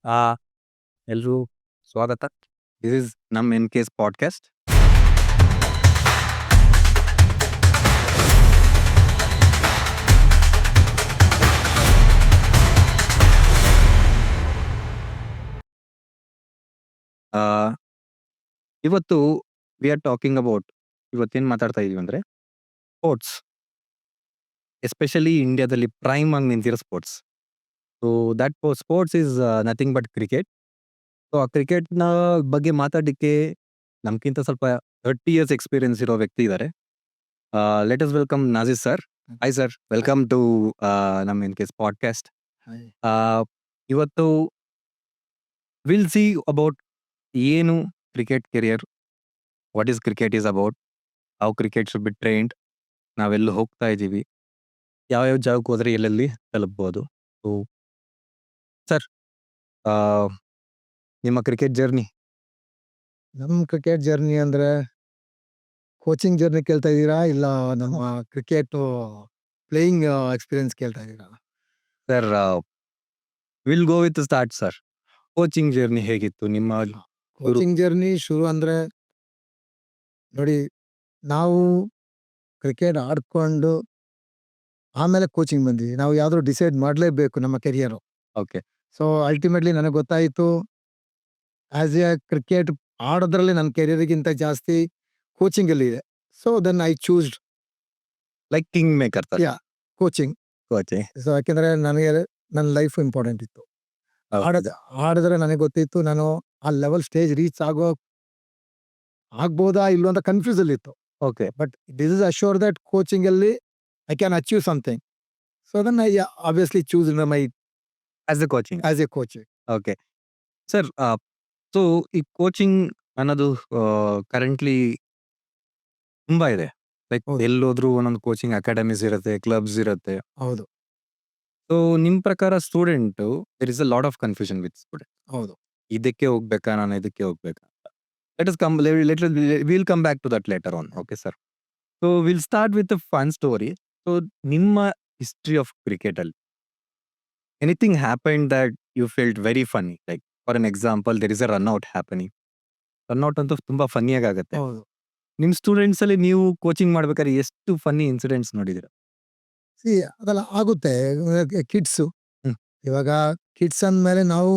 ಆ ಎಲ್ರೂ ಸ್ವಾಗತ. ದಿಸ್ ಇಸ್ ನಮ್ಮ ಎನ್ ಕೇಸ್ ಪಾಡ್ಕಾಸ್ಟ್. ಆ, ಇವತ್ತು ವಿ ಆರ್ ಟಾಕಿಂಗ್ ಅಬೌಟ್, ಇವತ್ತೇನ್ ಮಾತಾಡ್ತಾ ಇದೀವಿ ಅಂದ್ರೆ ಸ್ಪೋರ್ಟ್ಸ್, ಎಸ್ಪೆಷಲಿ ಇಂಡಿಯಾದಲ್ಲಿ ಪ್ರೈಮ್ ಆಗಿ ನಿಂತಿರೋ sports. So that sports is nothing but cricket. So ಆ ಕ್ರಿಕೆಟ್ನ ಬಗ್ಗೆ ಮಾತಾಡಲಿಕ್ಕೆ ನಮ್ಗಿಂತ ಸ್ವಲ್ಪ 30 ಇಯರ್ಸ್ ಎಕ್ಸ್ಪೀರಿಯನ್ಸ್ ಇರೋ ವ್ಯಕ್ತಿ ಇದ್ದಾರೆ. ಲೆಟ್ ಅಸ್ ವೆಲ್ಕಮ್ ನಾಜಿಸ್ sir. Hi sir, welcome to ನಮ್ಮ ಎನ್ ಕೇಸ್ ಪಾಡ್ಕಾಸ್ಟ್. ಇವತ್ತು ವಿಲ್ ಸಿ ಅಬೌಟ್ ಏನು cricket career, what is cricket is about, how cricket should be trained, ನಾವೆಲ್ಲ ಹೋಗ್ತಾ ಇದ್ದೀವಿ, ಯಾವ್ಯಾವ ಜಾಗಕ್ಕೆ ಹೋದ್ರೆ ಎಲ್ಲೆಲ್ಲಿ ತಲುಪ್ಬೋದು. ಸೊ ಸರ್, ನಿಮ್ಮ ಕ್ರಿಕೆಟ್ ಜರ್ನಿ. ನಮ್ಮ ಕ್ರಿಕೆಟ್ ಜರ್ನಿ ಅಂದ್ರೆ ಕೋಚಿಂಗ್ ಜರ್ನಿ ಕೇಳ್ತಾ ಇದ್ದೀರಾ ಇಲ್ಲ ನಮ್ಮ ಕ್ರಿಕೆಟ್ ಪ್ಲೇಯಿಂಗ್ ಎಕ್ಸ್ಪೀರಿಯನ್ಸ್ ಕೇಳ್ತಾ ಇದ್ದೀರಾ? Sir, will go with start sir. Coaching journey ಹೇಗಿತ್ತು ನಿಮ್ಮ? ಕೋಚಿಂಗ್ ಜರ್ನಿ ಶುರು ಅಂದ್ರೆ ನೋಡಿ, ನಾವು ಕ್ರಿಕೆಟ್ ಆಡ್ಕೊಂಡು ಆಮೇಲೆ ಕೋಚಿಂಗ್ ಬಂದ್ವಿ. ನಾವು ಯಾವ್ದಾದ್ರು ಡಿಸೈಡ್ ಮಾಡಲೇಬೇಕು ನಮ್ಮ ಕೆರಿಯರು. ಓಕೆ. ಸೊ ಅಲ್ಟಿಮೇಟ್ಲಿ ನನಗೆ ಗೊತ್ತಾಯಿತು, ಆಸ್ ಎ ಕ್ರಿಕೆಟ್ ಆಡೋದ್ರಲ್ಲಿ ನನ್ನ ಕೆರಿಯರ್ಗಿಂತ ಜಾಸ್ತಿ ಕೋಚಿಂಗಲ್ಲಿ ಇದೆ. So then I choosed like king maker sir. Yeah coaching. Coaching. So ಯಾಕೆಂದ್ರೆ ನನಗೆ ನನ್ನ ಲೈಫ್ ಇಂಪಾರ್ಟೆಂಟ್ ಇತ್ತು. ಆಡಿದ್ರೆ ನನಗೆ ಗೊತ್ತಿತ್ತು ನಾನು ಆ ಲೆವೆಲ್ ಸ್ಟೇಜ್ ರೀಚ್ ಆಗ್ಬೋದಾ ಇಲ್ವೋ ಅಂತ ಕನ್ಫ್ಯೂಸ್ ಅಲ್ಲಿ ಇತ್ತು. Okay. But this is assure that coaching ಅಲ್ಲಿ I can achieve something. So then I obviously choose my as a coaching. As a coaching. Okay sir, so ಈ ಕೋಚಿಂಗ್ ಅನ್ನೋದು currently ತುಂಬಾ ಇದೆ. ಲೈಕ್ ಹೌದು. ಎಲ್ಲೋದ್ರೂ ಒಂದೊಂದು ಕೋಚಿಂಗ್ ಅಕಾಡೆಮೀಸ್ ಇರುತ್ತೆ, clubs ಇರುತ್ತೆ. ಹೌದು ಸೊ ನಿಮ್ ಪ್ರಕಾರ student there is a lot of confusion with student. ಹೌದು ಇದಕ್ಕೆ ಹೋಗ್ಬೇಕಾ, ನಾನು ಇದಕ್ಕೆ ಹೋಗ್ಬೇಕಾ? Let us come, will come back to that later on. Okay sir. So will start with a fun story. So ನಿಮ್ಮ ಹಿಸ್ಟ್ರಿ ಆಫ್ ಕ್ರಿಕೆಟ್ ಅಲ್ಲಿ anything happen that you felt very funny? Like for an example, there is a run out happening. Run out ಅಂತೂ ತುಂಬಾ ಫನ್ನಿಯಾಗಿ ಆಗುತ್ತೆ. ಹೌದು. ನಿಮ್ students ಅಲ್ಲಿ ನೀವು coaching ಮಾಡ್ಬೇಕಾದ್ರೆ ಎಷ್ಟು ಫನ್ನಿ ಇನ್ಸಿಡೆಂಟ್ಸ್ ನೋಡಿದಿರ? ಸಿ ಅದೆಲ್ಲ ಆಗುತ್ತೆ. ಕಿಡ್ಸು ಹ್ಮ್. ಇವಾಗ ಕಿಡ್ಸ್ ಅಂದ್ಮೇಲೆ ನಾವು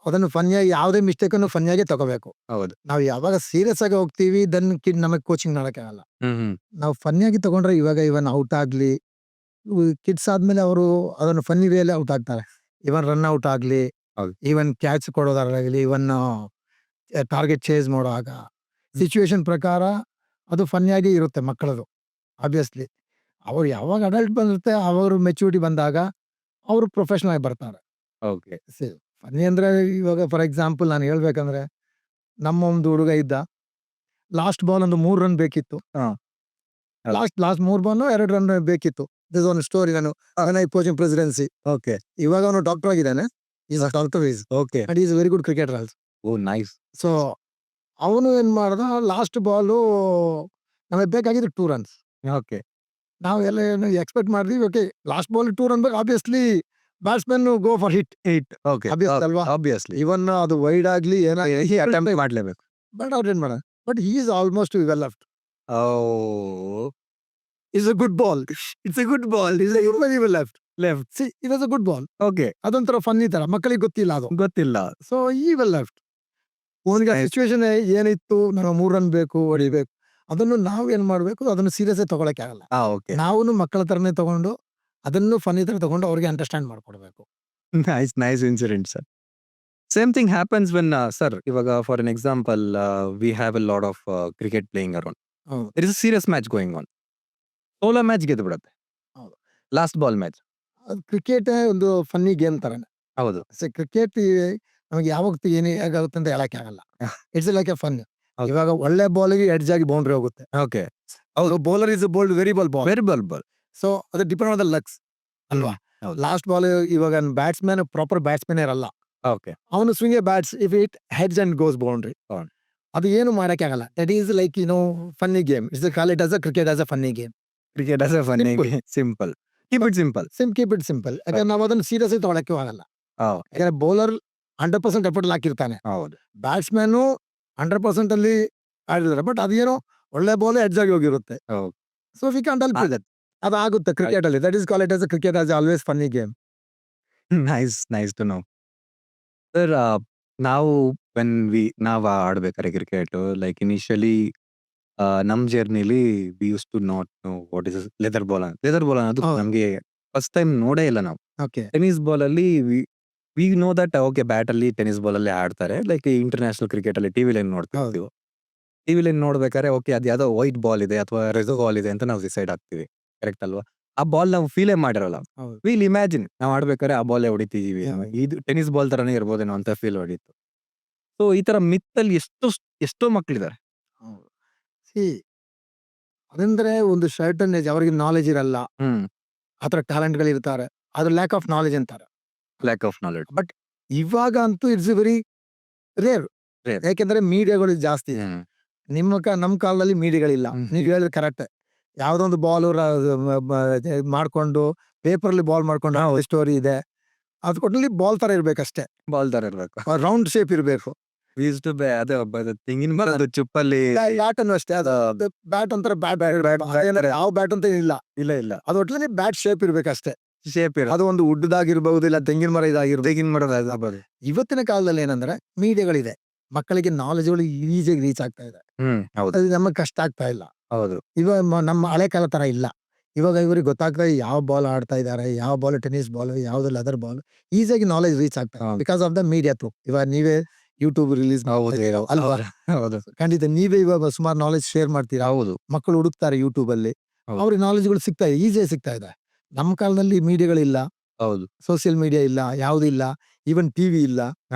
ಅದನ್ನು ಫನ್ಯಾಗಿ ಯಾವುದೇ ಮಿಸ್ಟೇಕನ್ನು ಫನ್ಯಾಗೆ ತಗೋಬೇಕು. ಹೌದು. ನಾವು ಯಾವಾಗ ಸೀರಿಯಸ್ ಆಗಿ ಹೋಗ್ತೀವಿ ದೆನ್ ಕಿಡ್ ನಮಗೆ ಕೋಚಿಂಗ್ ಮಾಡೋಕ್ಕಾಗಲ್ಲ. ಹ್ಮ್. ನಾವು ಫನ್ಯಾಗಿ ತಗೊಂಡ್ರೆ ಇವಾಗ ಇವನ್ ಔಟ್ ಆಗ್ಲಿ, ಕಿಡ್ಸ್ ಆದ್ಮೇಲೆ ಅವರು ಅದನ್ನು ಫನ್ನಿ ವೇಯಲ್ಲಿ ಔಟ್ ಆಗ್ತಾರೆ. ಇವನ್ ರನ್ ಔಟ್ ಆಗ್ಲಿ, ಹೌದು. ಇವನ್ ಕ್ಯಾಚ್ ಕೊಡೋದಾಗಲಿ, ಇವನ್ ಟಾರ್ಗೆಟ್ ಚೇಸ್ ಮಾಡುವಾಗ ಸಿಚುವೇಶನ್ ಪ್ರಕಾರ ಅದು ಫನ್ಯಾಗಿ ಇರುತ್ತೆ ಮಕ್ಕಳದು. ಆಬ್ವಿಯಸ್ಲಿ ಅವ್ರು ಯಾವಾಗ ಅಡಲ್ಟ್ ಬಂದಿರುತ್ತೆ ಅವರು ಮೆಚುರಿಟಿ ಬಂದಾಗ ಅವರು ಪ್ರೊಫೆಷನಲ್ ಆಗಿ ಬರ್ತಾರೆ. ಓಕೆ. ಫನ್ನಿ ಅಂದ್ರೆ ಇವಾಗ ಫಾರ್ ಎಕ್ಸಾಂಪಲ್ ನಾನು ಹೇಳ್ಬೇಕಂದ್ರೆ, ನಮ್ಮ ಒಂದು ಹುಡುಗ ಇದ್ದ, ಲಾಸ್ಟ್ ಬಾಲ್ ಒಂದು 3 ರನ್ ಬೇಕಿತ್ತು. ಹಾ. ಲಾಸ್ಟ್ 3 ಬಾಲ್ 2 ರನ್ ಬೇಕಿತ್ತು. ದಿಸ್ ಒಂದು ಸ್ಟೋರಿ. ನಾನು ಕೋಚಿಂಗ್ ಪ್ರೆಸಿಡೆನ್ಸಿ. ಓಕೆ. ಇವಾಗ ಅವನು ಡಾಕ್ಟರ್ ಆಗಿದ್ದಾನೆ. Is a doctor is okay. And is very good cricketer also. Oh nice. So ಅವನು ಏನ್ ಮಾಡ್ದ, ಲಾಸ್ಟ್ ಬಾಲು ನಮಗೆ ಬೇಕಾಗಿದ್ದು 2 ರನ್ಸ್. ಓಕೆ. ನಾವು ಎಲ್ಲ ಏನು ಎಕ್ಸ್ಪೆಕ್ಟ್ ಮಾಡಿದ್ವಿ, ಓಕೆ ಲಾಸ್ಟ್ ಬಾಲ್ 2 ರನ್ ಬೇಕು, obviously batsman go for hit. Okay. Obvious ಅಲ್ವಾ? ಆಬ್ವಿಯಸ್ಲಿ ಇವನ್ ಅದು ವೈಡ್ ಆಗ್ಲಿ ಅಟೆಂಪ್ಟ್ ಮಾಡ್ಲೇಬೇಕು. ಬಟ್ ಅವ್ರು ಏನ್ ಮಾಡ, but he is almost well left. Oh, is a good ball. It's a good ball. Is very well left. Left. See it was a good ball. Okay. ಅದೊಂಥರ funny ತರ, ಮಕ್ಕಳಿಗೆ ಗೊತ್ತಿಲ್ಲ ಅದು. ಗೊತ್ತಿಲ್ಲ. ಸೊ ಈ ವೆಲ್ ಲೆಫ್ಟ್. ಅವನಿಗೆ Nice. Situation ಏನಿತ್ತು, ನಾವು 3 ರನ್ ಬೇಕು, ಹೊಡಿಬೇಕು, ಅದನ್ನು ನಾವು ಏನ್ ಮಾಡ್ಬೇಕು, ಅದನ್ನು ಸೀರಿಯಸ್ ಆಗಿ ತಗೊಳಕ್ಕೆ ಆಗಲ್ಲ. ಓಕೆ. ನಾವು ಮಕ್ಕಳ ತರನೇ ತಗೊಂಡು ಅದನ್ನು ಫನ್ನಿ ತರ ತಗೊಂಡು ಅವ್ರಿಗೆ ಅಂಡರ್ಸ್ಟ್ಯಾಂಡ್ ಮಾಡ್ಕೊಡ್ಬೇಕು. Nice incident sir. Same thing happens when sir, ಇವಾಗ for an example, we have a lot of cricket playing around. ಹೌದು. There is a serious match going on. Solo match ಗೆದ್ದು ಬಿಡುತ್ತೆ. ಹೌದು. Last ball match. ಅದು cricket ಒಂದು funny game ತರನೇ. ಹೌದು. Cricket ನಮಗೆ ಯಾವಾಗ ಏನು ಹೇಗಾಗುತ್ತೆ ಅಂತ ಹೇಳಕ್ಕೆ ಆಗಲ್ಲ. It's like A fun. ಹೌದು. ಇವಾಗ ಒಳ್ಳೆ ಬಾಲ್ಗೆ ಎಡ್ಜ್ ಆಗಿ ಬೌಂಡ್ರಿ ಹೋಗುತ್ತೆ. Okay. Bowler is bold very ball. Very ball. So ಅದು ಡಿಪೆಂಡ್ ಆನ್ ದ ಲಕ್ಸ್ ಅಲ್ವಾ? ಹೌದು. ಲಾಸ್ಟ್ ಬಾಲ್ ಇವಾಗ ಬ್ಯಾಟ್ಸ್ಮನ್ ಪ್ರಾಪರ್ ಬ್ಯಾಟ್ಸ್ಮನ್ ಇರಲ್ಲ, ಓಕೆ. ಅವನು swing A bats if it heads and goes boundary. ಹೌದು. ಅದು ಏನು ಮಾಡಕ್ಕೆ ಆಗಲ್ಲ. That is like funny game. It's call it as a cricket as a funny game. Cricket as a funny simple. Keep it simple. Keep it simple. ಯಾಕಂದ್ರೆ ನಾವು ಅದನ್ನು serious ಆಗಿ ತಗೊಳಕ್ಕೆ ಆಗಲ್ಲ. Oh. ಯಾಕಂದ್ರೆ ಬೌಲರ್ 100% ಎಫರ್ಟ್ ಹಾಕಿರ್ತಾನೆ. ಹೌದು. ಬ್ಯಾಟ್ಸ್‌ಮನ್ನು 100% ಅಲ್ಲಿ ಆಡಿರ್ತಾರೆ. But ಅದೇನೋ ಒಳ್ಳೆ ಬಾಲ್ ಎಡ್ಜ್ ಆಗಿ ಹೋಗಿರುತ್ತೆ. ಹೌದು. ಸೊ ವಿ ಕಾಂಟ್ ಹೆಲ್ಪ್ ಆ ವಿತ್ ದಟ್. ಅದಾಗುತ್ತೆ ಕ್ರಿಕೆಟಲ್ಲಿ. That is called it as a cricket as always funny game. Nice to know. Sir ನಾವು ನಾವ್ ಆಡ್ಬೇಕಾದ್ರೆ ಕ್ರಿಕೆಟು ಲೈಕ್ ಇನಿಷಿಯಲಿ ನಮ್ ಜರ್ನಿಲಿ we use to not know what is leather ball ಅನ್ನೋದು ಹೌದು. ನಮ್ಗೆ ಫಸ್ಟ್ ಟೈಮ್ ನೋಡೇ ಇಲ್ಲ ನಾವು. ಓಕೆ. ಟೆನ್ನಿಸ್ ಬಾಲ್ ಅಲ್ಲಿ we know that okay bat ಅಲ್ಲಿ ಟೆನ್ನಿಸ್ ಬಾಲ್ ಅಲ್ಲಿ ಆಡ್ತಾರೆ. ಲೈಕ್ ಇಂಟರ್ನ್ಯಾಷನಲ್ ಕ್ರಿಕೆಟ್ ಅಲ್ಲಿ ಟಿವಿಲಿ ನೋಡ್ತಿರ್ತೀವಿ. ಟಿವಿಲಿ ನೋಡ್ಬೇಕಾದ್ರೆ ಓಕೆ ಅದು ಯಾವ್ದೋ ವೈಟ್ ಬಾಲ್ ಇದೆ ಅಥವಾ ರೆಡ್ ಬಾಲ್ ಇದೆ ಅಂತ ನಾವು ಡಿಸೈಡ್ ಆಗ್ತೀವಿ. ಕರೆಕ್ಟ್ ಅಲ್ವಾ? ಆ ಬಾಲ್ ನಾವು ಫೀಲೇ ಮಾಡಿರಲ್ಲ. ಹೌದು. ವಿಲ್ ಇಮ್ಯಾಜಿನ್ ನಾವು ಆಡ್ಬೇಕಾದ್ರೆ ಆ ಬಾಲೇ ಹೊಡಿತಿದೀವಿ. ಇದು ಟೆನ್ನಿಸ್ ಬಾಲ್ ತರಾನೇ ಇರ್ಬೋದೇನೋ ಅಂತ ಫೀಲ್ ಹೊಡೀತು. ಸೊ ಈ ತರ ಮಿತ್ತಲ್ಲಿ ಎಷ್ಟೋ ಮಕ್ಳಿದ್ದಾರೆ. ಹೌದು. ಸಿ ಅದಂದ್ರೆ ಒಂದು ಸರ್ಟನ್ ಏಜ್ ಅವರಿಗೆ ನಾಲೆಜ್ ಇರಲ್ಲ. ಆ ಥರ ಟ್ಯಾಲೆಂಟ್‌ಗಳಿರ್ತಾರೆ. ಅದು ಲ್ಯಾಕ್ ಆಫ್ ನಾಲೆಜ್ ಅಂತಾರೆ. Lack of knowledge. ಬಟ್ ಇವಾಗ ಅಂತೂ ಇಟ್ಸ್ ವೆರಿ ರೇರ್. Rare. ಯಾಕೆಂದ್ರೆ ಮೀಡಿಯಾಗಳು ಜಾಸ್ತಿ ಇದೆ. ನಮ್ಮ ಕಾಲದಲ್ಲಿ ಮೀಡಿಯಾಗಳಿಲ್ಲ. ನೀವು ಹೇಳಿದ್ರೆ ಕರೆಕ್ಟ್. ಯಾವುದೋ ಒಂದು ಬಾಲು ಮಾಡ್ಕೊಂಡು ಪೇಪರಲ್ಲಿ ಬಾಲ್ ಮಾಡ್ಕೊಂಡು ಸ್ಟೋರಿ ಇದೆ. ಅದು ಒಟ್ಟಲ್ಲಿ ಬಾಲ್ ತರ ಇರ್ಬೇಕಷ್ಟೇ. ಬಾಲ್ ತರ ಇರ್ಬೇಕು. ರೌಂಡ್ ಶೇಪ್ ಇರಬೇಕು. ಅದು ತೆಂಗಿನ ಮರದ ಚುಪ್ಪಲ್ಲಿ ಬ್ಯಾಟನ್ನು ಅಷ್ಟೇ. ಅದು ಬ್ಯಾಟ್ ಒಂಥರ ಯಾವ ಬ್ಯಾಟ್ ಅಂತ ಇಲ್ಲ. ಇಲ್ಲ ಅದು ಒಟ್ಟಲ್ಲಿ ಬ್ಯಾಟ್ ಶೇಪ್ ಇರ್ಬೇಕಷ್ಟೇ. ಶೇಪ್ ಅದು ಒಂದು ಉಡ್ಡದಾಗಿರ್ಬಹುದು, ಇಲ್ಲ ತೆಂಗಿನ ಮರ ಇದಾಗಿರ್ಬೋದು. ತೆಂಗಿನ ಮರದ ಇವತ್ತಿನ ಕಾಲದಲ್ಲಿ ಏನಂದ್ರೆ ಮೀಡಿಯಾಗಳಿದೆ. ಮಕ್ಕಳಿಗೆ ನಾಲೆಜ್ಗಳು ಈಸಿಯಾಗಿ ರೀಚ್ ಆಗ್ತಾ ಇದೆ. ಹೌದು ಅದು ನಮಗೆ ಕಷ್ಟ ಆಗ್ತಾ ಇಲ್ಲ. ಹೌದು. ಇವಾಗ ನಮ್ಮ ಹಳೆ ಕಾಲ ತರ ಇಲ್ಲ. ಇವಾಗ ಇವ್ರಿಗೆ ಗೊತ್ತಾಗ್ತಾ ಇದೆ ಯಾವ ಬಾಲ್ ಆಡ್ತಾ ಇದ್ದಾರೆ, ಯಾವ ಬಾಲ್ ಟೆನ್ನಿಸ್ ಬಾಲ್, ಯಾವ್ದು ಲೆದರ್ ಬಾಲ್. ಈಸಿಯಾಗಿ ನಾಲೆಜ್ ರೀಚ್ ಆಗ್ತಾ ಇದೆ because of the media through. ಇವಾಗ ನೀವೇ ಯೂಟ್ಯೂಬ್ ರಿಲೀಸ್ ಅಲ್ವಾ? ಹೌದು ಖಂಡಿತ ನೀವೇ ಇವಾಗ ಸುಮಾರು ನಾಲೆಜ್ ಶೇರ್ ಮಾಡ್ತೀರಾ. ಹೌದು. ಮಕ್ಕಳು ಹುಡುಕ್ತಾರೆ ಯೂಟ್ಯೂಬ್ ಅಲ್ಲಿ. ಹೌದು. ಅವ್ರಿಗೆ ನಾಲೆಜ್ಗಳು ಸಿಗ್ತಾ ಇದೆ, ಈಸಿಯಾಗಿ ಸಿಗ್ತಾ ಇದೆ. ನಮ್ಮ ಕಾಲದಲ್ಲಿ ಮೀಡಿಯಾಗಳಿಲ್ಲ, ಹೌದು. ಸೋಷಿಯಲ್ ಮೀಡಿಯಾ ಇಲ್ಲ, ಯಾವ್ದು ಇಲ್ಲ, ಈವನ್ ಟಿವಿ ಇಲ್ಲ.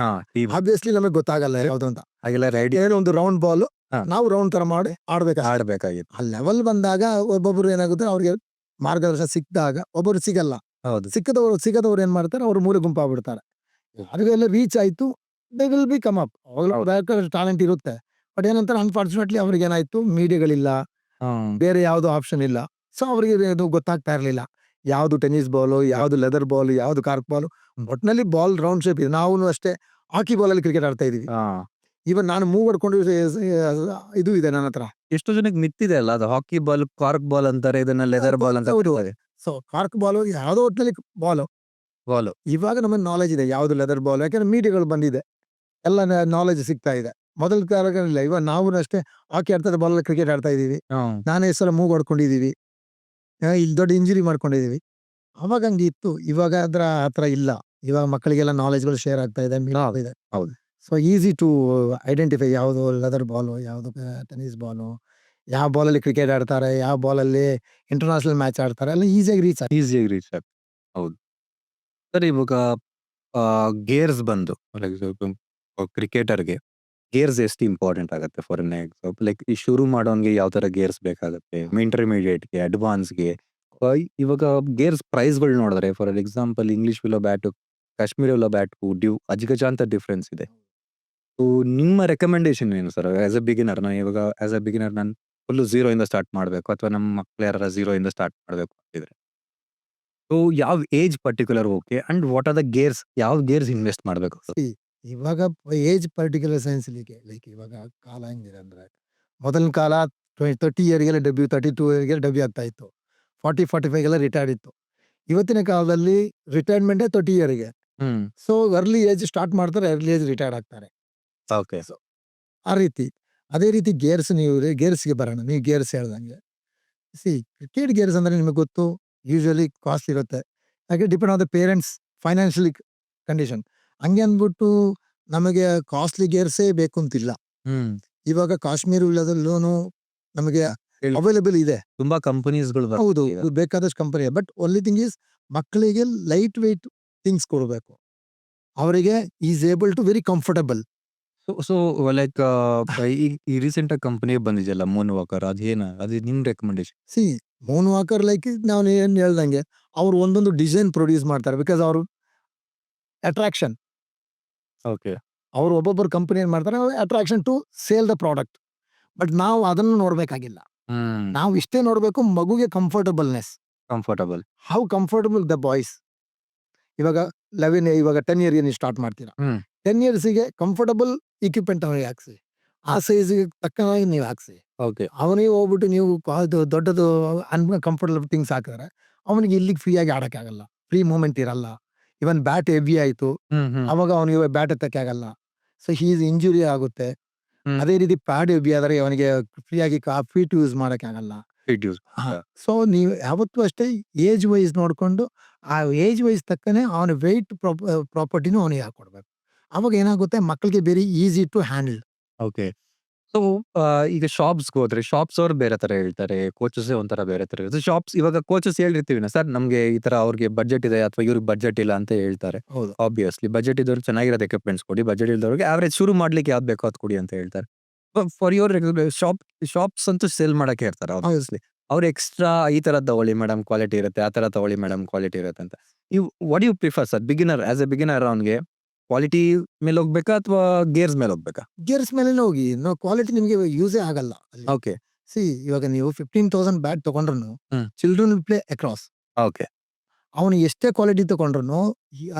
TV ಆಬ್ವಿಯಸ್ಲಿ ನಮಗೆ ಗೊತ್ತಾಗಲ್ಲ ಯಾವ್ದು ಅಂತ. ಹಾಗೆಲ್ಲ ರೆಡಿ ಏನೋ ಒಂದು ರೌಂಡ್ ಬಾಲ್ ಹಾ. ನಾವು ರೌಂಡ್ ತರ ಮಾಡಿ ಆಡ್ಬೇಕು. ಆಡ್ಬೇಕಾಗಿತ್ತು. ಆ ಲೆವೆಲ್ ಬಂದಾಗ ಒಬ್ಬೊಬ್ರು ಏನಾಗುತ್ತೆ, ಅವ್ರಿಗೆ ಮಾರ್ಗದರ್ಶನ ಸಿಕ್ಕಿದಾಗ ಒಬ್ಬರು ಸಿಗಲ್ಲ. ಹೌದು. ಸಿಗದವ್ರು ಏನ್ ಮಾಡ್ತಾರೆ, ಅವ್ರು ಮೂಲೆ ಗುಂಪಾಗ್ಬಿಡ್ತಾರೆ. ಯಾರಿಗೆಲ್ಲ ರೀಚ್ ಆಯ್ತು, they will be come up. ಬೇಕಾದ್ರೆ ಟ್ಯಾಲೆಂಟ್ ಇರುತ್ತೆ. ಬಟ್ ಏನಂತಾರೆ, ಅನ್ಫಾರ್ಚುನೇಟ್ಲಿ ಅವ್ರಿಗೆ ಏನಾಯ್ತು, ಮೀಡಿಯಾಗಳಿಲ್ಲ, ಬೇರೆ ಯಾವ್ದು ಆಪ್ಷನ್ ಇಲ್ಲ. ಸೊ ಅವ್ರಿಗೆ ಇದು ಗೊತ್ತಾಗ್ತಾ ಇರ್ಲಿಲ್ಲ, ಯಾವ್ದು ಟೆನ್ನಿಸ್ ಬಾಲು, ಯಾವ್ದು ಲೆದರ್ ಬಾಲ್, ಯಾವ್ದು ಕಾರ್ಕ್ ಬಾಲ್. ಒಟ್ಟಿನಲ್ಲಿ ಬಾಲ್ ರೌಂಡ್ ಶೇಪ್ ಇದೆ. ನಾವು ಅಷ್ಟೇ ಹಾಕಿ ಬಾಲ್ ಅಲ್ಲಿ ಕ್ರಿಕೆಟ್ ಆಡ್ತಾ ಇದೀವಿ. ಇವನ್ ನಾನು ಮೂವ್ ಹೊಡ್ಕೊಂಡು ಇದು ಇದೆ ನನ್ನ ಹತ್ರ. ಎಷ್ಟೋ ಜನಕ್ಕೆ ಮಿತ್ತಿದೆ ಅಲ್ಲ, ಅದು ಹಾಕಿ ಬಾಲ್ ಕಾರ್ಕ್ ಬಾಲ್ ಅಂತಾರೆ, ಇದನ್ನ ಲೆದರ್ ಬಾಲ್ ಅಂತ. ಹೌದು. ಸೊ ಕಾರ್ಕ್ ಬಾಲ್ ಯಾವ್ದೋ ಒಟ್ಟಿನಲ್ಲಿ ಬಾಲ್. ಬಾಲ್ ಇವಾಗ ನಮಗೆ ನಾಲೆಜ್ ಇದೆ ಯಾವ್ದು ಲೆದರ್ ಬಾಲ್, ಯಾಕಂದ್ರೆ ಮೀಡಿಯಾಗಳು ಬಂದಿದೆ, ಎಲ್ಲ ನಾಲೆಜ್ ಸಿಗ್ತಾ ಇದೆ. ಮೊದಲ ಕಾಲಗಳಿಲ್ಲ. ಇವಾಗ ನಾವು ಅಷ್ಟೇ ಹಾಕಿ ಆಡ್ತಾ ಬಾಲ್ ಕ್ರಿಕೆಟ್ ಆಡ್ತಾ ಇದೀವಿ. ನಾನೇ ಸಲ ಮೂವ್ ಹೊಡ್ಕೊಂಡಿದೀವಿ, ಇಲ್ಲಿ ದೊಡ್ಡ ಇಂಜುರಿ ಮಾಡ್ಕೊಂಡಿದೀವಿ. ಅವಾಗ ಹಂಗೆ ಇತ್ತು. ಇವಾಗ ಹತ್ರ ಇಲ್ಲ. ಇವಾಗ ಮಕ್ಕಳಿಗೆಲ್ಲ ನಾಲೆಜ್ಗಳು ಶೇರ್ ಆಗ್ತಾ ಇದೆ, ಇದೆ. ಹೌದು. ಸೊ ಈಸಿ ಟು ಐಡೆಂಟಿಫೈ ಯಾವುದು ಲೆದರ್ ಬಾಲು, ಯಾವುದು ಟೆನ್ನಿಸ್ ಬಾಲು, ಯಾವ ಬಾಲಲ್ಲಿ ಕ್ರಿಕೆಟ್ ಆಡ್ತಾರೆ, ಯಾವ ಬಾಲಲ್ಲಿ ಇಂಟರ್ನ್ಯಾಷನಲ್ ಮ್ಯಾಚ್ ಆಡ್ತಾರೆ, ಎಲ್ಲ ಈಸಿಯಾಗಿ ರೀಚ್ ಈಸಿಯಾಗಿ ರೀಚ್ ಆಗ್. ಹೌದು ಸರ್. ಇವಾಗ ಗೇರ್ಸ್ ಬಂದು ಕ್ರಿಕೆಟರ್ಗೆ ಗೇರ್ಸ್ ಎಷ್ಟು ಇಂಪಾರ್ಟೆಂಟ್ ಆಗುತ್ತೆ ಫಾರ್ ಎನ್ ಎಕ್ಸಾಂಪಲ್, ಲೈಕ್ ಈ ಶುರು ಮಾಡೋನ್ಗೆ ಯಾವ ತರ ಗೇರ್ಸ್ ಬೇಕಾಗುತ್ತೆ, ಇಂಟರ್ಮೀಡಿಯೇಟ್ಗೆ, ಅಡ್ವಾನ್ಸ್ಗೆ. ಇವಾಗ ಗೇರ್ಸ್ ಪ್ರೈಸ್ಗಳು ನೋಡಿದ್ರೆ for example English willow bat, Kashmiri willow ಬ್ಯಾಟ್ಗೂ ಅಜಗಜಾಂತ ಡಿಫ್ರೆನ್ಸ್ ಇದೆ. ಸೊ ನಿಮ್ಮ ರೆಕಮೆಂಡೇಶನ್ ಏನು ಸರ್ ಆಸ್ ಎ ಬಿಗಿನರ್? ನಾನು ಫುಲ್ 0 ಇಂದ ಸ್ಟಾರ್ಟ್ ಮಾಡಬೇಕು, ಅಥವಾ ನಮ್ಮ ಮಕ್ಳು ಯಾರ 0 ಇಂದ ಸ್ಟಾರ್ಟ್ ಮಾಡಬೇಕು ಅಂತಿದ್ರೆ, ಸೊ ಯಾವ age particular okay, and what are the gears, ಯಾವ ಗೇರ್ಸ್ ಇನ್ವೆಸ್ಟ್ ಮಾಡಬೇಕು? ಇವಾಗ ಏಜ್ ಪರ್ಟಿಕ್ಯುಲರ್ ಸೈನ್ಸ್ಲಿಗೆ ಲೈಕ್ ಇವಾಗ ಕಾಲ ಹೆಂಗಿದೆ ಅಂದ್ರೆ, ಮೊದಲಿನ ಕಾಲ 30 ಇಯರ್ಗೆಲ್ಲ ಡಬ್ಲ್ಯೂ, 32 ಇಯರ್ಗೆಲ್ಲ ಡಬ್ಲ್ಯೂ ಆಗ್ತಾ ಇತ್ತು. 40-45ಗೆಲ್ಲ ರಿಟೈರ್ಡ್ ಇತ್ತು. ಇವತ್ತಿನ ಕಾಲದಲ್ಲಿ ರಿಟೈರ್ಮೆಂಟೇ 30 ಇಯರ್ಗೆ. ಸೊ ಅರ್ಲಿ ಏಜ್ ಸ್ಟಾರ್ಟ್ ಮಾಡ್ತಾರೆ, ಅರ್ಲಿ ಏಜ್ ರಿಟೈರ್ಡ್ ಆಗ್ತಾರೆ. ಓಕೆ. ಆ ರೀತಿ. ಅದೇ ರೀತಿ ಗೇರ್ಸ್, ನೀವು ಗೇರ್ಸ್ಗೆ ಬರೋಣ. ನೀವು ಗೇರ್ಸ್ ಹೇಳ್ದಂಗೆ ಕ್ರಿಕೆಟ್ ಗೇರ್ಸ್ ಅಂದ್ರೆ ನಿಮಗೆ ಗೊತ್ತು, ಯೂಶಲಿ ಕಾಸ್ಟ್ ಇರುತ್ತೆ. ಯಾಕೆ depend on the parents financially condition. ಹಂಗೆ ಅಂದ್ಬಿಟ್ಟು ನಮಗೆ ಕಾಸ್ಟ್ಲಿ ಗೇರ್ಸೇ ಬೇಕು ಅಂತಿಲ್ಲ. ಇವಾಗ ಕಾಶ್ಮೀರ್ ಲೋನು ನಮಗೆ ಅವೈಲೇಬಲ್ ಇದೆ. ತುಂಬಾ ಕಂಪನೀಸ್ಗಳು ಹೌದು, ಬೇಕಾದಷ್ಟು company. But only thing is ಮಕ್ಕಳಿಗೆ ಲೈಟ್ ವೆಯ್ಟ್ ಥಿಂಗ್ಸ್ ಕೊಡಬೇಕು. ಅವರಿಗೆ is able to very comfortable. So like ಈ ರೀಸೆಂಟ್ ಆಗಿ ಕಂಪನಿ ಬಂದಿದೆಯಲ್ಲ ಮೂನ್ ವಾಕರ್, ಅದು ನಿಮ್ ರೆಕಮೆಂಡೇಶನ್? ಮೂನ್ ವಾಕರ್ ಲೈಕ್ ನಾವು ಏನ್ ಹೇಳ್ದಂಗೆ, ಅವ್ರು ಒಂದೊಂದು ಡಿಸೈನ್ ಪ್ರೊಡ್ಯೂಸ್ ಮಾಡ್ತಾರೆ ಬಿಕಾಸ್ ಅವರು ಅಟ್ರಾಕ್ಷನ್. ಓಕೆ. ಅವರು ಒಬ್ಬೊಬ್ಬರು ಕಂಪನಿ ಏನ್ ಮಾಡ್ತಾರೆ, attraction to sale the product. But ನಾವು ಅದನ್ನು ನೋಡ್ಬೇಕಾಗಿಲ್ಲ. ನಾವು ಇಷ್ಟೇ ನೋಡ್ಬೇಕು, ಮಗುಗೆ comfortable. Comfortable how comfortable the boys. ಇವಾಗ 11 ಇವಾಗ 10 ಇಯರ್‌ಗೆ ನೀವು ಸ್ಟಾರ್ಟ್ ಮಾಡ್ತೀರಾ. ಹ್ಮ್. 10 ಇಯರ್ಸ್‌ಗೆ ಕಂಫರ್ಟಬಲ್ ಇಕ್ವಿಪ್‌ಮೆಂಟ್ ಅವನಿಗೆ ಹಾಕ್ಸಿ. ಆ ಸೈಜ್‌ಗೆ ತಕ್ಕನಾಗಿ ನೀವು ಹಾಕ್ಸಿ. ಓಕೆ. ಅವನಿಗೆ ಹೋಗ್ಬಿಟ್ಟು ನೀವು ಅದು ದೊಡ್ಡದು ಅನ್‌ಕಂಫರ್ಟಬಲ್ ಥಿಂಗ್ಸ್ ಹಾಕಿದ್ರೆ ಅವನಿಗೆ ಇಲ್ಲಿಗೆ ಫ್ರೀಯಾಗಿ ಆಡಕ್ಕೆ ಆಗಲ್ಲ. ಫ್ರೀ ಮೂವ್‌ಮೆಂಟ್ ಇರಲ್ಲ. ಇವನ್ ಬ್ಯಾಟ್ ಹೆವಿ ಆಯ್ತು. ಹ್ಮ್. ಅವಾಗ ಅವನಿಗೆ ಬ್ಯಾಟ್ ಎತ್ತಕ್ಕೆ ಆಗಲ್ಲ. ಸೊ ಇಂಜುರಿ ಆಗುತ್ತೆ. ಹ್ಮ್. ಅದೇ ರೀತಿ ಪ್ಯಾಡ್ ಹೆವಿ ಆದ್ರೆ ಅವನಿಗೆ ಫ್ರೀಯಾಗಿ ಫೀಟ್ ಯೂಸ್ ಮಾಡಕ್ಕೆ ಆಗಲ್ಲ. Fit use. ಸೊ ನೀವು ಯಾವತ್ತೂ ಅಷ್ಟೇ ಏಜ್ ವೈಸ್ ನೋಡ್ಕೊಂಡು ಆ ಏಜ್ ವೈಸ್ ತಕ್ಕನೆ ಅವನ ವೆಯ್ಟ್ ಪ್ರಾಪರ್ಟಿನೂ ಅವನಿಗೆ ಹಾಕೊಡ್ಬೇಕು. ಅವಾಗ ಏನಾಗುತ್ತೆ ಮಕ್ಕಳಿಗೆ very easy to handle. Okay. So ಈಗ ಶಾಪ್ಸ್‌ಗೆ ಹೋದ್ರೆ ಶಾಪ್ಸ್ ಅವ್ರು ಬೇರೆ ತರ ಹೇಳ್ತಾರೆ. ಕೋಚಸ್ಸೇ ಒಂಥರ ಬೇರೆ ತರ ಇರುತ್ತೆ. ಶಾಪ್ಸ್ ಇವಾಗ ಕೋಚಸ್ ಹೇಳಿರ್ತೀವಿ ಸರ್ ನಮ್ಗೆ ಈ ತರ ಅವ್ರಿಗೆ ಬಡ್ಜೆಟ್ ಇದೆ ಅಥವಾ ಇವ್ರಿಗೆ ಬಡ್ಜೆಟ್ ಇಲ್ಲ ಅಂತ ಹೇಳ್ತಾರೆ. ಹೌದು. ಆಬ್ವಿಯಸ್ಲಿ ಬಡ್ಜೆಟ್ ಇದ್ದವ್ರಿಗೆ ಚೆನ್ನಾಗಿರೋದು ಎಕ್ವಿಪ್ಮೆಂಟ್ಸ್ ಕೊಡಿ. ಬಡ್ಜೆಟ್ ಇಲ್ದವ್ರಿಗೆ ಆವರೇಜ್ ಶುರು ಮಾಡ್ಲಿಕ್ಕೆ ಯಾವ್ದು ಬೇಕೋ ಅದು ಕೊಡಿ ಅಂತ ಹೇಳ್ತಾರೆ. ಫಾರ್ ಯುವರ್ ಶಾಪ್ಸ್ ಅಂತೂ ಸೇಲ್ ಮಾಡಕ್ಕೆ ಹೇಳ್ತಾರೆ ಆಬ್ವಿಯಸ್ಲಿ. ಅವ್ರು ಎಕ್ಸ್ಟ್ರಾ ಈ ತರ ತಗೊಳ್ಳಿ ಮೇಡಮ್ ಕ್ವಾಲಿಟಿ ಇರುತ್ತೆ. ಆ ತರ ತಗೊಳ್ಳಿ ಮೇಡಮ್ ಕ್ವಾಲಿಟಿ ಇರುತ್ತೆ ಅಂತ. ನೀವು what you prefer sir as a beginner ಅವ್ನಿಗೆ ಕ್ವಾಲಿಟಿ ಮೇಲೆ ಹೋಗ್ಬೇಕಾ ಅಥವಾ ಗೇರ್ಸ್ ಮೇಲೆ ಹೋಗ್ಬೇಕಾ? ಗೇರ್ಸ್ ಮೇಲೆ ಹೋಗಿ ಕ್ವಾಲಿಟಿ ನಿಮಗೆ ಯೂಸೇ ಆಗಲ್ಲ ಅಲ್ಲಿ. ಓಕೆ. ಇವಾಗ ನೀವು 15,000 ಬ್ಯಾಟ್ ತಗೊಂಡ್ರು hmm. Children will play across. Okay. ಅವನು ಎಷ್ಟೇ ಕ್ವಾಲಿಟಿ ತಗೊಂಡ್ರು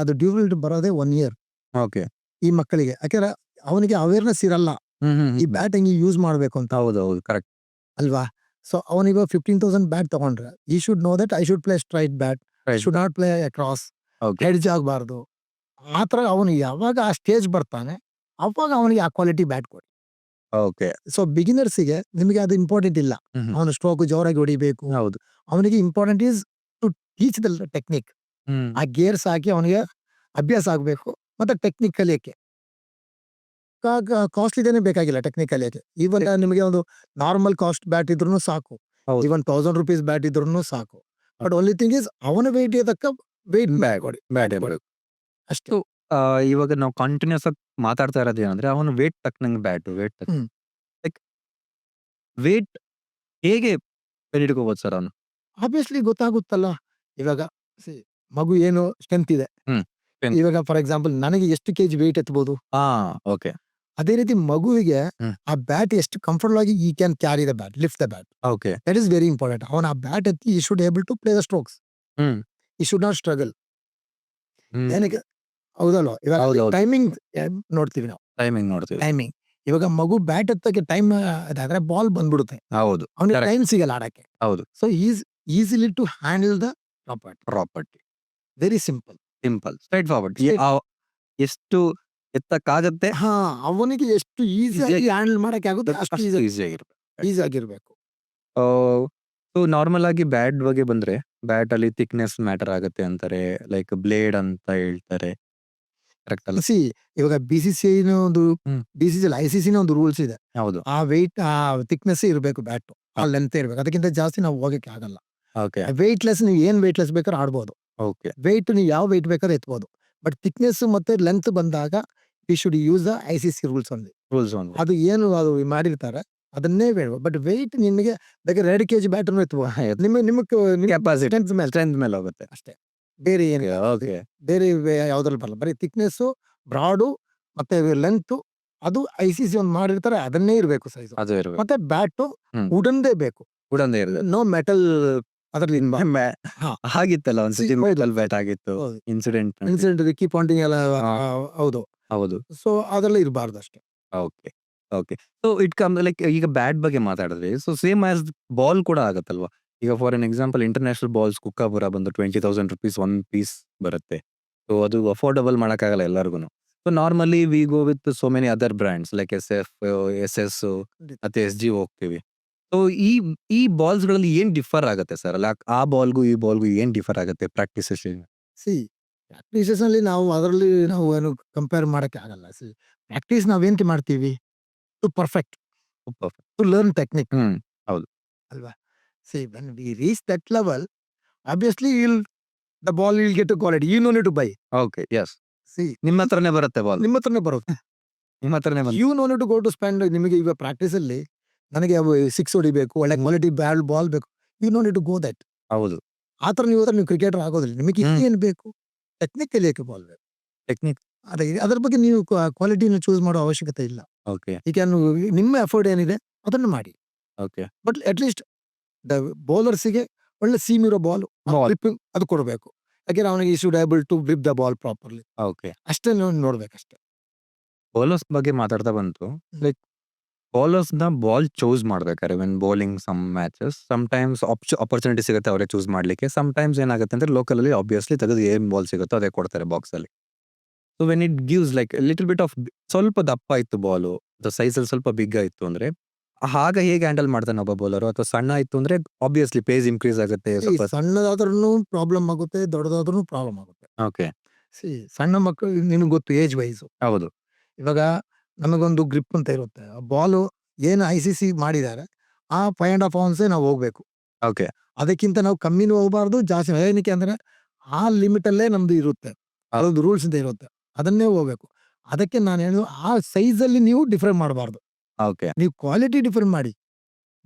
ಅದು ಡ್ಯೂರಬಿಲಿಟಿ ಬರೋದೇ 1 ಇಯರ್ ಓಕೆ. ಈ ಮಕ್ಕಳಿಗೆ. ಯಾಕಂದ್ರೆ ಅವನಿಗೆ ಅವೇರ್ನೆಸ್ ಇರಲ್ಲ ಈ ಬ್ಯಾಟ್ ಹೆಂಗೆ ಯೂಸ್ ಮಾಡ್ಬೇಕು ಅಂತ, ಹೌದು ಕರೆಕ್ಟ್. ಅಲ್ವಾ? ಸೊ ಅವನಿಗೆ 15,000 ಬ್ಯಾಟ್ ತಗೊಂಡ್ರೆ ಈ should know that I should play straight bat, should not play across, okay. Hedge ಆಗಬಾರ್ದು. ಆ ಥರ ಅವನು ಯಾವಾಗ ಆ ಸ್ಟೇಜ್ ಬರ್ತಾನೆ ಅವಾಗ ಅವನಿಗೆ ಆ ಕ್ವಾಲಿಟಿ ಬ್ಯಾಟ್ ಕೊಡಿ. ಓಕೆ. ಸೊ ಬಿಗಿನರ್ಸಿಗೆ ನಿಮಗೆ ಅದು ಇಂಪಾರ್ಟೆಂಟ್ ಇಲ್ಲ. ಅವನು ಸ್ಟ್ರೋಕ್ ಜೋರಾಗಿ ಹೊಡಿಬೇಕು. ಹೌದು. ಅವನಿಗೆ important is to teach the technique. ಆ ಗೇರ್ಸ್ ಹಾಕಿ ಅವನಿಗೆ ಅಭ್ಯಾಸ ಆಗಬೇಕು ಮತ್ತೆ ಟೆಕ್ನಿಕ್ ಕಲಿಯಕ್ಕೆ. ಕಾಸ್ಟ್ಲಿದೇನೆ ಬೇಕಾಗಿಲ್ಲ ಟೆಕ್ನಿಕ್ ಕಲಿಯಕ್ಕೆ. ಈವನ್ ನಿಮಗೆ ಒಂದು ನಾರ್ಮಲ್ ಕಾಸ್ಟ್ ಬ್ಯಾಟ್ ಇದ್ರೂ ಸಾಕು. ಹೌದು. ಈವನ್ 1000 ರೂಪೀಸ್ ಬ್ಯಾಟ್ ಇದ್ರೂ ಸಾಕು. ಬಟ್ ಓನ್ಲಿ ಥಿಂಗ್ ಇಸ್ ಅವನ ವೆಯ್ಟ್ ತಕ್ಕ ವೆಯ್ಟ್ ಕೊಡಿ. ಬ್ಯಾಟ್ ಇರಬೇಕು. ಅಷ್ಟು. ಇವಾಗ ನಾವು ಕಂಟಿನ್ಯೂಸ್ ಆಗಿ ಮಾತಾಡ್ತಾ ಇರೋದು ಏನಂದ್ರೆ ಅವನು ವೇಟ್ ತಕ್ಕನಂಗೆ ಬ್ಯಾಟು ವೇಟ್ ತಕ್ಕ ಹ್ಮ್. ಲೈಕ್ ವೇಟ್ ಹೇಗೆ ಹಿಡ್ಕೋಬಹುದು ಸರ್ ಅವನು? ಆಬ್ವಿಯಸ್ಲಿ ಗೊತ್ತಾಗುತ್ತಲ್ಲ. ಇವಾಗ ಮಗು ಏನು ಸ್ಟ್ರೆಂತ್ ಇದೆ. strength. ಇವಾಗ ಫಾರ್ ಎಕ್ಸಾಂಪಲ್ ನನಗೆ ಎಷ್ಟು ಕೆಜಿ ವೆಯ್ಟ್ ಎತ್ತಬಹುದು, ಓಕೆ. ಅದೇ ರೀತಿ ಮಗುವಿಗೆ ಹ್ಮ್. ಆ ಬ್ಯಾಟ್ ಎಷ್ಟು ಕಂಫರ್ಟಬಲ್ ಆಗಿ he can carry the bat, lift the bat. Okay. That is very important. ಅವನ ಆ ಬ್ಯಾಟ್ ಎತ್ತಿ he should able to play the strokes. Hmm. He should not struggle. ಹ್ಮ್. ಏನಕ್ಕೆ? ಹೌದಲ್ವಾ? ಇವಾಗ ಹೌದು. ಟೈಮಿಂಗ್ ನೋಡ್ತೀವಿ ನಾವು. ಟೈಮಿಂಗ್ ನೋಡ್ತೀವಿ. ಟೈಮಿಂಗ್ ಇವಾಗ ಮಗು ಬ್ಯಾಟ್ ಎತ್ತಕ್ಕೆ ಟೈಮ್ ಅದಾದ್ರೆ ಬಾಲ್ ಬಂದ್ಬಿಡುತ್ತೆ. ಹೌದು. ಅವನಿಗೆ Correct. ಟೈಮ್ ಸಿಗಲ್ಲ ಆಡಕ್ಕೆ. ಹೌದು. So is easily to handle the property very simple. Simple straightforward. Straight. ಎಷ್ಟು ಎತ್ತಕ್ಕಾಗತ್ತೆ ಅವನಿಗೆ ಎಷ್ಟು ಈಸಿಯಾಗಿ ಹ್ಯಾಂಡಲ್ ಮಾಡಕ್ಕೆ ಆಗುತ್ತೆ ಅಷ್ಟು ಈಸಿ ಆಗಿರ್ಬೇಕು. ಈಸಿ ಆಗಿರ್ಬೇಕು. ಸೊ ನಾರ್ಮಲ್ ಆಗಿ ಬ್ಯಾಟ್ ಬಗ್ಗೆ ಬಂದ್ರೆ ಬ್ಯಾಟ್ ಅಲ್ಲಿ ಥಿಕ್ನೆಸ್ ಮ್ಯಾಟರ್ ಆಗುತ್ತೆ ಅಂತಾರೆ. ಲೈಕ್ ಬ್ಲೇಡ್ ಅಂತ ಹೇಳ್ತಾರೆ. ಕರೆಕ್ಟ್ ಅಲ್ಲ? ಇವಾಗ BCCI ಒಂದು ಹ್ಮ್. BCCI ICC ಒಂದು ರೂಲ್ಸ್ ಇದೆ. ಹೌದು. ಆ ವೆಯ್ಟ್ ಆ ಥಿಕ್ನೆಸ್ ಇರಬೇಕು ಬ್ಯಾಟ್. ಆ ಲೆಂತ್ ಇರ್ಬೇಕು. ಅದಕ್ಕಿಂತ ಜಾಸ್ತಿ ನಾವು ಹೋಗಕ್ಕೆ ಆಗಲ್ಲ. ಓಕೆ. ವೆಯ್ಟ್ ಲೆಸ್ ನೀವು ಏನ್ ವೆಯ್ಟ್ ಲೆಸ್ ಬೇಕಾದ್ರೆ ಆಡ್ಬೋದು. ಓಕೆ. ವೆಯ್ಟ್ ನೀವು ಯಾವ ವೆಯ್ಟ್ ಬೇಕಾದ್ರೆ ಎತ್ಬೋದು. ಬಟ್ ಥಿಕ್ನೆಸ್ ಮತ್ತೆ ಲೆಂತ್ ಬಂದಾಗ we should use the ICC rules only. Rules ಒಂದು. ಅದು ಏನು ಅದು ಮಾಡಿರ್ತಾರೆ ಅದನ್ನೇ ಬೇಡ. ಬಟ್ ವೆಯ್ಟ್ ನಿಮಗೆ ಬೇಕಾದ್ರೆ 2 kg ಬ್ಯಾಟ್ ಎತ್ಬೋದು. ನಿಮಗೆ ಕೆಪಾಸಿಟಿ ಸ್ಟ್ರೆಂತ್ ಮೇಲೆ ಹೋಗುತ್ತೆ ಅಷ್ಟೇ. ಬೇರೆ ಏನು ಓಕೆ. ಬೇರೆ ಯಾವ್ದ್ರಲ್ಲಿ ಬರಲ್ಲ. ಬರೀ ಥಿಕ್ನೆಸ್, ಬ್ರಾಡು ಮತ್ತೆ ಲೆಂತ್ ಅದು ICC ಒಂದು ಮಾಡಿರ್ತಾರೆ ಅದನ್ನೇ ಇರಬೇಕು ಸೈಜ್. ಅದು ಇರ್ಬೇಕು. ಮತ್ತೆ ಬ್ಯಾಟು ಹ್ಮ್. ವುಡನ್ದೇ ಬೇಕು. ಉಡಂದೇ ಇರ್ತದೆ. ನೋ ಮೆಟಲ್ ಅದರಲ್ಲಿ ಹಾ. ಆಗಿತ್ತಲ್ಲ ಒಂದ್ಸತಿ ಹೌದು. ಮೆಟಲ್ ಬ್ಯಾಟ್ ಆಗಿತ್ತು ಹೌದು. ಇನ್ಸಿಡೆಂಟ್. ಇನ್ಸಿಡೆಂಟ್ ವಿಕ್ಕಿ ಪಾಂಟಿಂಗ್ ಎಲ್ಲ ಹಾ. ಹೌದು. ಹೌದು. ಸೊ ಅದೆಲ್ಲ ಇರಬಾರ್ದು ಅಷ್ಟೇ. Okay. Okay. So it come like ಈಗ ಬ್ಯಾಟ್ ಬಗ್ಗೆ ಮಾತಾಡಿದ್ರಿ. ಸೊ ಸೇಮ್ ಆಸ್ ಬಾಲ್ ಕೂಡ ಆಗತ್ತಲ್ವಾ? ಈಗ for an example international balls Kookaburra ಬಂದು 20,000 ರೂಪೀಸ್ ಒನ್ ಪೀಸ್ ಬರುತ್ತೆ. ಸೊ ಅದು ಅಫೋರ್ಡಬಲ್ ಮಾಡಕ್ಕಾಗಲ್ಲ ಎಲ್ಲರಿಗೂ. So normally we go with so many other brands like SF, SS ಮತ್ತೆ SG ಹೋಗ್ತೀವಿ. ಸೊ ಈ ಬಾಲ್ಸ್ ಗಳಲ್ಲಿ ಏನ್ ಡಿಫರ್ ಆಗುತ್ತೆ ಸರ್? ಅಲ್ಲ ಆ ಬಾಲ್ಗೂ ಈ ಬಾಲ್ಗೂ ಏನ್ ಡಿಫರ್ ಆಗುತ್ತೆ ಪ್ರಾಕ್ಟೀಸ್ ಪ್ರಾಕ್ಟೀಸಸ್ ಅಲ್ಲಿ ಅದರಲ್ಲಿ ನಾವು ಏನು ಕಂಪೇರ್ ಮಾಡಕ್ಕೆ ಆಗಲ್ಲ. ಪ್ರಾಕ್ಟೀಸ್ ನಾವೇಂತ ಮಾಡ್ತೀವಿ to perfect, to learn technique. Hmm. ಅಲ್ವಾ? when we reach that level, obviously the ball will get a quality. You no need to buy. Okay. Yes. ನಿಮ್ಮ ಹತ್ರನೇ ಬರುತ್ತೆ ಬಾಲ್. ನಿಮ್ಮ ಹತ್ರನೇ ಬರುತ್ತೆ. ನಿಮ್ಮ ಹತ್ರನೇ ಬಂದು you no need to go to spend. ನಿಮಗೆ ಈಗ ಪ್ರಾಕ್ಟೀಸ್ ಅಲ್ಲಿ ನನಗೆ 6 ಹೊಡಿಬೇಕು, ಒಳ್ಳೆ ಕ್ವಾಲಿಟಿ ಬಾಲ್ ಬೇಕು. You no need to go that. ಹೌದು. ಆ ಥರ ನೀವು ಕ್ರಿಕೆಟರ್ ಆಗೋದಿಲ್ಲ. ನಿಮಗೆ ಏನು ಬೇಕು? ಟೆಕ್ನಿಕ್ ಕಲಿಯಕ್ಕೆ ಬಾಲ್ ಬೇಕು. ಟೆಕ್ನಿಕ್. ಅದ್ರ ಬಗ್ಗೆ ನೀವು ಕ್ವಾಲಿಟಿನ ಚೂಸ್ ಮಾಡೋ ಅವಶ್ಯಕತೆ ಇಲ್ಲ. ಓಕೆ. ಈಗ ನಿಮ್ಮ ಎಫರ್ಟ್ ಏನಿದೆ ಅದನ್ನು ಮಾಡಿ. Okay. But at least the ಬೌಲರ್ಸಿಗೆ ಒಳ್ಳೆ ಸೀಮ್ ಇರೋ ಬಾಲ್ Ball. ಗ್ರಿಪ್ಪಿಂಗ್ ಅದು ಕೊಡಬೇಕು. ಯಾಕೆಂದ್ರೆ ಅವನಿಗೆ he should able to grip the ball properly. Okay. ಅಷ್ಟೇ ನೋಡ್ಬೇಕಷ್ಟೇ. ಬೌಲರ್ಸ್ ಬಗ್ಗೆ ಮಾತಾಡ್ತಾ ಬಂತು. ಲೈಕ್ ಬೌಲರ್ಸ್‌ನ ಬಾಲ್ ಚೂಸ್ ಮಾಡ್ಬೇಕಾದ್ರೆ when bowling some matches sometimes opportunity ಸಿಗುತ್ತೆ ಅವರೇ ಚೂಸ್ ಮಾಡ್ಲಿಕ್ಕೆ. ಸಮ್‌ಟೈಮ್ಸ್ ಏನಾಗುತ್ತೆ ಅಂದ್ರೆ ಲೋಕಲಲ್ಲಿ ಆಬ್ವಿಯಸ್ಲಿ ತೆಗೆದು ಏನ್ ಬಾಲ್ ಸಿಗುತ್ತೋ ಅದೇ ಕೊಡ್ತಾರೆ ಬಾಕ್ಸಲ್ಲಿ. So when it gives like little bit of ಸ್ವಲ್ಪ ದಪ್ಪ ಇತ್ತು ಬಾಲು ಅಥವಾ ಸೈಜಲ್ಲಿ ಸ್ವಲ್ಪ ಬಿಗ್ ಆಯಿತು ಅಂದ್ರೆ ಆಗ ಹೇಗೆ ಹ್ಯಾಂಡಲ್ ಮಾಡ್ತಾನೆ ಒಬ್ಬ ಬೌಲರು? ಅಥವಾ ಸಣ್ಣ ಇತ್ತು ಅಂದ್ರೆ ಆಬ್ವಿಯಸ್ಲಿ ಪೇಸ್ ಇನ್ಕ್ರೀಸ್ ಆಗುತ್ತೆ ಈ ಸ್ವಲ್ಪ. ಸಣ್ಣದಾದ್ರೂ ಪ್ರಾಬ್ಲಮ್ ಆಗುತ್ತೆ, ದೊಡ್ಡದಾದ್ರೂ ಪ್ರಾಬ್ಲಮ್ ಆಗುತ್ತೆ. ಓಕೆ. ಸಣ್ಣ ಮಕ್ಕಳು ನಿನಗೆ ಗೊತ್ತು ಏಜ್ ವೈಸು. ಹೌದು. ಇವಾಗ ನಮಗೊಂದು ಗ್ರಿಪ್ ಅಂತ ಇರುತ್ತೆ. ಆ ಬಾಲು ಏನು ICC ಮಾಡಿದ್ದಾರೆ ಆ 5.5 ಔನ್ಸೇ ನಾವು ಹೋಗ್ಬೇಕು. ಓಕೆ. ಅದಕ್ಕಿಂತ ನಾವು ಕಮ್ಮಿನೂ ಹೋಗಬಾರ್ದು, ಜಾಸ್ತಿ. ಏನಕ್ಕೆ ಅಂದ್ರೆ ಆ ಲಿಮಿಟಲ್ಲೇ ನಮ್ದು ಇರುತ್ತೆ. ಅದೊಂದು ರೂಲ್ಸ್ ಅಂತ ಇರುತ್ತೆ. ಅದನ್ನೇ ಹೋಗ್ಬೇಕು. ಅದಕ್ಕೆ ನಾನು ಹೇಳೋದು ಆ ಸೈಜಲ್ಲಿ ನೀವು ಡಿಫರ್ ಮಾಡಬಾರ್ದು. ಓಕೆ. ನೀವು ಕ್ವಾಲಿಟಿ ಡಿಫರ್ ಮಾಡಿ,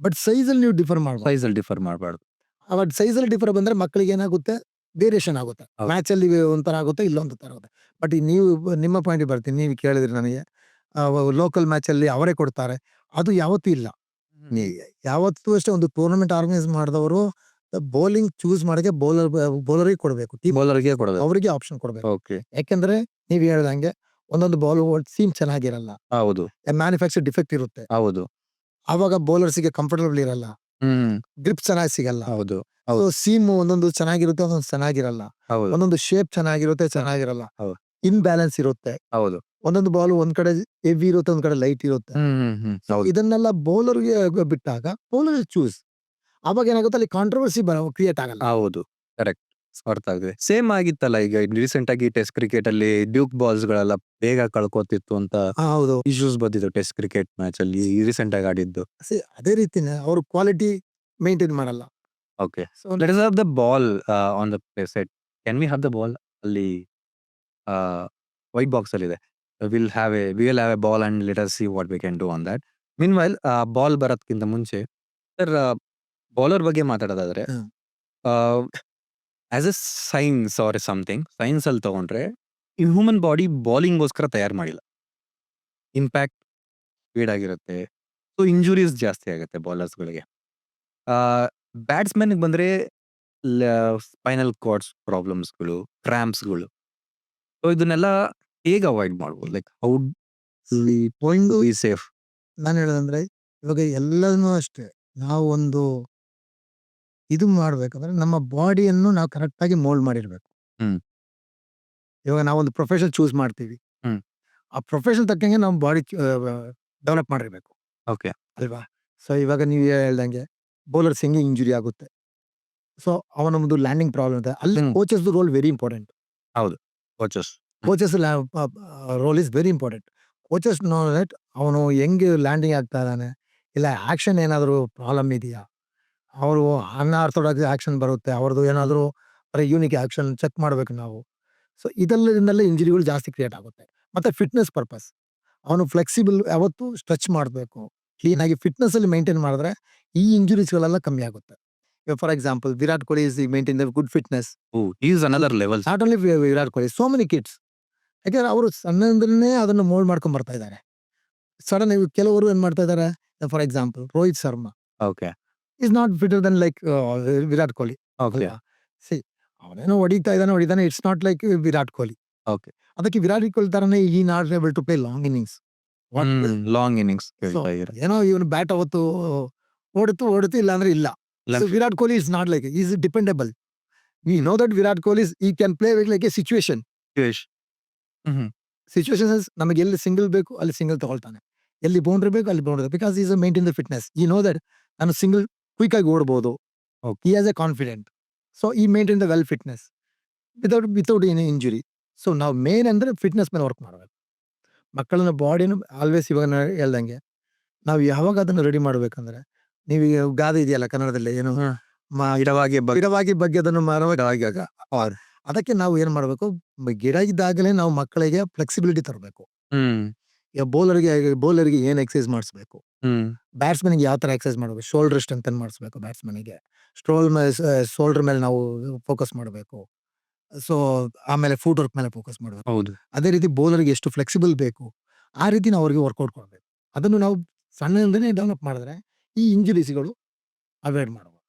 ಬಟ್ ಸೈಜಲ್ಲಿ ನೀವು ಡಿಫರ್ ಮಾಡಬಾರ್ದು. ಸೈಜಲ್ಲಿ ಡಿಫರ್ ಮಾಡಬಾರ್ದು. ಬಟ್ ಸೈಜಲ್ಲಿ ಡಿಫರ್ ಬಂದ್ರೆ ಮಕ್ಕಳಿಗೆ ಏನಾಗುತ್ತೆ, ವೇರಿಯೇಷನ್ ಆಗುತ್ತೆ. ಹೌದು. ಮ್ಯಾಚಲ್ಲಿ ಒಂಥರ ಆಗುತ್ತೆ, ಇಲ್ಲೊಂದು ಥರ ಆಗುತ್ತೆ. ಬಟ್ ನೀವು ನಿಮ್ಮ ಪಾಯಿಂಟಿಗೆ ಬರ್ತೀನಿ. ನೀವು ಕೇಳಿದ್ರಿ ನನಗೆ ಲೋಕಲ್ ಮ್ಯಾಚಲ್ಲಿ ಅವರೇ ಕೊಡ್ತಾರೆ, ಅದು ಯಾವತ್ತೂ ಇಲ್ಲ. ಯಾವತ್ತೂ ಅಷ್ಟೇ ಒಂದು ಟೂರ್ನಮೆಂಟ್ ಆರ್ಗನೈಸ್ ಮಾಡಿದವರು ಬೌಲಿಂಗ್ ಚೂಸ್ ಮಾಡೋಕೆ ಬೌಲರಿಗೆ ಕೊಡಬೇಕು. ಬೌಲರ್‌ಗೆ ಕೊಡೋದು. ಅವರಿಗೆ ಆಪ್ಷನ್ ಕೊಡಬೇಕು. ಓಕೆ. ಯಾಕೆಂದ್ರೆ ನೀವು ಹೇಳ್ದಂಗೆ ಒಂದೊಂದು ಬಾಲ್ ಸೀಮ್ ಚೆನ್ನಾಗಿರಲ್ಲ, ಹೌದು. ಮ್ಯಾನುಫ್ಯಾಕ್ಚರ್ ಡಿಫೆಕ್ಟ್ ಇರುತ್ತೆ. ಹೌದು. ಆವಾಗ ಬೌಲರ್ಸ್ಗೆ ಕಂಫರ್ಟಬಲ್ ಇರಲ್ಲ, ಗ್ರಿಪ್ ಚೆನ್ನಾಗಿ ಸಿಗಲ್ಲ. ಹೌದು. ಸೀಮ್ ಒಂದೊಂದು ಚೆನ್ನಾಗಿರುತ್ತೆ, ಒಂದೊಂದು ಚೆನ್ನಾಗಿರಲ್ಲ. ಹೌದು. ಒಂದೊಂದು ಶೇಪ್ ಚೆನ್ನಾಗಿರುತ್ತೆ, ಚೆನ್ನಾಗಿರಲ್ಲ. ಹೌದು. ಇನ್ಬ್ಯಾಲೆನ್ಸ್ ಇರುತ್ತೆ. ಹೌದು. ಒಂದೊಂದು ಬಾಲ್ ಒಂದ್ ಕಡೆ ಹೆವಿ ಇರುತ್ತೆ, ಒಂದ್ ಕಡೆ ಲೈಟ್ ಇರುತ್ತೆ. ಹೌದು. ಇದನ್ನೆಲ್ಲ ಬೌಲರ್ಗೆ ಬಿಟ್ಟಾಗ ಬೌಲರ್ ಚೂಸ್, ಅವಾಗ ಏನಾಗುತ್ತೆ, ಅಲ್ಲಿ ಕಾಂಟ್ರವರ್ಸಿ ಕ್ರಿಯೇಟ್ ಆಗಲ್ಲ. ಹೌದು. ಕರೆಕ್ಟ್. ಅರ್ಥ ಆಗಿದೆ. ಸೇಮ್ ಆಗಿತ್ತಲ್ಲ ಈಗ ರೀಸೆಂಟ್ ಆಗಿ ಟೆಸ್ಟ್ ಕ್ರಿಕೆಟ್ ಅಲ್ಲಿ ಡ್ಯೂಕ್ ಬಾಲ್ಸ್ ಗಳೆಲ್ಲ ಬೇಗ ಕಳ್ಕೋತಿತ್ತು ಅಂತ ಹೌದು. ಇಶ್ಯೂಸ್ ಬಂದಿದ್ದು ಟೆಸ್ಟ್ ಕ್ರಿಕೆಟ್ ಮ್ಯಾಚ್ ಅಲ್ಲಿ ರೀಸೆಂಟ್ ಆಗಿ ಆಡಿದ್ದು. ಅದೇ ರೀತಿನೇ ಅವರು ಕ್ವಾಲಿಟಿ ಮೇಂಟೈನ್ ಮಾಡಲ್ಲ. Okay. So let us have the ball on the play set. Can we have the ball ಅಲ್ಲಿ ವೈಟ್ ಬಾಕ್ಸ್ ಅಲ್ಲಿ ಇದೆ. We will have a ball and let us see what we can do on that. Meanwhile ball ಬರೋದಕ್ಕಿಂತ ಮುಂಚೆ sir bowler ಬಗ್ಗೆ ಮಾತಾಡೋದಾದ್ರೆ as a science or something science ಅಲ್ಲಿ ತಗೊಂಡ್ರೆ ಈ ಹ್ಯೂಮನ್ ಬಾಡಿ ಬೌಲಿಂಗ್ಗೋಸ್ಕರ ತಯಾರು ಮಾಡಿಲ್ಲ. ಇಂಪ್ಯಾಕ್ಟ್ ಸ್ಪೀಡ್ ಆಗಿರುತ್ತೆ. ಸೊ ಇಂಜುರೀಸ್ ಜಾಸ್ತಿ ಆಗುತ್ತೆ ಬೌಲರ್ಸ್ಗಳಿಗೆ. ಬ್ಯಾಟ್ಸ್ಮನ್ಗೆ ಬಂದ್ರೆ ಸ್ಪೈನಲ್ ಕಾರ್ಡ್ಸ್ ಪ್ರಾಬ್ಲಮ್ಸ್ಗಳು, ಕ್ರಾಂಪ್ಸ್ಗಳು. ಸೊ ಇದನ್ನೆಲ್ಲ ಹೇಗೆ ಅವಾಯ್ಡ್ ಮಾಡ್ಬೋದು? ಲೈಕ್ ಹೌ ಒಂದು ಬಿ ಸೇಫ್? ನಾನು ಹೇಳೋದಂದ್ರೆ ಇವಾಗ ಎಲ್ಲನೂ ಅಷ್ಟೇ, ನಾವು ಒಂದು ಇದು ಮಾಡ್ಬೇಕಂದ್ರೆ ನಮ್ಮ ಬಾಡಿಯನ್ನು ನಾವು ಕರೆಕ್ಟ್ ಆಗಿ ಮೋಲ್ಡ್ ಮಾಡಿರ್ಬೇಕು. ಹ್ಮ್. ಇವಾಗ ನಾವೊಂದು ಪ್ರೊಫೆಷನ್ ಚೂಸ್ ಮಾಡ್ತೀವಿ, ಹ್ಮ್. ಆ ಪ್ರೊಫೆಷನ್ ತಕ್ಕಂಗೆ ನಾವು ಬಾಡಿ ಡೆವಲಪ್ ಮಾಡಿರ್ಬೇಕು, ಓಕೆ. ಅಲ್ವಾ? ಸೊ ಇವಾಗ ನೀವು ಹೇಳ್ದಂಗೆ ಬೌಲರ್ಸ್ ಹೆಂಗೆ ಇಂಜುರಿ ಆಗುತ್ತೆ, ಸೊ ಅವನೊಂದು ಲ್ಯಾಂಡಿಂಗ್ ಪ್ರಾಬ್ಲಮ್ ಇದೆ, ಅಲ್ಲಿ ಕೋಚಸ್ ರೋಲ್ ವೆರಿ ಇಂಪಾರ್ಟೆಂಟ್. ಹೌದು. Coaches. Coaches role is very important. Coaches no that ಅವನು ಹೆಂಗೆ ಲ್ಯಾಂಡಿಂಗ್ ಆಗ್ತಾ ಇದ್ದಾನೆ, ಇಲ್ಲ ಆಕ್ಷನ್ ಏನಾದರೂ ಪ್ರಾಬ್ಲಮ್ ಇದೆಯಾ, ಅವರು ಅನ್ಆರ್ಥೋಡಾಕ್ಸ್ ಆಕ್ಷನ್ ಬರುತ್ತೆ, ಅವ್ರದ್ದು ಏನಾದರೂ ಯೂನಿಕ್ ಆಕ್ಷನ್ ಚೆಕ್ ಮಾಡಬೇಕು ನಾವು. ಸೊ ಇದೆಲ್ಲದಿಂದಲೇ ಇಂಜುರಿಗಳು ಜಾಸ್ತಿ ಕ್ರಿಯೇಟ್ ಆಗುತ್ತೆ. ಮತ್ತೆ ಫಿಟ್ನೆಸ್ ಪರ್ಪಸ್, ಅವನು ಫ್ಲೆಕ್ಸಿಬಲ್ ಯಾವತ್ತು ಸ್ಟ್ರೆಚ್ ಮಾಡಬೇಕು, ಕ್ಲೀನಾಗಿ ಫಿಟ್ನೆಸ್ ಅಲ್ಲಿ ಮೇಂಟೈನ್ ಮಾಡಿದ್ರೆ ಈ ಇಂಜುರೀಸ್ಗಳೆಲ್ಲ ಕಮ್ಮಿ ಆಗುತ್ತೆ. For example Virat Kohli is maintain the good fitness. Is another level. Not only Virat Kohli, so many kids. ಯಾಕೆಂದ್ರೆ ಅವರು ಸಣ್ಣಂದ್ರೇ ಅದನ್ನು ಮೋಲ್ಡ್ ಮಾಡ್ಕೊಂಡ್ ಬರ್ತಾ ಇದ್ದಾರೆ. ಸಡನ್ ಕೆಲವರು ಏನ್ ಮಾಡ್ತಾ ಇದ್ದಾರೆ, for example Rohit Sharma okay. Is not fitter than like Virat Kohli. Okay. See ಅವನೇನೋ ಹೊಡಿತಾನೆ, it's not like Virat Kohli. Okay. ಅದಕ್ಕೆ ವಿರಾಟ್ ಕೊಹ್ಲಿ ತರನೇ he not able to play long innings. Long innings. ಏನೋ ಇವನು ಬ್ಯಾಟ್ ಅವತ್ತು ಓಡುತ್ತು ಇಲ್ಲ ಅಂದ್ರೆ ಇಲ್ಲ. So Virat Kohli is not like, he is dependable. We know that Virat Kohli he can play with like a situation. Situations ನಮಗೆ ಎಲ್ಲಿ single ಬೇಕು ಅಲ್ಲಿ ಸಿಂಗಲ್ ತಗೊಳ್ತಾನೆ, ಎಲ್ಲಿ ಬೌಂಡ್ರಿ ಬೇಕು ಅಲ್ಲಿ boundary, because is maintain the fitness. ಈ no that ನಾನು single quick ಆಗಿ ಓಡಬಹುದು. He has a confident. So he maintain the well fitness without any injury. So ನಾವು ಮೇನ್ ಅಂದ್ರೆ ಫಿಟ್ನೆಸ್ ಮೇಲೆ ವರ್ಕ್ ಮಾಡಬೇಕು. ಮಕ್ಕಳನ್ನ ಬಾಡಿನ ಆಲ್ವೇಸ್ ಇವಾಗ ನಾನು ಹೇಳ್ದಂಗೆ ನಾವು ಯಾವಾಗ ಅದನ್ನು ರೆಡಿ ಮಾಡ್ಬೇಕಂದ್ರೆ, ನೀವು ಗಾದೆ ಇದೆಯಲ್ಲ ಕನ್ನಡದಲ್ಲಿ, ಏನು ಗಿಡವಾಗಿ ಬಗ್ಗೆ ಅದನ್ನು ಮಾರವಾಗ, ಅದಕ್ಕೆ ನಾವು ಏನ್ ಮಾಡ್ಬೇಕು, ಗಿಡ ಇದ್ದಾಗಲೇ ನಾವು ಮಕ್ಕಳಿಗೆ ಫ್ಲೆಕ್ಸಿಬಿಲಿಟಿ ತರಬೇಕು. ಬೌಲರ್ಗೆ ಏನ್ ಎಕ್ಸರ್ಸೈಸ್ ಮಾಡಿಸ್ಬೇಕು, ಬ್ಯಾಟ್ಸ್ಮನ್ಗೆ ಯಾವ ತರ ಎಕ್ಸರ್ಸೈಸ್ ಮಾಡಬೇಕು, ಶೋಲ್ಡರ್ ಸ್ಟ್ರೆಂಥನ್ ಮಾಡಿಸ್ಬೇಕು, ಬ್ಯಾಟ್ಸ್ಮನ್ಗೆ ಶೋಲ್ಡರ್ ಮೇಲೆ ನಾವು ಫೋಕಸ್ ಮಾಡಬೇಕು. ಸೊ ಆಮೇಲೆ ಫುಟ್ ವರ್ಕ್ ಮೇಲೆ ಫೋಕಸ್ ಮಾಡಬೇಕು. ಹೌದು. ಅದೇ ರೀತಿ ಬೌಲರ್ಗೆ ಎಷ್ಟು ಫ್ಲೆಕ್ಸಿಬಲ್ ಬೇಕು ಆ ರೀತಿ ನಾವು ಅವ್ರಿಗೆ ವರ್ಕೌಟ್ ಕೊಡಬೇಕು. ಅದನ್ನು ನಾವು ಸಣ್ಣದಿಂದನೇ ಡೆವಲಪ್ ಮಾಡಿದ್ರೆ ಈ ಇಂಜುರೀಸ್ಗಳು ಅವಾಯ್ಡ್ ಮಾಡಬಹುದು.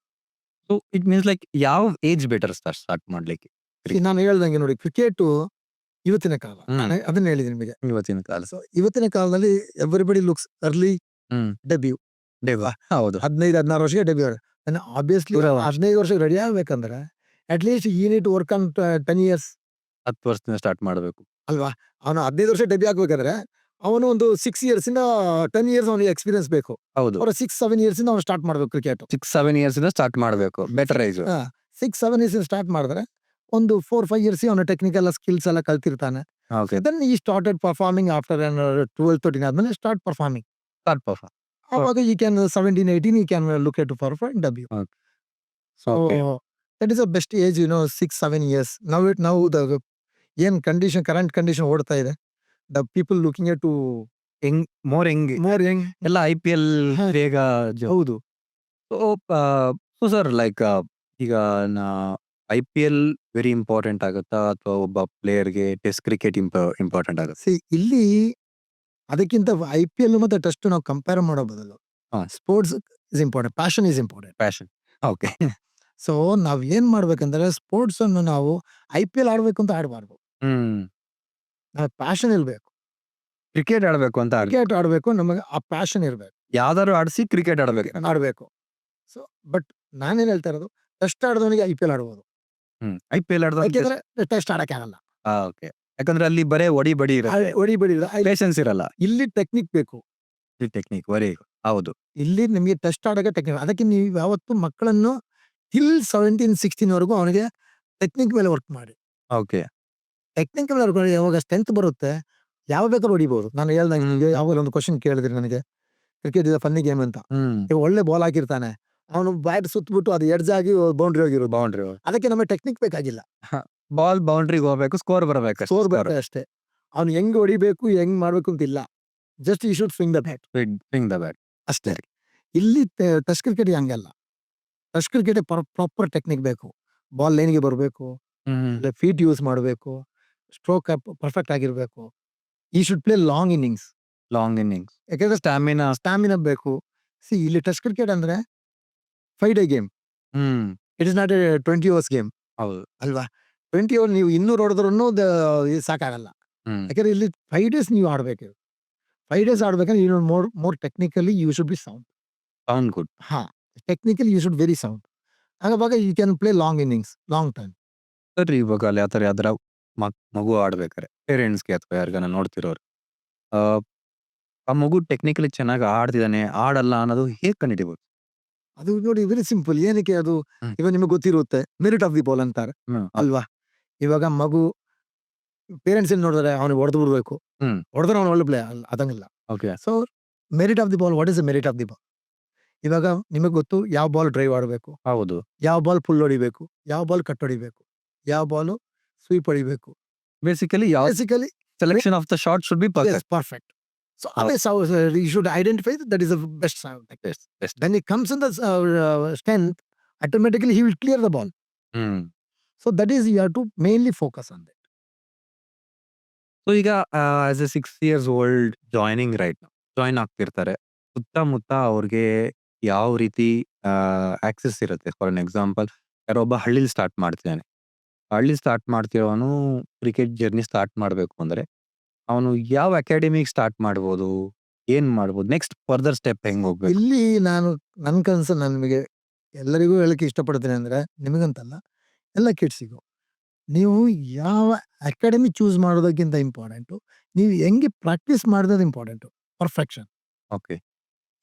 ಸೊ ಇಟ್ ಮೀನ್ಸ್ ಲೈಕ್ ಯಾವ ಏಜ್ ಬೆಟರ್ ಸ್ಟಾರ್ಟ್ ಮಾಡ್ಲಿಕ್ಕೆ ನಾನು ಹೇಳ್ದಂಗೆ ನೋಡಿ ಕ್ರಿಕೆಟ್ ಇವತ್ತಿನ ಕಾಲ ಹ್ಮ್. ನಾನು ಅದನ್ನ ಹೇಳಿದ್ದೀನಿ ನಿಮಗೆ. ಇವತ್ತಿನ ಕಾಲ. ಸೊ ಇವತ್ತಿನ ಕಾಲದಲ್ಲಿ ಎವ್ರಿಬಡಿ ಲುಕ್ಸ್ ಅರ್ಲಿ ಹ್ಮ್. ಡೆಬ್ಯೂ. ದೇವ ಹೌದು. 15-16 ವರ್ಷಕ್ಕೆ ಡೆಬ್ಯೂ. ಆಬ್ವಿಯಸ್ಲಿ ದೂರವಾಣಿ. 15 ವರ್ಷಕ್ಕೆ ರೆಡಿ ಆಗ್ಬೇಕಂದ್ರೆ ಅಟ್ಲೀಸ್ಟ್ ಈ ನೀಟ್ ವರ್ಕ್ ಆನ್ 10 ಇಯರ್ಸ್ 10 ವರ್ಷದಿಂದ ಸ್ಟಾರ್ಟ್ ಮಾಡಬೇಕು. ಅಲ್ವಾ. ಅವನು 15 ವರ್ಷ ಡೆಬ್ಯೂ ಆಗ್ಬೇಕಾದ್ರೆ ಅವನು ಒಂದು 6 ಇಯರ್ಸ್ ಇಂದ 10 ಇಯರ್ಸ್ ಅವನಿಗೆ ಎಕ್ಸ್ಪೀರಿಯನ್ಸ್ ಬೇಕು. ಹೌದು. ಅವರ 6-7 ಇಯರ್ಸ್ ಇಂದ ಅವನು ಸ್ಟಾರ್ಟ್ ಮಾಡ್ಬೇಕು ಕ್ರಿಕೆಟ್. 6-7 ಇಯರ್ಸ್ ಇಂದ ಸ್ಟಾರ್ಟ್ ಮಾಡಬೇಕು. Better age. 6-7 ಇಯರ್ಸ್ ಸ್ಟಾರ್ಟ್ ಮಾಡಿದ್ರೆ ಒಂದು 4-5 ಇಯರ್ಸ್ ಅವನ ಟೆಕ್ನಿಕಲ್ ಸ್ಕಿಲ್ಸ್ ಎಲ್ಲ ಕಲ್ತಿರ್ತಾನೆ. ಓಕೆ. ದೆನ್ ಈ ಸ್ಟಾರ್ಟೆಡ್ ಪರ್ಫಾರ್ಮಿಂಗ್ ಆಫ್ಟರ್ 12-13 ಆದ್ಮೇಲೆ ಸ್ಟಾರ್ಟ್ ಪರ್ಫಾರ್ಮಿಂಗ್. Start perform. ಅವಾಗ ಈ can 17-18 he can look at for debut. Okay. So Okay. That is the best age 6-7 years. ನಾವು the ಏನ್ ಕಂಡೀಷನ್ ಕರೆಂಟ್ ಕಂಡೀಷನ್ ಓಡ್ತಾ ಇದೆ, the people looking at to ಹೆಂಗ್ more ಹೆಂಗ್ more young. ಎಲ್ಲ IPL ಹಾ. ಬೇಗ ಹೌದು. ಸೊ ಸರ್ ಲೈಕ್ ಈಗ IPL ವೆರಿ ಇಂಪಾರ್ಟೆಂಟ್ ಆಗುತ್ತಾ ಅಥವಾ ಒಬ್ಬ ಪ್ಲೇಯರ್ಗೆ ಟೆಸ್ಟ್ ಕ್ರಿಕೆಟ್ ಇಂಪಾರ್ಟೆಂಟ್ ಆಗುತ್ತೆ? ಸಿ ಇಲ್ಲಿ ಅದಕ್ಕಿಂತ IPL ಮತ್ತೆ ಟೆಸ್ಟ್ ನಾವು ಕಂಪೇರ್ ಮಾಡೋ ಬದಲು ಹಾ. Sports is important, passion is important. Passion. Okay. So ನಾವ್ ಏನ್ ಮಾಡ್ಬೇಕಂದ್ರೆ ಸ್ಪೋರ್ಟ್ಸ್ ಅನ್ನು ನಾವು IPL ಆಡ್ಬೇಕು ಅಂತ ಆಡಬಾರ್ದು. ಹ್ಮ್. ಪ್ಯಾಷನ್ ಇರ್ಬೇಕು. ಕ್ರಿಕೆಟ್ ಆಡ್ಬೇಕು ಅಂತ ಕ್ರಿಕೆಟ್ ಆಡ್ಬೇಕು, ನಮಗೆ ಆ ಪ್ಯಾಷನ್ ಇರ್ಬೇಕು, ಯಾವ್ದಾದ್ರು ಆಡಿಸಿ ಕ್ರಿಕೆಟ್ ಆಡ್ಬೇಕು. ಆಡ್ಬೇಕು. ಸೊ ಬಟ್ ನಾನೇನ್ ಹೇಳ್ತಾ ಇರೋದು, ಟೆಸ್ಟ್ ಆಡೋದವನಿಗೆ IPL ಆಡ್ಬೋದು. IPL ಆಡ್ದ ಯಾಕೆಂದ್ರೆ ಟೆಸ್ಟ್ ಆಡಕ್ಕೆ ಆಗಲ್ಲ. ಓಕೆ. ಯಾಕಂದ್ರೆ ಅಲ್ಲಿ ಬರೇ ಒಡಿ ಬಡಿ ಇರುತ್ತೆ. ಹೊಡಿ ಬಡಿ ಪೇಷನ್ಸ್ ಇರಲ್ಲ. ಇಲ್ಲಿ ಟೆಕ್ನಿಕ್ ಬೇಕು. Technique worry. ಹೌದು. ಇಲ್ಲಿ ನಿಮಗೆ ಟೆಸ್ಟ್ ಆಡಕ್ಕೆ ಟೆಕ್ನಿಕ್. ಅದಕ್ಕೆ ನೀವು ಯಾವತ್ತು ಮಕ್ಕಳನ್ನು ಟಿಲ್ 17-16 ವರೆಗೂ ಅವನಿಗೆ ಟೆಕ್ನಿಕ್ ಮೇಲೆ ವರ್ಕ್ ಮಾಡಿ. ಓಕೆ. ಟೆಕ್ನಿಕ್ ಮೇಲೆ ವರ್ಕ್ ಮಾಡಿ ಯಾವಾಗ ಸ್ಟ್ರೆಂತ್ ಬರುತ್ತೆ ಯಾವ ಬೇಕಾದ್ರೂ ಹೊಡಿಬಹುದು. ನಾನು ಹೇಳ್ದಂಗೆ ನಿಮಗೆ ಯಾವಾಗ ಒಂದು ಕ್ವಶನ್ ಕೇಳಿದ್ರಿ ನನಗೆ, ಕ್ರಿಕೆಟ್ ಇಸ್ ಫನ್ನಿ ಗೇಮ್ ಅಂತ. ಇವಾಗ ಒಳ್ಳೆ ಬಾಲ್ ಹಾಕಿರ್ತಾನೆ, ಅವನು ಬ್ಯಾಟ್ ಸುತ್ತಬಿಟ್ಟು ಅದು ಎಡ್ಜ್ ಆಗಿ ಬೌಂಡ್ರಿ ಹೋಗಿರೋದು. ಬೌಂಡ್ರಿ. ಅದಕ್ಕೆ ನಮಗೆ ಟೆಕ್ನಿಕ್ ಬೇಕಾಗಿಲ್ಲ. ಬಾಲ್ ಬೌಂಡ್ರಿಗೆ ಹೋಗ್ಬೇಕು, ಸ್ಕೋರ್ ಬರಬೇಕು. ಸ್ಕೋರ್ ಬರುತ್ತೆ ಅಷ್ಟೇ. ಅವ್ನು ಹೆಂಗ್ ಹೊಡಿಬೇಕು ಹೆಂಗ್ ಮಾಡ್ಬೇಕು ಅಂತ ಇಲ್ಲ. Just you should swing the bat swing the bat ಅಷ್ಟೇ. ಇಲ್ಲಿ ಟೆಸ್ಟ್ ಕ್ರಿಕೆಟ್ ಹಂಗಲ್ಲ. ಟೆಸ್ಟ್ ಕ್ರಿಕೆಟ್ ಪ್ರಾಪರ್ ಟೆಕ್ನಿಕ್ ಬೇಕು. ಬಾಲ್ ಲೈನ್ಗೆ ಬರಬೇಕು, ಫೀಟ್ ಯೂಸ್ ಮಾಡಬೇಕು, ಸ್ಟ್ರೋಕ್ ಪರ್ಫೆಕ್ಟ್ ಆಗಿರ್ಬೇಕು. He should play long innings. Long innings. ಯಾಕಂದ್ರೆ ಸ್ಟಾಮಿನಾ ಬೇಕು. ಸಿ ಇಲ್ಲಿ ಟೆಸ್ಟ್ ಕ್ರಿಕೆಟ್ ಅಂದ್ರೆ 5 day game. It is not a 20 overs game. ಹೌದು. ಅಲ್ವಾ. 20 ಓವರ್ ನೀವು 200 ಹೊಡೆದ್ರೂ ಸಾಕಾಗಲ್ಲ. ಯಾಕಂದ್ರೆ ಇಲ್ಲಿ 5 ಡೇಸ್ ನೀವು ಆಡ್ಬೇಕು. 5 ಡೇಸ್ ಆಡ್ಬೇಕಂದ್ರೆ you more technically you should be sound. Sound good. Technically you should very sound. ಆವಾಗ you can play long innings, long time. Sir ಇವಾಗ ಅಲ್ಲಿ ಯಾವ ತರ ಯಾವ್ದಾರ ಮಗು ಆಡ್ಬೇಕಾರೆ ಪೇರೆಂಟ್ಸ್ಗೆ ಅಥವಾ ಯಾರಿಗಾನ ನೋಡ್ತಿರೋರು ಆ ಮಗು ಟೆಕ್ನಿಕಲಿ ಚೆನ್ನಾಗಿ ಆಡ್ತಿದ್ದಾನೆ ಆಡಲ್ಲ ಅನ್ನೋದು ಹೇಗೆ ಕಂಡಿಡಿಬೋದು? ಅದು ನೋಡಿ ವೆರಿ ಸಿಂಪಲ್. ಏನಕ್ಕೆ ಅದು ಇವಾಗ ನಿಮಗೆ ಗೊತ್ತಿರುತ್ತೆ, ಮೆರಿಟ್ ಆಫ್ ದಿ ಬಾಲ್ ಅಂತಾರೆ ಅಲ್ವಾ. ಇವಾಗ ಮಗು ಪೇರೆಂಟ್ಸ್ ಏನ್ ನೋಡಿದ್ರೆ ಅವ್ನಿಗೆ ಹೊಡೆದು ಬಿಡ್ಬೇಕು, ಹೊಡೆದ್ರೆ ಅವ್ನು ಒಳ್ಳೆ ಪ್ಲೇ ಅದಂಗಿಲ್ಲ. Okay. So merit of the ball, what is the merit of the ball? ಇವಾಗ ನಿಮಗೆ ಗೊತ್ತು ಯಾವ ಬಾಲ್ ಡ್ರೈವ್ ಆಡಬೇಕು, ಹೌದು. ಯಾವ ಬಾಲ್ ಫುಲ್ ಹೊಡಿಬೇಕು, ಯಾವ ಬಾಲ್ ಕಟ್ ಹೊಡಿಬೇಕು, ಯಾವ ಬಾಲ್ ಸ್ವೀಪ್ ಹೊಡಿಬೇಕು. Basically basically selection of the shot should be perfect. So always you should identify that is the best sound. Then he comes in the strength, automatically he will clear the ball. So that is you have to mainly focus on that. So ಈಗ as a 6 years old joining join ಆಗ್ತಿರ್ತಾರೆ, ಸುತ್ತಮುತ್ತ ಅವ್ರಿಗೆ ಯಾವ ರೀತಿ access ಇರುತ್ತೆ? For an example, ಯಾರೋ ಒಬ್ಬ ಹಳ್ಳಿಲಿ ಸ್ಟಾರ್ಟ್ ಮಾಡ್ತಿದ್ದಾನೆ. ಹಳ್ಳಿ ಸ್ಟಾರ್ಟ್ ಮಾಡ್ತಿರೋನು ಕ್ರಿಕೆಟ್ ಜರ್ನಿ ಸ್ಟಾರ್ಟ್ ಮಾಡಬೇಕು ಅಂದ್ರೆ ಅವನು ಯಾವ ಅಕಾಡೆಮಿಗೆ ಸ್ಟಾರ್ಟ್ ಮಾಡ್ಬೋದು, ಏನ್ ಮಾಡ್ಬೋದು, ನೆಕ್ಸ್ಟ್ ಫರ್ದರ್ ಸ್ಟೆಪ್ ಹೆಂಗ್ ಹೋಗ್ಬೇಕು? ಇಲ್ಲಿ ನಾನು ನನ್ನ ಕನಸು ನಾನು ನಿಮಗೆ ಎಲ್ಲರಿಗೂ ಹೇಳಕ್ಕೆ ಇಷ್ಟಪಡ್ತೀನಿ ಅಂದ್ರೆ, ನಿಮಗಂತಲ್ಲ ಎಲ್ಲ ಕಿಡ್ಸಿಗೂ, ನೀವು ಯಾವ ಅಕಾಡೆಮಿ ಚೂಸ್ ಮಾಡೋದಕ್ಕಿಂತ ಇಂಪಾರ್ಟೆಂಟು ನೀವು ಹೆಂಗೆ ಪ್ರಾಕ್ಟೀಸ್ ಮಾಡೋದು ಇಂಪಾರ್ಟೆಂಟು. ಪರ್ಫೆಕ್ಷನ್. ಓಕೆ.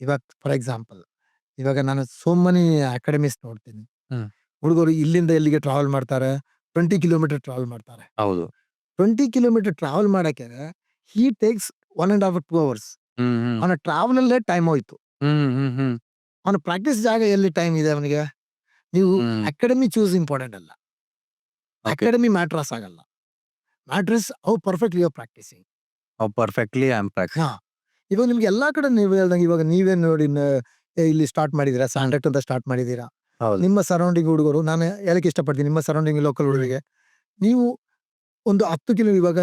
ಇವಾಗ ಫಾರ್ ಎಕ್ಸಾಂಪಲ್, ಇವಾಗ ನಾನು ಸೋ ಮೆನಿ ಅಕಾಡೆಮೀಸ್ ನೋಡ್ತೀನಿ. ಹ್ಮ್. ಹುಡುಗರು ಇಲ್ಲಿಂದ ಎಲ್ಲಿಗೆ ಟ್ರಾವೆಲ್ ಮಾಡ್ತಾರೆ, 20 ಕಿಲೋಮೀಟರ್ ಟ್ರಾವೆಲ್ ಮಾಡ್ತಾರೆ. ಹೌದು. 20 ಕಿಲೋಮೀಟರ್ ಟ್ರಾವೆಲ್ ಮಾಡಕ್ಕೆ ಹಿ ಟೇಕ್ಸ್ 1.5 2 hours. ಅವನ ಟ್ರಾವೆಲ್ ಅಲ್ಲೇ ಟೈಮ್ ಹೋಯ್ತು. ಅವನ ಪ್ರಾಕ್ಟೀಸ್ ಜಾಗ ಎಲ್ಲಿ ಟೈಮ್ ಇದೆ ಅವನಿಗೆ? ನೀವು ಅಕಾಡೆಮಿ ಚೂಸ್ ಇಂಪಾರ್ಟೆಂಟ್ ಅಲ್ಲ. ಅಕಾಡೆಮಿ ಮ್ಯಾಟ್ರಸ್ ಆಗಲ್ಲ. Matters how perfectly you are practising. Perfectly I am practising. ಇವಾಗ ನಿಮ್ಗೆ ಎಲ್ಲಾ ಕಡೆ ನೀವು ಹೇಳ್ದಂಗೆ, ಇವಾಗ ನೀವೇ ನೋಡಿ ಇಲ್ಲಿ ಸ್ಟಾರ್ಟ್ ಮಾಡಿದೀರಾ, ಸಾಂಡಕ್ಟ್ ಅಂತ ಸ್ಟಾರ್ಟ್ ಮಾಡಿದೀರಾ. ನಿಮ್ಮ ಸರೌಂಡಿಂಗ್ ಹುಡುಗರು, ನಾನು ಹೇಳಕ್ಕೆ ಇಷ್ಟಪಡ್ತೀನಿ, ನಿಮ್ಮ ಸರೌಂಡಿಂಗ್ ಲೋಕಲ್ ಹುಡುಗರಿಗೆ ನೀವು ಒಂದು 10 ಕಿಲೋ, ಇವಾಗ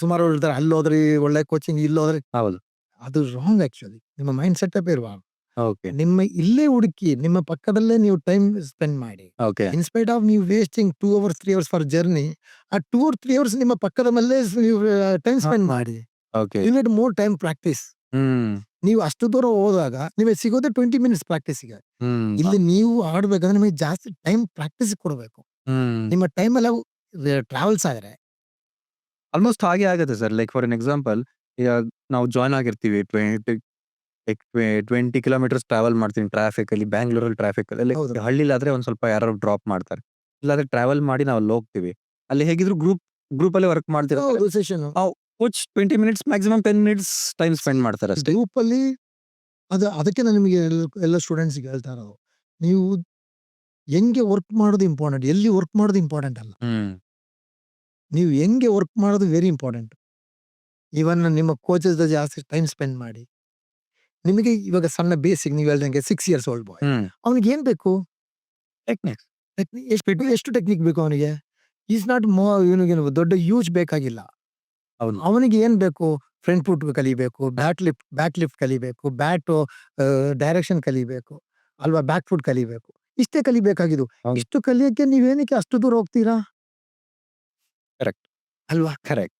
ಸುಮಾರು ಹೇಳ್ತಾರೆ ಅಲ್ಲಿ ಹೋದ್ರಿ ಒಳ್ಳೆ ಕೋಚಿಂಗ್, ಇಲ್ಲಿ ಹೋದ್ರಿ, ಹೌದು. ಅದು ರಾಂಗ್. ಆಕ್ಚುಲಿ ನಿಮ್ಮ ಮೈಂಡ್ ಸೆಟಪ್ ಇರಬಾರ್ದು. ಓಕೆ. ನಿಮ್ಮ ಇಲ್ಲೇ ಹುಡುಕಿ, ನಿಮ್ಮ ಪಕ್ಕದಲ್ಲೇ ನೀವು ಟೈಮ್ ಸ್ಪೆಂಡ್ ಮಾಡಿ. ಓಕೆ. ಇನ್‌ಸ್ಪೈಟ್ ಆಫ್ ನೀವು wasting 2 hours, 3 hours for journey, ಆ 2 ಆರ್ 3 ಅವರ್ಸ್ ನಿಮ್ಮ ಪಕ್ಕದ ಮಲ್ಲೇ ನೀವು ಟೈಮ್ ಸ್ಪೆಂಡ್ ಮಾಡಿ. Okay. You need more time practice. Hmm. ನೀವು ಅಷ್ಟು ದೂರ ಹೋದಾಗ ನಿಮಗೆ ಸಿಗೋದೇ 20 ಮಿನಿಟ್ಸ್ ಪ್ರಾಕ್ಟೀಸ್‌ಗೆ. ಹ್ಮ್. ಇಲ್ಲಿ ನೀವು ಆಡ್ಬೇಕಂದ್ರೆ ನಿಮಗೆ ಜಾಸ್ತಿ ಟೈಮ್ ಪ್ರಾಕ್ಟೀಸ್ ಕೊಡಬೇಕು. ಹ್ಮ್. ನಿಮ್ಮ ಟೈಮ್ ಎಲ್ಲ ಟ್ರಾವೆಲ್ಸ್ ಆದ್ರೆ ಆಲ್ಮೋಸ್ಟ್ ಹಾಗೆ ಆಗುತ್ತೆ sir. Like for an example, ಈಗ ನಾವು ಜಾಯ್ನ್ ಆಗಿರ್ತೀವಿ 20 ಕಿಲೋಮೀಟರ್ಸ್ ಟ್ರಾವೆಲ್ ಮಾಡ್ತೀನಿ ಟ್ರಾಫಿಕ್ ಅಲ್ಲಿ, ಬ್ಯಾಂಗ್ಳೂರಲ್ಲಿ ಟ್ರಾಫಿಕ್ ಅಲ್ಲಿ. ಹೌದು. ಹಳ್ಳಿಲಾದ್ರೆ ಒಂದ್ ಸ್ವಲ್ಪ ಯಾರು ಡ್ರಾಪ್ ಮಾಡ್ತಾರೆ. ಇಲ್ಲಾಂದ್ರೆ ಟ್ರಾವೆಲ್ ಮಾಡಿ ನಾವು ಅಲ್ಲಿ ಹೋಗ್ತೀವಿ. ಅಲ್ಲಿ ಹೇಗಿದ್ರು ಗ್ರೂಪ್ ಅಲ್ಲಿ ವರ್ಕ್ ಮಾಡ್ತಿರ್ತಾರೆ. ಹೌದು session coach 20 minutes maximum 10 minutes time spend ಮಾಡ್ತಾರೆ ಅಷ್ಟೇ. ಗ್ರೂಪ್ ಅಲ್ಲಿ ಅದಕ್ಕೆ ನಾನು ನಿಮಗೆ ಎಲ್ಲ ಸ್ಟೂಡೆಂಟ್ಸ್‌ಗೆ ಹೇಳ್ತಾ ಇರೋದು. ನೀವು ಹೆಂಗೆ ವರ್ಕ್ ಮಾಡೋದು ಇಂಪಾರ್ಟೆಂಟ್, ಎಲ್ಲಿ ವರ್ಕ್ ಮಾಡೋದು ಇಂಪಾರ್ಟೆಂಟ್ ಅಲ್ಲ. ಹ್ಮ್. ನೀವು ಹೆಂಗೆ ವರ್ಕ್ ಮಾಡೋದು ವೆರಿ ಇಂಪಾರ್ಟೆಂಟ್. ಇವನ್ ನಿಮ್ಮ ಕೋಚಸ್ ಜಾಸ್ತಿ ಟೈಮ್ ಸ್ಪೆಂಡ್ ಮಾಡಿ. ನಿಮಗೆ ಇವಾಗ ಸಣ್ಣ ಬೇಸಿಕ್ ನೀವು ಹೇಳ್ದಂಗೆ 6 ಇಯರ್ಸ್ ಓಲ್ಡ್ ಬಾಯ್. ಹ್ಮ್. ಅವನಿಗೆ ಏನ್ ಬೇಕು? ಟೆಕ್ನಿಕ್ಸ್. ಎಷ್ಟು ಟೆಕ್ನಿಕ್ ಬೇಕು ಅವನಿಗೆ? ಈಸ್ ನಾಟ್ ಇವನಿಗೆ ದೊಡ್ಡ ಹ್ಯೂಜ್ ಬೇಕಾಗಿಲ್ಲ. ಹೌದು. ಅವನಿಗೆ ಏನ್ ಬೇಕು? ಫ್ರಂಟ್ ಫುಟ್ ಕಲಿಬೇಕು, ಬ್ಯಾಕ್ ಲಿಫ್ಟ್ ಕಲಿಬೇಕು, ಡೈರೆಕ್ಷನ್ ಕಲಿಬೇಕು ಅಲ್ವಾ? ಬ್ಯಾಕ್ ಫುಟ್ ಕಲಿಬೇಕು. ಇಷ್ಟೇ ಕಲಿಬೇಕಾಗಿದ್ದು. ಹೌದು. ಇಷ್ಟು ಕಲಿಯಕ್ಕೆ ನೀವೇನಕ್ಕೆ ಅಷ್ಟು ದೂರ ಹೋಗ್ತೀರಾ? ಕರೆಕ್ಟ್. ಅಲ್ವಾ? ಕರೆಕ್ಟ್.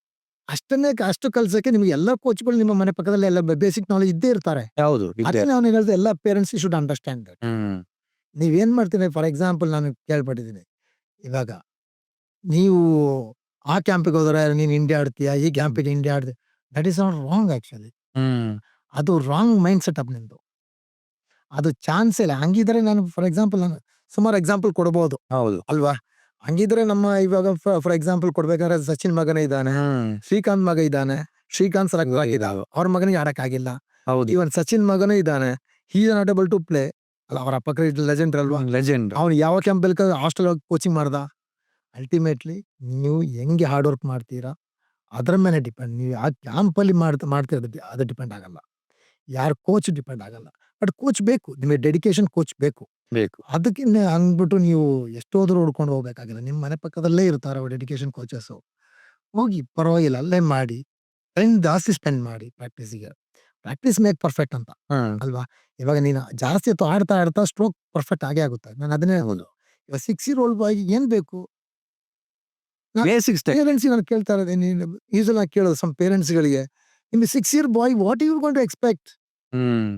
ಅಷ್ಟು ಕಲ್ಸಕ್ಕೆ ನಿಮ್ಗೆ ಎಲ್ಲ ಕೋಚ್‌ಗಳು ನಿಮ್ಮ ಮನೆ ಪಕ್ಕದಲ್ಲೇ ಎಲ್ಲ ಬೇಸಿಕ್ ನಾಲೆಜ್ ಇದ್ದೇ ಇರ್ತಾರೆ. ಹೌದು. ಇದೆ. ಅದಕ್ಕೆ ನಾನು ಹೇಳ್ದೆ ಎಲ್ಲ ಪೇರೆಂಟ್ಸ್ ಶುಡ್ ಅಂಡರ್‌ಸ್ಟ್ಯಾಂಡ್ ದಟ್. ಹ್ಮ್. ನೀವೇನ್ ಮಾಡ್ತೀರಿ ಫಾರ್ ಎಕ್ಸಾಂಪಲ್ ನಾನು ಕೇಳ್ಪಟ್ಟಿದ್ದೀನಿ. ಇವಾಗ ನೀವು ಆ ಕ್ಯಾಂಪಿಗೆ ಹೋದ್ರೆ ನೀನು ಇಂಡಿಯಾ ಆಡ್ತೀಯಾ, ಈ ಕ್ಯಾಂಪಿಗೆ ಇಂಡಿಯಾ ಆಡ್ತೀಯ. That is not wrong actually. Hmm. ಅದು ರಾಂಗ್ ಮೈಂಡ್ ಸೆಟಪ್ ನಿಮ್ದು. ಅದು ಚಾನ್ಸೇ ಇಲ್ಲ. ಹಂಗಿದ್ರೆ ನಾನು ಫಾರ್ ಎಕ್ಸಾಂಪಲ್ ನಾನು ಸುಮಾರು ಎಕ್ಸಾಂಪಲ್ ಕೊಡಬಹುದು ಹೌದು. ಅಲ್ವಾ? ಹಂಗಿದ್ರೆ ನಮ್ಮ ಇವಾಗ ಫಾರ್ ಎಕ್ಸಾಂಪಲ್ ಕೊಡ್ಬೇಕಾದ್ರೆ ಸಚಿನ್ ಮಗನೇ ಇದ್ದಾನೆ, ಹ್ಮ್. ಶ್ರೀಕಾಂತ್ ಮಗ ಇದ್ದಾನೆ. ಶ್ರೀಕಾಂತ್ ಸೆಲೆಕ್ಟ್ ಆಗಿದ್ದ, ಅವ್ರ ಮಗನಿಗೆ ಆಡಕ್ಕಾಗಿಲ್ಲ. ಹೌದು. ಇವನ್ ಸಚಿನ್ ಮಗನೂ ಇದ್ದಾನೆ, he is not able to play. ಅಲ್ಲ ಅವ್ರ ಅಪ್ಪ ಲೆಜೆಂಡ್ ಅಲ್ವಾ? ಲೆಜೆಂಡ್. ಅವ್ನು ಯಾವ ಕ್ಯಾಂಪಲ್ಲಿ ಹಾಸ್ಟೆಲ್ ಕೋಚಿಂಗ್ ಮಾಡ್ದ? ಅಲ್ಟಿಮೇಟ್ಲಿ ನೀವು ಹೆಂಗೆ ಹಾರ್ಡ್ ವರ್ಕ್ ಮಾಡ್ತೀರಾ ಅದ್ರ ಮೇಲೆ ಡಿಪೆಂಡ್. ನೀವು ಆ ಕ್ಯಾಂಪಲ್ಲಿ ಮಾಡ್ತಿರೋದು ಅದು ಡಿಪೆಂಡ್ ಆಗಲ್ಲ. ಯಾರು ಕೋಚ್ ಡಿಪೆಂಡ್ ಆಗಲ್ಲ. ಬಟ್ ಕೋಚ್ ಬೇಕು, ನಿಮಗೆ ಡೆಡಿಕೇಶನ್ ಕೋಚ್ ಬೇಕು. ಅದಕ್ಕೆ ಅಂದ್ಬಿಟ್ಟು ನೀವು ಎಷ್ಟೋದ್ರು ಹುಡ್ಕೊಂಡು ಹೋಗ್ಬೇಕಾಗಿಲ್ಲ. ನಿಮ್ಮ ಮನೆ ಪಕ್ಕದಲ್ಲೇ ಇರ್ತಾರೆ ಡೆಡಿಕೇಶನ್ ಕೋಚಸ್. ಹೋಗಿ ಪರವಾಗಿಲ್ಲ ಅಲ್ಲೇ ಮಾಡಿ, ಟೈಮ್ ಜಾಸ್ತಿ ಸ್ಪೆಂಡ್ ಮಾಡಿ ಪ್ರಾಕ್ಟೀಸಿಗೆ. ಪ್ರಾಕ್ಟೀಸ್ ಮೇಕ್ ಪರ್ಫೆಕ್ಟ್ ಅಂತ ಹ್ಮ್. ಅಲ್ವಾ? ಇವಾಗ ನೀನು ಜಾಸ್ತಿ ಹೊತ್ತು ಆಡ್ತಾ ಸ್ಟ್ರೋಕ್ ಪರ್ಫೆಕ್ಟ್ ಆಗೇ ಆಗುತ್ತೆ. ನಾನು ಅದನ್ನೇ ಹೌದು. ಇವಾಗ 6 ಇಯರ್ ಓಲ್ಡ್ ಬಾಯ್ಗೆ ಏನ್ ಬೇಕು? ಬೇಸಿಕ್ಸ್. ಪೇರೆಂಟ್ಸ್ ನಾನು ಕೇಳ್ತಾ ಇರೋದು ಯೂಶುವಲ್ ನಾನು ಕೇಳೋದು ಸಮ್ ಪೇರೆಂಟ್ಸ್‌ಗಳಿಗೆ, ನಿಮ್ಗೆ 6 year boy what you going to expect? Hmm.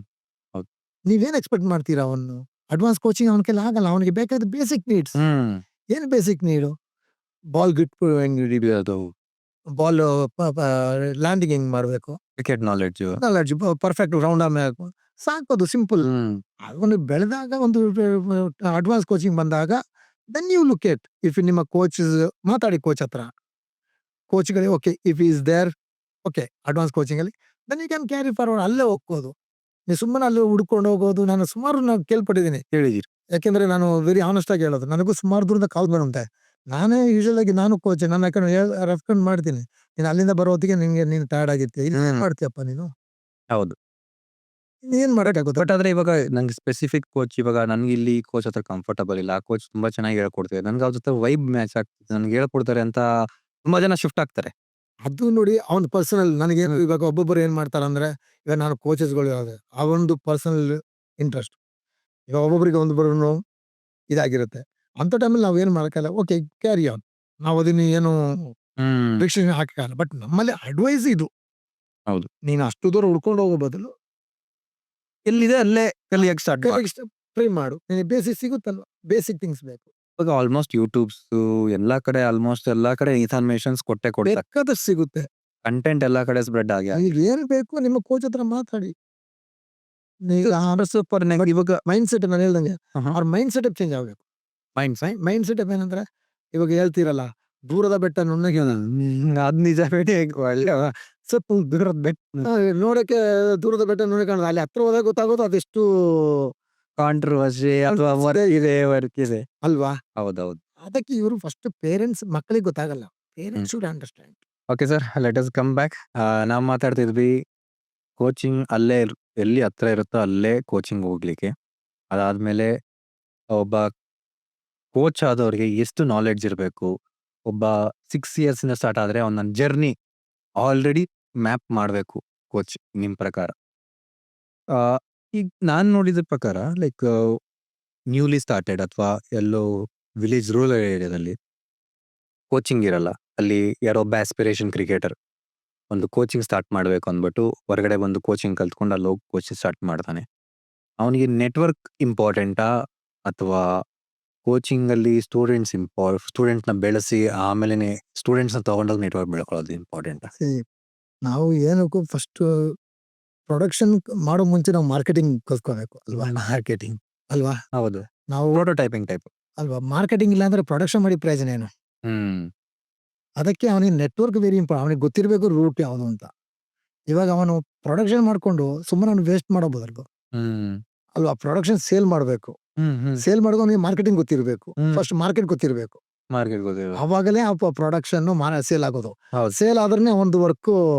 ನೀವೇನ್ ಎಕ್ಸ್ಪೆಕ್ಟ್ ಮಾಡ್ತೀರಾ? ಅವನು ಅಡ್ವಾನ್ಸ್ ಕೋಚಿಂಗ್ ಅವನ ಕೈಲಿ ಆಗಲ್ಲ. ಅವನಿಗೆ ಬೇಕಾದ ಬೇಸಿಕ್ ನೀಡ್ಸ್. ಹ್ಮ್. ಏನು ಬೇಸಿಕ್ ನೀಡು? ಬಾಲ್ ಗ್ರಿಪ್ ಹೆಂಗ್ ಹಿಡಿಯೋದು, ಬಾಲ್ ಲ್ಯಾಂಡಿಂಗ್ ಹೆಂಗ್ ಮಾಡಬೇಕು, cricket knowledge. Knowledge perfect round arm ಸಾಕೋದು ಸಿಂಪಲ್. ಹ್ಮ್. ಅವನು ಬೆಳೆದಾಗ ಒಂದು ಅಡ್ವಾನ್ಸ್ ಕೋಚಿಂಗ್ ಬಂದಾಗ then you look at if ನಿಮ್ಮ ಕೋಚ್ ಮಾತಾಡಿ ಕೋಚ್ ಹತ್ರ. ಕೋಚ್‌ಗಳಿಗೆ okay if is there okay advance coaching ಅಲ್ಲಿ then you can carry forward. ಅಲ್ಲೇ ಹೋಗ್ಬೋದು. ನೀವು ಸುಮ್ಮನೆ ಅಲ್ಲಿ ಹುಡ್ಕೊಂಡು ಹೋಗೋದು ನಾನು ಕೇಳ್ಪಟ್ಟಿದ್ದೀನಿ. ಹೇಳಿದಿರಿ. ಯಾಕೆಂದ್ರೆ ನಾನು ವೆರಿ ಆನೆಸ್ಟ್ ಆಗಿ ಹೇಳೋದು. ನನಗೂ ಸುಮಾರು ದೂರದ ಕಾಲ್ ಬರುತ್ತೆ. ನಾನೇ ಯೂಶುವಲ್ ಆಗಿ ನಾನು ಕೋಚ್ ನಾನು ಯಾಕಂದ್ರೆ ರೆಫರೆನ್ಸ್ ಮಾಡ್ತೀನಿ. ನೀನು ಅಲ್ಲಿಂದ ಬರೋ ಹೊತ್ತಿಗೆ ನೀನು ಟಯರ್ಡ್ ಆಗಿರ್ತೀಯ. ಇಲ್ಲಿ ಏನ್ ಮಾಡ್ತೀಯಪ್ಪ ನೀನು? ಹೌದು. ಏನ್ ಮಾಡಕ್ಕಾಗುತ್ತೆ? ಬಟ್ ಆದ್ರೆ ಇವಾಗ ನಂಗೆ ಸ್ಪೆಸಿಫಿಕ್ ಕೋಚ್, ಇವಾಗ ನನ್ಗೆ ಇಲ್ಲಿ ಕೋಚ್ ಹತ್ರ ಕಂಫರ್ಟಬಲ್ ಇಲ್ಲ. ಆ ಕೋಚ್ ತುಂಬಾ ಚೆನ್ನಾಗಿ ಹೇಳ್ಕೊಡ್ತಾರೆ. ನನ್ಗೆ ಅವ್ರ ಜೊತೆ ವೈಬ್ ಮ್ಯಾಚ್ ಆಗ್ತದೆ. ನನ್ಗೆ ಹೇಳ್ಕೊಡ್ತಾರೆ ಅಂತ ತುಂಬಾ ಜನ ಶಿಫ್ಟ್ ಆಗ್ತಾರೆ. ಅದು ನೋಡಿ ಅವ್ನ ಪರ್ಸನಲ್. ನನಗೇನು ಇವಾಗ ಒಬ್ಬೊಬ್ಬರು ಏನ್ ಮಾಡ್ತಾರಂದ್ರೆ, ಇವಾಗ ನಾನು ಕೋಚಸ್‌ಗಳು ಇರೋದು ಅವನದು ಪರ್ಸನಲ್ ಇಂಟ್ರೆಸ್ಟ್. ಈಗ ಒಬ್ಬೊಬ್ಬರಿಗೆ ಒಂದೊಬ್ಬರು ಇದಾಗಿರುತ್ತೆ. ಅಂತ ಟೈಮಲ್ಲಿ ನಾವ್ ಏನ್ ಮಾಡಕ್ಕಾಗಲ್ಲ. Okay carry on. ನಾವು ಅದನ್ನ ಏನು ಹ್ಮ್. ರಿಸ್ಟ್ರಿಕ್ಷನ್ ಹಾಕಕ್ಕಾಗಲ್ಲ. ಬಟ್ ನಮ್ಮಲ್ಲಿ ಅಡ್ವೈಸ್ ಇದು. ಹೌದು. ನೀನು ಅಷ್ಟು ದೂರ ಹುಡ್ಕೊಂಡು ಹೋಗೋ ಬದಲು ಎಲ್ಲಿದೆ ಅಲ್ಲೇ ಕಲಿಯಕ್ ಸ್ಟಾರ್ಟ್ ಮಾಡಿ. ಟ್ರೈ ಮಾಡು. ನಿನಗೆ ಬೇಸಿಕ್ ಸಿಗುತ್ತಲ್ವಾ? ಬೇಸಿಕ್ ಥಿಂಗ್ಸ್ ಬೇಕು. ಇವಾಗ ಆಲ್ಮೋಸ್ಟ್ ಯೂಟ್ಯೂಬ್ಸ್ ಆಲ್ಮೋಸ್ಟ್ ಎಲ್ಲಾ ಕಡೆ ಇನ್ಫಾರ್ಮೇಶನ್ಸ್ ಕೊಡ್ತಾರೆ. ಬೇಕಾದಷ್ಟು ಸಿಗುತ್ತೆ. ಕಂಟೆಂಟ್ ಎಲ್ಲಾ ಕಡೆ ಸ್ಪ್ರೆಡ್ ಆಗಿ ನಿನಗೆ ಏನ್ ಬೇಕು ನಿಮ್ಮ ಕೋಚ್ ಹತ್ರ ಮಾತಾಡಿ. ಸೂಪರ್. ಇವಾಗ ಮೈಂಡ್ ಸೆಟ್ ನಾನು ಹೇಳ್ದಂಗೆ ಆಹಾ. ಅವ್ರ ಮೈಂಡ್ ಸೆಟಪ್ ಚೇಂಜ್ ಆಗ್ಬೇಕು. ಮೈಂಡ್ ಸೆಟಪ್ ಏನಂದ್ರೆ ಇವಾಗ ಹೇಳ್ತೀರಲ್ಲ, ದೂರದ ಬೆಟ್ಟ ನುಣ್ಣಗೆ ಅದ್ ನಿಜ ಬೇಡಿ. ಒಳ್ಳೆ ಸ್ವಲ್ಪ ದೂರದ ಬೆಟ್ ನೋಡಕ್ಕೆ ದೂರದ ಬೆಟ್ಟ ನುಣ್ಣಗೆ ಕಾಣೋದು. ಅಲ್ಲಿ ಹತ್ರ ಹೋದಾಗ ಗೊತ್ತಾಗೋದು ಅದೆಷ್ಟು ಕಾಂಟ್ರವರ್ಸಿ ಅಥವಾ ವರ್ಕ್ ಇದೆ ಅಲ್ವಾ? ಹೌದೌದು. ಅದಕ್ಕೆ ಇವರು ಫಸ್ಟ್ ಪೇರೆಂಟ್ಸ್ ಮಕ್ಕಳಿಗೆ ಗೊತ್ತಾಗಲ್ಲ. Parents should understand. Okay sir, let us come back. ನಾವು ಮಾತಾಡ್ತಿದ್ವಿ ಕೋಚಿಂಗ್ ಅಲ್ಲೇ ಎಲ್ಲಿ ಹತ್ರ ಇರುತ್ತೋ ಅಲ್ಲೇ ಕೋಚಿಂಗ್ ಹೋಗ್ಲಿಕ್ಕೆ. ಅದಾದ್ಮೇಲೆ ಒಬ್ಬ ಕೋಚ್ ಆದವ್ರಿಗೆ ಎಷ್ಟು ನಾಲೆಡ್ಜ್ ಇರಬೇಕು. ಒಬ್ಬ 6 ಇಯರ್ಸ್ ಇಂದ ಸ್ಟಾರ್ಟ್ ಆದ್ರೆ ಅವನ ಜರ್ನಿ ಆಲ್ರೆಡಿ ಮ್ಯಾಪ್ ಮಾಡಬೇಕು ಕೋಚ್ ನಿಮ್ ಪ್ರಕಾರ. ಈಗ ನಾನ್ ನೋಡಿದ ಪ್ರಕಾರ ಲೈಕ್ ನ್ಯೂಲಿ ಸ್ಟಾರ್ಟೆಡ್ ಅಥವಾ ಎಲ್ಲೋ ವಿಲೇಜ್ ರೂರಲ್ ಏರಿಯಾದಲ್ಲಿ ಕೋಚಿಂಗ್ ಇರಲ್ಲ. ಅಲ್ಲಿ ಯಾರೋ ಒಬ್ಬ ಆಸ್ಪಿರೇಷನ್ ಕ್ರಿಕೆಟರ್ ಒಂದು ಕೋಚಿಂಗ್ ಸ್ಟಾರ್ಟ್ ಮಾಡ್ಬೇಕು ಅಂದ್ಬಿಟ್ಟು ಹೊರಗಡೆ ಬಂದು ಕೋಚಿಂಗ್ ಕಲ್ತ್ಕೊಂಡು ಅಲ್ಲಿ ಹೋಗಿ ಕೋಚಿಂಗ್ ಸ್ಟಾರ್ಟ್ ಮಾಡ್ತಾನೆ. ಅವನಿಗೆ ನೆಟ್ವರ್ಕ್ ಇಂಪಾರ್ಟೆಂಟಾ ಅಥವಾ ಕೋಚಿಂಗ್ ಅಲ್ಲಿ ಸ್ಟೂಡೆಂಟ್ನ ಬೆಳೆಸಿ ಆಮೇಲೆ ಸ್ಟೂಡೆಂಟ್ಸ್ನ ತಗೊಂಡೋಗಿ ನೆಟ್ವರ್ಕ್ ಬೆಳ್ಕೊಳ್ಳೋದು ಇಂಪಾರ್ಟೆಂಟಾ? ನಾವು ಏನಕ್ಕೂ ಫಸ್ಟ್ ಪ್ರೊಡಕ್ಷನ್ ಮಾಡೋ ಮುಂಚೆ ನಾವು ಮಾರ್ಕೆಟಿಂಗ್ ಕಲ್ತ್ಕೋಬೇಕು ಅಲ್ವಾ? ಮಾರ್ಕೆಟಿಂಗ್ ಅಲ್ವಾ? ಹೌದು, ನಾವು ಪ್ರೋಟೋಟೈಪಿಂಗ್ ಟೈಪ್. ಅಲ್ವಾ? ಮಾರ್ಕೆಟಿಂಗ್ ಇಲ್ಲ ಅಂದ್ರೆ ಪ್ರೊಡಕ್ಷನ್ ಮಾಡಿ ಪ್ರಯೋಜನ ಏನು? ಹ್ಮ್ ಅದಕ್ಕೆ ಅವನಿಗೆ ನೆಟ್ವರ್ಕ್ ವೆರಿ ಇಂಪಾರ್ಟೆಂಟ್. ಅವನಿಗೆ ಗೊತ್ತಿರಬೇಕು ರೂಟ್ ಯಾವುದು ಅಂತ. ಇವಾಗ ಅವನು ಪ್ರೊಡಕ್ಷನ್ ಮಾಡ್ಕೊಂಡು ಸುಮ್ಮನೆ ಅವನು ವೇಸ್ಟ್ ಮಾಡೋ ಬದಲು ಹ್ಮ್ ಅಲ್ವಾ? ಪ್ರೊಡಕ್ಷನ್ ಸೇಲ್ ಮಾಡಬೇಕು. ಹ್ಮ್ ಹ್ಮ್ ಸೇಲ್ ಮಾಡೋದು ಅವನಿಗೆ ಮಾರ್ಕೆಟಿಂಗ್ ಗೊತ್ತಿರಬೇಕು. ಹ್ಮ್. ಫಸ್ಟ್ ಮಾರ್ಕೆಟ್ ಗೊತ್ತಿರಬೇಕು. ಮಾರ್ಕೆಟ್ ಗೊತ್ತಿಲ್ಲ. ಅವಾಗಲೇ ಆ ಪ್ರೊಡಕ್ಷನ್ ಸೇಲ್ ಆಗೋದು. ಹೌದು, ಸೇಲ್ ಆದ್ರೆ ಒಂದು ವರ್ಕ್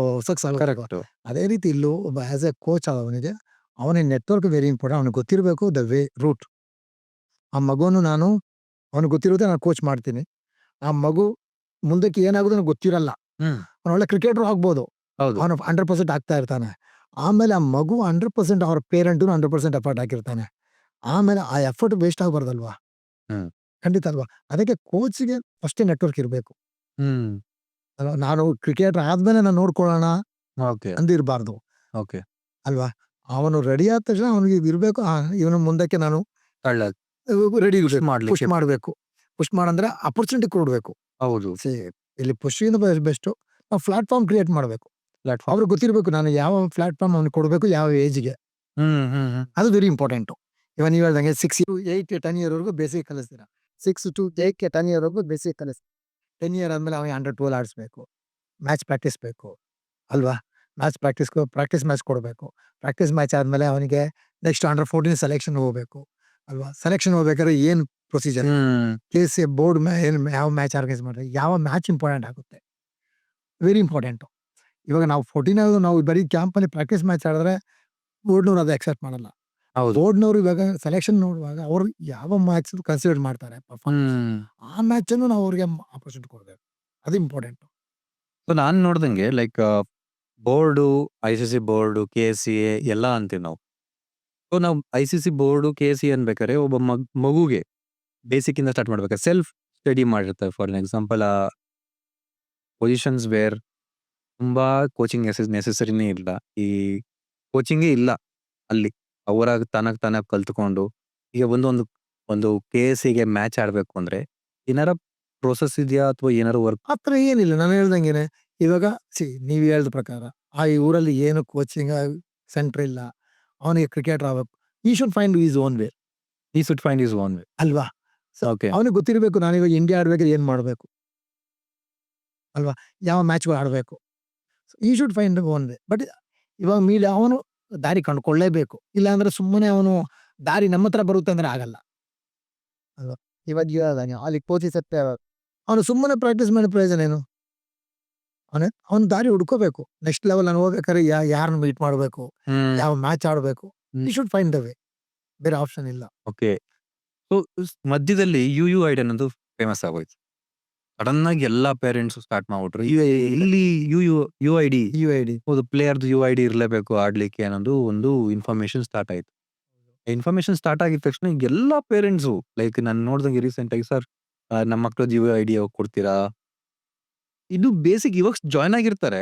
ಸಕ್ಸಸ್ ಆಗೋದು. ಕರೆಕ್ಟ್. ಅದೇ ರೀತಿ ಇಲ್ಲೂ ಒಬ್ಬ ಆಸ್ ಎ ಕೋಚ್ ಆದವನಿಗೆ ಅವನಿಗೆ ನೆಟ್ವರ್ಕ್ ವೆರಿ ಇಂಪಾರ್ಟೆಂಟ್. ಅವನಿಗೆ ಗೊತ್ತಿರಬೇಕು ದ ವೇ ರೂಟ್. ಆ ಮಗುವನ್ನು ಅವನಿಗೆ ಗೊತ್ತಿರುತ್ತೆ, ನಾನು ಕೋಚ್ ಮಾಡ್ತೀನಿ. ಆ ಮಗು ಮುಂದಕ್ಕೆ ಏನಾಗೋದು ನನಗೆ ಗೊತ್ತಿರಲ್ಲ. ಹ್ಮ್ ಅವನು ಒಳ್ಳೆ ಕ್ರಿಕೆಟರ್ ಆಗ್ಬೋದು. ಹೌದು, ಅವನು 100% ಆಗ್ತಾ ಇರ್ತಾನೆ. ಆಮೇಲೆ ಆ ಮಗು 100% ಅವ್ರ ಪೇರೆಂಟು 100% ಎಫರ್ಟ್ ಹಾಕಿರ್ತಾನೆ. ಆಮೇಲೆ ಆ ಎಫರ್ಟ್ ವೇಸ್ಟ್ ಆಗಬಾರ್ದಲ್ವಾ? ಹ್ಮ್. ಖಂಡಿತ ಅಲ್ವಾ? ಅದಕ್ಕೆ ಕೋಚ್ಗೆ ಫಸ್ಟೇ ನೆಟ್ವರ್ಕ್ ಇರಬೇಕು. ಹ್ಮ್ ನಾನು ಕ್ರಿಕೆಟರ್ ಆದ್ಮೇಲೆ ನಾನು ನೋಡ್ಕೊಳ್ಳೋಣ ಓಕೆ ಅಂದಿರಬಾರ್ದು ಓಕೆ ಅಲ್ವಾ? ಅವನು ರೆಡಿ ಆದ ತಕ್ಷಣ ಅವನಿಗೆ ಇರಬೇಕು. ಇವನು ಮುಂದಕ್ಕೆ ನಾನು ಕಳ್ಳ ರೆಡಿ push ಪುಷ್ ಮಾಡ್ಲಿಕ್ಕೆ. ಮಾಡಬೇಕು. ಪುಷ್ ಮಾಡಂದ್ರೆ ಅಪರ್ಚುನಿಟಿ ಕೊಡಬೇಕು. ಹೌದು, ಇಲ್ಲಿ ಪುಷಿಂದ ಬೆಸ್ಟ್ ನಾವು ಪ್ಲಾಟ್ಫಾರ್ಮ್ ಕ್ರಿಯೇಟ್ ಮಾಡಬೇಕು. ಪ್ಲಾಟ್ಫಾರ್ಮ್. ಅವ್ರಿಗೆ ಗೊತ್ತಿರಬೇಕು ನಾನು ಯಾವ ಪ್ಲಾಟ್ಫಾರ್ಮ್ ಅವ್ನಿಗೆ ಕೊಡಬೇಕು, ಯಾವ ಏಜ್ಗೆ. ಹ್ಮ್ ಹ್ಮ್ ಹ್ಮ್ ಅದು ವೆರಿ ಇಂಪಾರ್ಟೆಂಟು. ಇವಾಗ ನೀವು ಹೇಳ್ದಂಗೆ 6 to 8 10 ಇಯರ್ವರೆಗೂ ಬೇಸಿಕ್ ಕಲಿಸ್ತೀರಾ. 6 to 8 10 ಇಯರ್ವರೆಗೂ ಬೇಸಿಕ್ ಕಲಿಸ್ತೀರಾ. 10 ಇಯರ್ ಆದ್ಮೇಲೆ ಅವನಿಗೆ 100-12 ಆಡಿಸ್ಬೇಕು. ಮ್ಯಾಚ್ ಪ್ರಾಕ್ಟೀಸ್ ಬೇಕು ಅಲ್ವಾ? ಪ್ರಾಕ್ಟೀಸ್ ಮ್ಯಾಚ್ ಕೊಡಬೇಕು. ಪ್ರಾಕ್ಟೀಸ್ ಮ್ಯಾಚ್ ಆದ್ಮೇಲೆ ಅವನಿಗೆ ನೆಕ್ಸ್ಟ್ ಅಂಡರ್ 14 ಸೆಲೆಕ್ಷನ್ ಹೋಗ್ಬೇಕು ಅಲ್ವಾ? ಸೆಲೆಕ್ಷನ್ ಹೋಗ್ಬೇಕಾದ್ರೆ ಏನು ಪ್ರೊಸೀಜರ್, ಹ್ಮ್ KCA ಬೋರ್ಡ್ ಏನು ಯಾವ ಮ್ಯಾಚ್ ಆರ್ಗನೈಸ್ ಮಾಡ್ತಾರೆ, ಯಾವ ಮ್ಯಾಚ್ ಇಂಪಾರ್ಟೆಂಟ್ ಆಗುತ್ತೆ, ವೆರಿ ಇಂಪಾರ್ಟೆಂಟು. ಇವಾಗ ನಾವು 14 ನಾವು ಬರೀ ಕ್ಯಾಂಪಲ್ಲಿ ಪ್ರಾಕ್ಟೀಸ್ ಮ್ಯಾಚ್ ಆಡಿದ್ರೆ ಬೋರ್ಡ್ನವ್ರು ಅದು ಅಕ್ಸೆಪ್ಟ್ ಮಾಡಲ್ಲ. ಹೌದು. ಬೋರ್ಡ್ನವ್ರು ಇವಾಗ ಸೆಲೆಕ್ಷನ್ ನೋಡುವಾಗ ಅವರು ಯಾವ ಮ್ಯಾಚ್ ಕನ್ಸಿಡರ್ ಮಾಡ್ತಾರೆ ಪರ್ಫಾರ್ಮೆನ್ಸ್, ಹ್ಮ್ ಆ ಮ್ಯಾಚನ್ನು ನಾವು ಅವ್ರಿಗೆ ಆಪರ್ಚುನಿಟಿ ಕೊಡಬೇಕು. ಅದು ಇಂಪಾರ್ಟೆಂಟು. ಸೊ ನಾನ್ ನೋಡ್ದಂಗೆ like board, ICC board, KCA ಎಲ್ಲ ಅಂತೀವಿ ನಾವು. ಸೊ ನಾವು ICC ಬೋರ್ಡು, KCA ಅನ್ಬೇಕಾದ್ರೆ ಒಬ್ಬ ಮಗುಗೆ ಬೇಸಿಕ್ ಇಂದ ಸ್ಟಾರ್ಟ್ ಮಾಡ್ಬೇಕು. ಸೆಲ್ಫ್ ಸ್ಟಡಿ ಮಾಡಿರ್ತಾರೆ. ಫಾರ್ ಎಕ್ಸಾಂಪಲ್ ಪೊಸಿಷನ್ಸ್ ವೇರ್ ತುಂಬಾ ಕೋಚಿಂಗ್ ನೆಸೆಸರಿನೇ ಇಲ್ಲ. ಈ ಕೋಚಿಂಗೇ ಇಲ್ಲ ಅಲ್ಲಿ. ಅವರಾಗ ತಾನಾಗ್ ಕಲ್ತ್ಕೊಂಡು ಈಗ ಒಂದು KCAಗೆ ಮ್ಯಾಚ್ ಆಡ್ಬೇಕು ಅಂದ್ರೆ ಏನಾರ ಪ್ರೋಸೆಸ್ ಇದೆಯಾ ಅಥವಾ ಏನಾರ ವರ್ಕ್? ಆ ಥರ ಏನಿಲ್ಲ. ನಾನು ಹೇಳ್ದಂಗೆನೆ ಇವಾಗ ನೀವು ಹೇಳಿದ ಪ್ರಕಾರ ಈ ಊರಲ್ಲಿ ಏನು ಕೋಚಿಂಗ್ ಸೆಂಟರ್ ಇಲ್ಲ. ಅವನಿಗೆ ಕ್ರಿಕೆಟರ್ ಆಗ್ಬೇಕು. He should find his own way he should find his own way. ಅಲ್ವಾ? ಓಕೆ. ಅವನಿಗೆ ಗೊತ್ತಿರಬೇಕು ನಾನೀಗ ಇಂಡಿಯಾ ಆಡ್ಬೇಕಾದ್ರೆ ಏನು ಮಾಡಬೇಕು ಅಲ್ವಾ? ಯಾವ ಮ್ಯಾಚ್ಗಳು ಆಡಬೇಕು. ಈ should find own way. But ಇವಾಗ ಅವನು ದಾರಿ ಕಂಡುಕೊಳ್ಳೇಬೇಕು. ಇಲ್ಲಾಂದ್ರೆ ಸುಮ್ಮನೆ ಅವನು ದಾರಿ ನಮ್ಮ ಹತ್ರ ಬರುತ್ತೆ ಅಂದ್ರೆ ಆಗಲ್ಲ ಅಲ್ವಾ? ಇವಾಗ ಹೇಳ್ದಂಗೆ ಅಲ್ಲಿ ಕೋಚಿಂಗ್ ಅವನು ಸುಮ್ಮನೆ ಪ್ರಾಕ್ಟೀಸ್ ಮಾಡಿ ಪ್ರಯೋಜನ ಏನು? ಅವನ ದಾರಿ ಹುಡ್ಕೋಬೇಕು. ನೆಕ್ಸ್ಟ್ ಲೆವೆಲ್ ನಾನು ಹೋಗ್ಬೇಕಾದ್ರೆ ಯಾರನ್ನ ಮೀಟ್ ಮಾಡಬೇಕು, ಯಾವ ಮ್ಯಾಚ್ ಆಡಬೇಕು, ಈ ಶುಡ್ ಫೈಂಡ್ ದ ವೇ. ಬೇರೆ ಆಪ್ಷನ್ ಇಲ್ಲ. ಓಕೆ. ಸೊ ಮಧ್ಯದಲ್ಲಿ UUID ಅನ್ನೋದು ಫೇಮಸ್ ಆಗೋಯ್ತು. ಸಡನ್ ಆಗಿ ಎಲ್ಲಾ ಪೇರೆಂಟ್ಸ್ ಸ್ಟಾರ್ಟ್ ಮಾಡ್ಬಿಟ್ರು. ಇಲ್ಲಿ UID UID ಹೌದು, ಪ್ಲೇಯರ್ದು UID ಇರಲೇಬೇಕು ಆಡ್ಲಿಕ್ಕೆ ಅನ್ನೋದು ಒಂದು ಇನ್ಫಾರ್ಮೇಶನ್ ಸ್ಟಾರ್ಟ್ ಆಯ್ತು. ಇನ್ಫಾರ್ಮೇಶನ್ ಸ್ಟಾರ್ಟ್ ಆಗಿದ ತಕ್ಷಣ ಎಲ್ಲಾ ಪೇರೆಂಟ್ಸು ಲೈಕ್ ನಾನು ನೋಡ್ದಂಗೆ ರೀಸೆಂಟ್ ಆಗಿ ಸರ್ ನಮ್ಮ ಮಕ್ಳದ್ದು UID ಕೊಡ್ತೀರಾ? ಇದು ಬೇಸಿಕ್ ಇವಾಗ ಜಾಯ್ನ್ ಆಗಿರ್ತಾರೆ.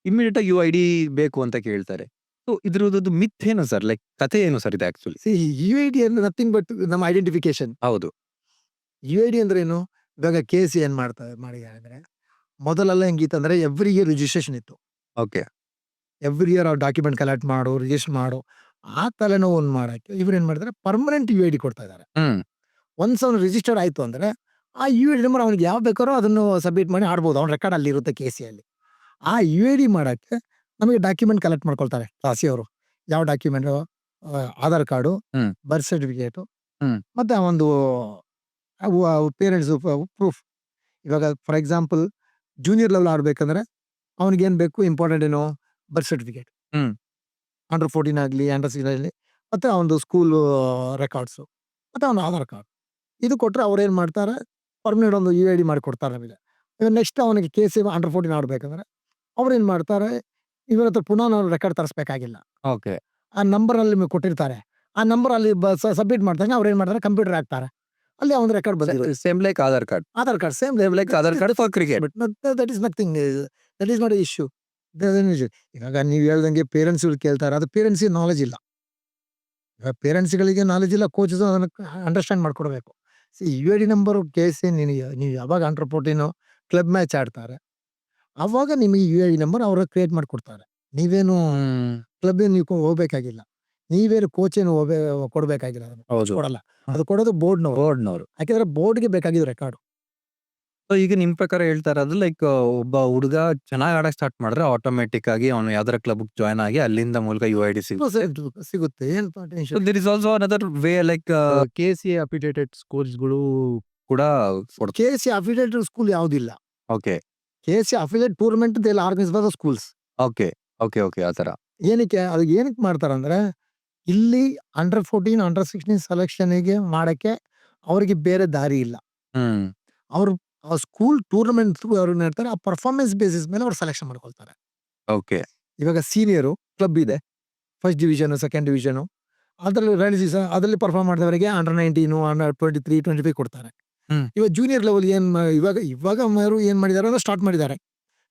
ಇಮಿಡಿಯೇಟ್ ಆಗಿ UID ಬೇಕು ಅಂತ ಕೇಳ್ತಾರೆ. ಸೊ ಇದ್ರದ್ದು ಮಿತ್ ಏನು ಸರ್? ಲೈಕ್ ಕಥೆ ಏನು ಸರ್ ಇದು ಆಕ್ಚುಲಿ? UID ಅಂದ್ರೆ ನಥಿಂಗ್ ಬಟ್ ನಮ್ಮ ಐಡೆಂಟಿಫಿಕೇಶನ್. ಹೌದು. UID ಅಂದ್ರೆ ಏನು? ಇವಾಗ KCA ಏನ್ ಮಾಡಿ ಅಂದ್ರೆ ಮೊದಲೆಲ್ಲ ಹೆಂಗಿತ್ತಂದ್ರೆ ಎವ್ರಿ ಇಯರ್ ರಿಜಿಸ್ಟ್ರೇಷನ್ ಇತ್ತು. ಓಕೆ. ಎವ್ರಿ ಇಯರ್ ಅವ್ರು ಡಾಕ್ಯುಮೆಂಟ್ ಕಲೆಕ್ಟ್ ಮಾಡು, ರಿಜಿಸ್ಟರ್ ಮಾಡು. ಆ ತಲೆನೋವು ಮಾಡಕ್ಕೆ ಇವ್ರು ಏನ್ ಮಾಡ್ತಾರೆ, ಪರ್ಮನೆಂಟ್ UID ಕೊಡ್ತಾ ಇದ್ದಾರೆ. ಹ್ಮ್ ಒನ್ಸ್ ಅವ್ನು ರಿಜಿಸ್ಟರ್ಡ್ ಆಯ್ತು ಅಂದ್ರೆ ಆ UID ನಂಬರ್ ಅವ್ನಿಗೆ ಯಾವ ಬೇಕಾರೋ ಅದನ್ನು ಸಬ್ಮಿಟ್ ಮಾಡಿ ಆಡ್ಬೋದು. ಅವ್ನ ರೆಕಾರ್ಡ್ ಅಲ್ಲಿ ಇರುತ್ತೆ KCA ಅಲ್ಲಿ. ಆ UID ಮಾಡಕ್ಕೆ ನಮಗೆ ಡಾಕ್ಯುಮೆಂಟ್ ಕಲೆಕ್ಟ್ ಮಾಡ್ಕೊಳ್ತಾರೆ ತಾಸಿ ಅವರು. ಯಾವ ಡಾಕ್ಯುಮೆಂಟ್? ಆಧಾರ್ ಕಾರ್ಡು, ಹ್ಮ್. ಬರ್ತ್ ಸರ್ಟಿಫಿಕೇಟು, ಹ್ಮ್. ಮತ್ತೆ ಆ ಒಂದು ಪೇರೆಂಟ್ಸ್ ಪ್ರೂಫ್. ಇವಾಗ ಫಾರ್ ಎಕ್ಸಾಂಪಲ್ ಜೂನಿಯರ್ ಲೆವೆಲ್ ಆಡ್ಬೇಕಂದ್ರೆ ಅವ್ನಿಗೆ ಏನ್ ಬೇಕು? ಇಂಪಾರ್ಟೆಂಟ್ ಏನು? Birth certificate. ಹ್ಮ್. ಅಂಡರ್ 14 ಆಗಲಿ, ಅಂಡರ್ 16 ಆಗಲಿ, ಮತ್ತೆ ಅವನದು ಸ್ಕೂಲ್ ರೆಕಾರ್ಡ್ಸು, ಮತ್ತೆ ಅವನ ಆಧಾರ್ ಕಾರ್ಡ್. ಇದು ಕೊಟ್ರೆ ಅವ್ರು ಏನ್ ಮಾಡ್ತಾರೆ, ಪರ್ಮನೆಂಟ್ ಒಂದು UID ಮಾಡಿ ಕೊಡ್ತಾರೆ ನಮಗೆ. ನೆಕ್ಸ್ಟ್ ಅವನಿಗೆ KCA ಅಂಡರ್ 14 ಆಡ್ಬೇಕಂದ್ರೆ ಅವ್ರು ಏನ್ ಮಾಡ್ತಾರೆ, ಇವರ ಹತ್ರ ಪುನಃ ನಾವು ರೆಕಾರ್ಡ್ ತರಿಸ್ಬೇಕಾಗಿಲ್ಲ. ಓಕೆ. ಆ ನಂಬರ್ ಅಲ್ಲಿ ನಿಮಗೆ ಕೊಟ್ಟಿರ್ತಾರೆ. ಆ ನಂಬರ್ ಅಲ್ಲಿ ಸಬ್ಮಿಟ್ ಮಾಡ್ದಂಗೆ ಅವ್ರು ಏನ್ ಮಾಡ್ತಾರೆ, ಕಂಪ್ಯೂಟರ್ ಹಾಕ್ತಾರೆ. ಅಲ್ಲಿ ಒಂದು ರೆಕಾರ್ಡ್ ಬಂದಿರುತ್ತೆ. Same like Aadhaar card. Aadhaar card same like Aadhaar card for cricket. That is nothing. That is not issue. ಇವಾಗ ನೀವು ಹೇಳ್ದಂಗೆ ಪೇರೆಂಟ್ಸ್ ಕೇಳ್ತಾರೆ, ಅದು ಪೇರೆಂಟ್ಸ್ಗೆ ನಾಲೆಜ್ ಇಲ್ಲ. ಇವಾಗ ಪೇರೆಂಟ್ಸ್ಗಳಿಗೆ ನಾಲೆಜ್ ಇಲ್ಲ, ಕೋಚಸ್ ಅದನ್ನ ಅಂಡರ್ಸ್ಟ್ಯಾಂಡ್ ಮಾಡ್ಕೊಡ್ಬೇಕು. ಯು ಐ ಡಿ ನಂಬರ್ ಕೇಸಿ ನೀವು ಯಾವಾಗ ಅಂಡರ್ 14 ಕ್ಲಬ್ ಮ್ಯಾಚ್ ಆಡ್ತಾರೆ, ಅವಾಗ ನಿಮಗೆ ಯು ಐ ಡಿ ನಂಬರ್ ಅವರು ಕ್ರಿಯೇಟ್ ಮಾಡಿಕೊಡ್ತಾರೆ. ನೀವೇನು ಕ್ಲಬ್ ನೀವು ಹೋಗ್ಬೇಕಾಗಿಲ್ಲ, ನೀವೇನು ಕೋಚ್ ಏನು ಕೊಡ್ಬೇಕಾಗಿಲ್ಲ, ಅದನ್ನ ಹೌದು. ಕೊಡಲ್ಲ. ಅದು ಕೊಡೋದು ಬೋರ್ಡ್ನವರು. ಯಾಕೆಂದ್ರೆ ಬೋರ್ಡ್ಗೆ ಬೇಕಾಗಿದ್ದು ರೆಕಾರ್ಡ್. ಸೊ ಈಗ ನಿಮ್ ಪ್ರಕಾರ ಹೇಳ್ತಾ ಇರೋದು ಲೈಕ್ ಒಬ್ಬ ಹುಡುಗ ಚೆನ್ನಾಗಿ ಆಡಕ್ ಸ್ಟಾರ್ಟ್ ಮಾಡಿದ್ರೆ ಆಟೋಮೆಟಿಕ್ ಆಗಿ ಅವನು ಯಾವ್ದಾರ ಕ್ಲಬ್ ಜಾಯ್ನ್ ಆಗಿ ಅಲ್ಲಿಂದ ಮೂಲಕ UID ಸಿಗುತ್ತೆ, ಏನ್ tension. There is also another way like KCA affiliated ಸ್ಕೂಲ್ಸ್ಗಳು ಕೂಡ KC ಅಫಿಲಿಯೇಟೆಡ್ ಸ್ಕೂಲ್ ಯಾವುದಿಲ್ಲ. Okay KC affiliate tournament they organise by the schools. Okay okay okay ಆತರ. ಏನಕ್ಕೆ ಅದು ಏನಕ್ಕೆ ಮಾಡ್ತಾರಂದ್ರೆ, ಇಲ್ಲಿ ಅಂಡರ್ 14 ಅಂಡರ್ 16 ಸೆಲೆಕ್ಷನ್ಗೆ ಮಾಡಕ್ಕೆ ಅವರಿಗೆ ಬೇರೆ ದಾರಿ ಇಲ್ಲ. ಅವರು ಆ ಸ್ಕೂಲ್ ಟೂರ್ನಮೆಂಟ್ ಅವ್ರು ಹೇಳ್ತಾರೆ, ಆ ಪರ್ಫಾರ್ಮೆನ್ಸ್ ಬೇಸಿಸ್ ಮೇಲೆ ಅವ್ರು ಸೆಲೆಕ್ಷನ್ ಮಾಡ್ಕೊಳ್ತಾರೆ. ಓಕೆ ಇವಾಗ ಸೀನಿಯರು ಕ್ಲಬ್ ಇದೆ, ಫಸ್ಟ್ ಡಿವಿಷನ್, ಸೆಕೆಂಡ್ ಡಿವಿಷನ್, ಅದರಲ್ಲಿ ರೈಲ್ ಸೀಸನ್ ಅದರಲ್ಲಿ ಪರ್ಫಾರ್ಮ್ ಮಾಡಿದವರಿಗೆ ಅಂಡರ್ 19 ಅಂಡರ್ 23 25 ಕೊಡ್ತಾರೆ. ಇವಾಗ ಜೂನಿಯರ್ ಲೆವೆಲ್ ಇವಾಗ ಅವರು ಏನ್ ಮಾಡಿದಾರೆ ಅಂದ್ರೆ ಸ್ಟಾರ್ಟ್ ಮಾಡಿದ್ದಾರೆ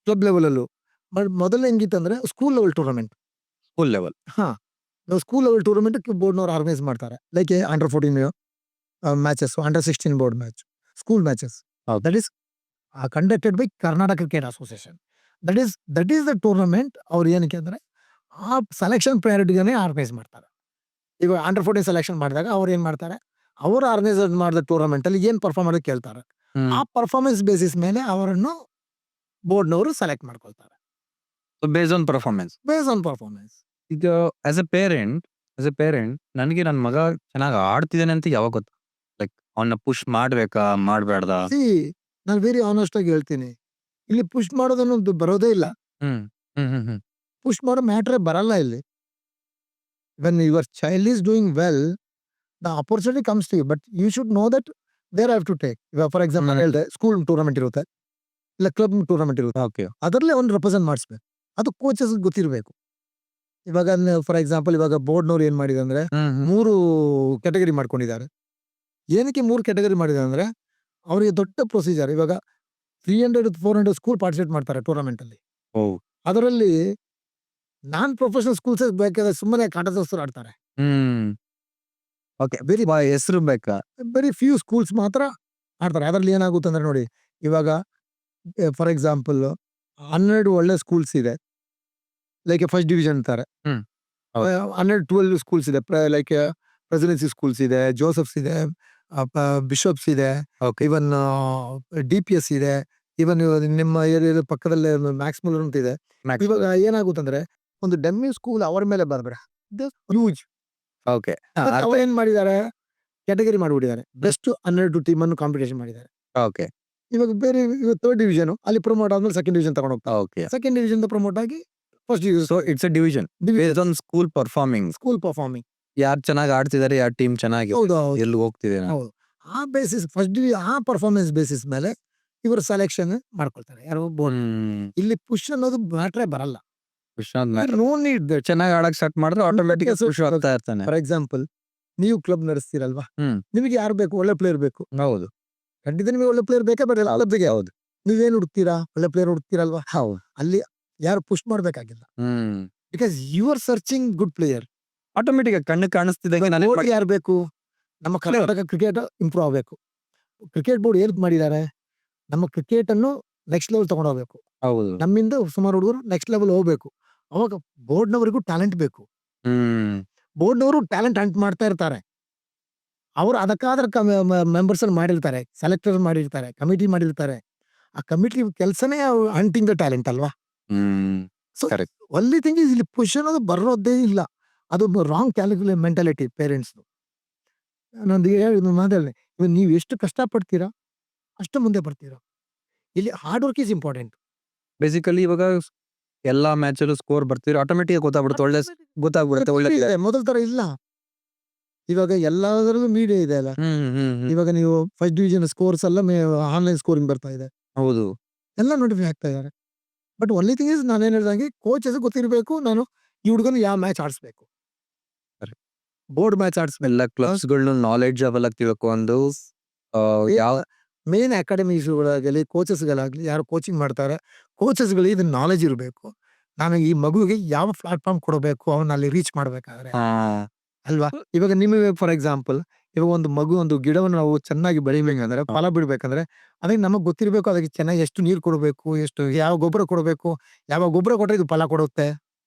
ಕ್ಲಬ್ ಲೆವೆಲ್ ಅಲ್ಲೂ. ಮೊದಲು ಹೆಂಗಿತ್ತಂದ್ರೆ school level tournament. Full level. School level tournament ಬೋರ್ಡ್ನವ್ರು ಆರ್ಗನೈಸ್ ಮಾಡ್ತಾರೆ. Like under 14 matches, under 16 board match, school matches. That is conducted by Karnataka Cricket Association. That is the tournament. ಅವ್ರು ಏನಕ್ಕೆ ಅಂದ್ರೆ ಆ ಸೆಲೆಕ್ಷನ್ ಪ್ರಯಾರಿಟಿಗೆ ಆರ್ಗನೈಸ್ ಮಾಡ್ತಾರೆ. ಇವಾಗ ಅಂಡರ್ 14 ಸೆಲೆಕ್ಷನ್ ಮಾಡಿದಾಗ ಅವ್ರು ಏನ್ ಮಾಡ್ತಾರೆ, ಅವರು ಆರ್ಗನೈಸ್ ಮಾಡಿದ ಟೂರ್ನಮೆಂಟ್ ಅಲ್ಲಿ ಏನ್ ಪರ್ಫಾರ್ಮ್ ಮಾಡೋದು ಕೇಳ್ತಾರೆ. ಆ ಪರ್ಫಾರ್ಮೆನ್ಸ್ ಬೇಸಿಸ್ ಮೇಲೆ ಅವರನ್ನು ಬೋರ್ಡ್ನವರು ಸೆಲೆಕ್ಟ್ ಮಾಡ್ಕೊಳ್ತಾರೆ. Base on performance. Base on performance. ಈಗ ಆಸ್ ಎ ಪೇರೆಂಟ್ ನನಗೆ ನನ್ನ ಮಗ ಚೆನ್ನಾಗಿ ಆಡ್ತಿದ್ದಾನೆ ಅಂತ ಯಾವಾಗ ಗೊತ್ತು? ಲೈಕ್ ಅವನ್ನ ಪುಷ್ ಮಾಡ್ಬೇಕಾ ಮಾಡ್ಬೇಡ್ದ? ನಾನು ವೆರಿ ಆನೆಸ್ಟ್ ಆಗಿ ಹೇಳ್ತೀನಿ, ಇಲ್ಲಿ ಪುಷ್ ಮಾಡೋದನ್ನೊಂದು ಬರೋದೇ ಇಲ್ಲ. ಪುಷ್ ಮಾಡೋ ಮ್ಯಾಟ್ರೇ ಬರಲ್ಲ ಇಲ್ಲಿ. When your child is doing well, the opportunity comes to you, but you should know that there have to take. ಇವಾಗ ಫಾರ್ ಎಕ್ಸಾಂಪಲ್ ಹೇಳಿದೆ, ಸ್ಕೂಲ್ ಟೂರ್ನಮೆಂಟ್ ಇರುತ್ತೆ, ಇಲ್ಲ ಕ್ಲಬ್ ಟೂರ್ನಮೆಂಟ್ ಇರುತ್ತೆ. ಓಕೆ. ಅದರಲ್ಲೇ ಒಂದು ರೆಪ್ರೆಸೆಂಟ್ ಮಾಡಿಸ್ಬೇಕು. ಅದು ಕೋಚಸ್ ಗೊತ್ತಿರಬೇಕು. ಇವಾಗ ಫಾರ್ ಎಕ್ಸಾಂಪಲ್ ಇವಾಗ ಬೋರ್ಡ್ನವ್ರು ಏನ್ ಮಾಡಿದೆ ಅಂದ್ರೆ 3 ಕ್ಯಾಟಗರಿ ಮಾಡ್ಕೊಂಡಿದ್ದಾರೆ. ಏನಕ್ಕೆ 3 ಕ್ಯಾಟಗರಿ ಮಾಡಿದ್ದಾರೆ ಅಂದ್ರೆ, ಅವರಿಗೆ ದೊಡ್ಡ ಪ್ರೊಸೀಜರ್. ಇವಾಗ 300-400 ಸ್ಕೂಲ್ ಪಾರ್ಟಿಸಿಪೇಟ್ ಮಾಡ್ತಾರೆ ಟೂರ್ನಮೆಂಟ್ ಅಲ್ಲಿ. ಅದರಲ್ಲಿ ನಾನ್ ಪ್ರೊಫೆಷನಲ್ ಸ್ಕೂಲ್ಸ್ ಬೇಕಾದ್ರೆ ಸುಮ್ಮನೆ ಕಾಟದೋಸ್ತರು ಆಡ್ತಾರೆ. ಓಕೆ. ಹೆಸರು ಬೇಕಾ? ವೆರಿ ಫ್ಯೂ ಸ್ಕೂಲ್ಸ್ ಮಾತ್ರ ಆಡ್ತಾರೆ. ಅದರಲ್ಲಿ ಏನಾಗುತ್ತೆ ಅಂದ್ರೆ ನೋಡಿ, ಇವಾಗ ಫಾರ್ ಎಕ್ಸಾಂಪಲ್ 12 ಒಳ್ಳೆ ಸ್ಕೂಲ್ಸ್ ಇದೆ, ಲೈಕ್ ಫಸ್ಟ್ ಡಿವಿಷನ್ ಅಂತಾರೆ. 12 ಸ್ಕೂಲ್ಸ್ ಇದೆ, ಲೈಕ್ ಪ್ರೆಸಿಡೆನ್ಸಿ ಸ್ಕೂಲ್ಸ್ ಇದೆ, ಜೋಸೆಫ್ಸ್ ಇದೆ, ಬಿಷಪ್ಸ್ ಇದೆ, ಇವನ್ DPS ಇದೆ, ಇವನ್ ನಿಮ್ಮ ಏರಿಯಾದ ಪಕ್ಕದಲ್ಲೇ ಮ್ಯಾಕ್ಸ್ ಮುಲ್ಲರ್ ಅಂತ ಇದೆ. ಇವಾಗ ಏನಾಗುತ್ತಂದ್ರೆ, ಒಂದು ಡೆಮ್ಮಿ ಸ್ಕೂಲ್ ಅವರ ಮೇಲೆ ಬರ್ಬೇಡ, ಹ್ಯೂಜ್. ಓಕೆ. ಅವ್ರು ಏನ್ ಮಾಡಿದ್ದಾರೆ, ಕ್ಯಾಟಗರಿ ಮಾಡಿಬಿಟ್ಟಿದ್ದಾರೆ. ಬೆಸ್ಟ್ 12 ಟೀಮ್ ಅನ್ನು ಕಾಂಪಿಟೇಷನ್ ಮಾಡಿದ್ದಾರೆ. ಓಕೆ. ಇವಾಗ ಬೇರೆ 3rd ಡಿವಿಷನ್ ಅಲ್ಲಿ ಪ್ರಮೋಟ್ ಆದ್ಮೇಲೆ 2nd ಡಿವಿಷನ್ ತಗೊಂಡು ಹೋಗ್ತಾರೆ. ಓಕೆ. 2nd ಡಿವಿಷನ್ ಪ್ರಮೋಟ್ ಆಗಿ first division. So it's A division based on school performing. ಯಾರು ಚೆನ್ನಾಗಿ ಆಡ್ತಿದ್ದಾರೆ, ಯಾರು ಟೀಮ್ ಚೆನ್ನಾಗಿ ಎಲ್ಲಿ ಹೋಗ್ತಿದೆ. ಹೌದು. ಆ ಬೇಸಿಸ್ ಆ ಪರ್ಫಾರ್ಮೆನ್ಸ್ ಬೇಸಿಸ್ ಮೇಲೆ ಇವರು ಸೆಲೆಕ್ಷನ್ ಮಾಡ್ಕೊಳ್ತಾರೆ. ಯಾರು ಬೋರ್ಡ್. ಇಲ್ಲಿ ಪುಷ್ ಅನ್ನೋದು ಮ್ಯಾಟ್ರೇ ಬರಲ್ಲ. No need. ಚೆನ್ನಾಗಿ ಆಡಕ್ ಸ್ಟಾರ್ಟ್ ಮಾಡಿದ್ರೆ ಆಟೋಮೆಟಿಕ್ ಪುಷ್ ಆಗ್ತಾ ಇರ್ತಾನೆ. ಫಾರ್ ಎಕ್ಸಾಂಪಲ್ ನೀವು ಕ್ಲಬ್ ನಡೆಸ್ತೀರಲ್ವಾ, ನಿಮಗೆ ಯಾರು ಬೇಕು, ಒಳ್ಳೆ ಪ್ಲೇಯರ್ ಬೇಕು. ಹೌದು. ಖಂಡಿತ ನಿಮಗೆ ಒಳ್ಳೆ ಪ್ಲೇಯರ್ ಬೇಕೇ ಬೇಡ ಕ್ಲಬ್ಗೆ. ಹೌದು. ನೀವೇನು ಹುಡುಕ್ತೀರಾ, ಒಳ್ಳೆ ಪ್ಲೇಯರ್ ಹುಡುಕ್ತೀರಲ್ವಾ. ಹೌದು. ಅಲ್ಲಿ ಯಾರು ಪುಷ್ ಮಾಡ್ಬೇಕಾಗಿಲ್ಲ. Because you are searching good player. Automatic ಕಣ್ಣು ಕಾಣಿಸ್ತಿದೆ. ಯಾರು ಬೇಕು, ನಮ್ಮ ಕರ್ನಾಟಕ ಕ್ರಿಕೆಟ್ ಇಂಪ್ರೂವ್ ಆಗಬೇಕು. ಕ್ರಿಕೆಟ್ ಬೋರ್ಡ್ ಏನ್ ಮಾಡಿದ್ದಾರೆ, ನಮ್ಮ ಕ್ರಿಕೆಟ್ ಅನ್ನು ನೆಕ್ಸ್ಟ್ ಲೆವೆಲ್ ತಗೊಂಡೋಗ್ಬೇಕು. ಹೌದು. ನಮ್ಮಿಂದ ಸುಮಾರು ಹುಡುಗರು ನೆಕ್ಸ್ಟ್ ಲೆವೆಲ್ ಹೋಗ್ಬೇಕು. ಅವಾಗ ಬೋರ್ಡ್ನವರಿಗೂ ಟ್ಯಾಲೆಂಟ್ ಬೇಕು. ಬೋರ್ಡ್ನವರು ಟ್ಯಾಲೆಂಟ್ ಹಂಟ್ ಮಾಡ್ತಾ ಇರ್ತಾರೆ. ಅವರು ಅದಕ್ಕಾದ್ರೆ ಮೆಂಬರ್ಸ್ ಮಾಡಿರ್ತಾರೆ, ಸೆಲೆಕ್ಟರ್ ಮಾಡಿರ್ತಾರೆ, ಕಮಿಟಿ ಮಾಡಿರ್ತಾರೆ. ಆ ಕಮಿಟಿ ಕೆಲಸನೇ ಹಂಟಿಂಗ್ ದ ಟ್ಯಾಲೆಂಟ್ ಅಲ್ವಾ. ಸೊ ಒನ್ಲಿ ಥಿಂಗ್ ಇಸ್, ಇಲ್ಲಿ ಪುಷ್ ಅನ್ನೋದು ಬರೋದೇ ಇಲ್ಲ. ಅದು ರಾಂಗ್ ಕ್ಯಾಲ್ಕುಲೇಟ್ ಮೆಂಟಾಲಿಟಿ ಪೇರೆಂಟ್ಸ್. ನಾನು ಮಾತಾಡಿದೆ, ನೀವು ಎಷ್ಟು ಕಷ್ಟಪಡ್ತೀರಾ ಅಷ್ಟು ಮುಂದೆ ಬರ್ತೀರಾ. ಇಲ್ಲಿ hard work is important. Basically ಇವಾಗ ಎಲ್ಲಾ ಮ್ಯಾಚ್ ಅಲ್ಲೂ ಸ್ಕೋರ್ ಬರ್ತೀರಿ, ಆಟೋಮೆಟಿಕ್ ಗೊತ್ತಾಗ್ಬಿಡುತ್ತೆ. ಒಳ್ಳೆ ಮೊದಲ ತರ ಇಲ್ಲ. ಇವಾಗ ಎಲ್ಲದರಲ್ಲೂ ಮೀಡಿಯಾ ಇದೆ ಅಲ್ಲ. ಇವಾಗ ನೀವು ಫಸ್ಟ್ ಡಿವಿಷನ್ ಸ್ಕೋರ್ಸ್ ಎಲ್ಲ ಆನ್ಲೈನ್ ಸ್ಕೋರಿಂಗ್ ಬರ್ತಾ ಇದೆ. ಹೌದು. ಎಲ್ಲ ನೋಟಿಫೈ ಆಗ್ತಾ ಇದಾರೆ. ಬಟ್ ಒನ್ಲಿ ಥಿಂಗ್ ಇಸ್, ನಾನೇನ್ ಹೇಳ್ದಂಗೆ ಕೋಚಸ್ ಗೊತ್ತಿರಬೇಕು, ನಾನು ಈ ಹುಡುಗನ ಯಾವ ಮ್ಯಾಚ್ ಆಡಿಸ್ಬೇಕು. ಬೋರ್ಡ್ ಮ್ಯಾಚ್ ಆಡಿಸ್ಬೇಕು. ಎಲ್ಲ ಕ್ಲಬ್ಸ್‌ಗಳ್ನು ನಾಲೆಡ್ಜ್ ಅವೆಲ್ಲ ತಿಳ್ಕೊಂಡು ಯಾವ ಮೇನ್ ಅಕಾಡೆಮೀಸ್‌ಗಳಾಗಲಿ, ಕೋಚಸ್‌ಗಳಾಗಲಿ ಯಾರು ಕೋಚಿಂಗ್ ಮಾಡ್ತಾರೆ, ಕೋಚಸ್‌ಗಳಿಗೆ ಇದು ನಾಲೆಡ್ಜ್ ಇರಬೇಕು. ನಾನು ಈ ಮಗುವಿಗೆ ಯಾವ ಪ್ಲಾಟ್‌ಫಾರ್ಮ್ ಕೊಡಬೇಕು ಅವನ್ನ ಅಲ್ಲಿ ರೀಚ್ ಮಾಡ್ಬೇಕಾದ್ರೆ. ಅಲ್ವಾ? ಇವಾಗ ನಿಮಗೆ ಫಾರ್ ಎಕ್ಸಾಂಪಲ್ ಇವಾಗ ಒಂದು ಮಗು ಒಂದು ಗಿಡವನ್ನು ನಾವು ಚೆನ್ನಾಗಿ ಬೆಳಿಬೇಕಂದ್ರೆ, ಫಲ ಬಿಡ್ಬೇಕಂದ್ರೆ ಅದಕ್ಕೆ ನಮಗೆ ಗೊತ್ತಿರಬೇಕು ಅದಕ್ಕೆ ಚೆನ್ನಾಗಿ ಎಷ್ಟು ನೀರು ಕೊಡಬೇಕು, ಎಷ್ಟು ಯಾವ ಗೊಬ್ಬರ ಕೊಡಬೇಕು, ಯಾವ ಗೊಬ್ಬರ ಕೊಟ್ಟರೆ ಇದು ಫಲ ಕೊಡುತ್ತೆ.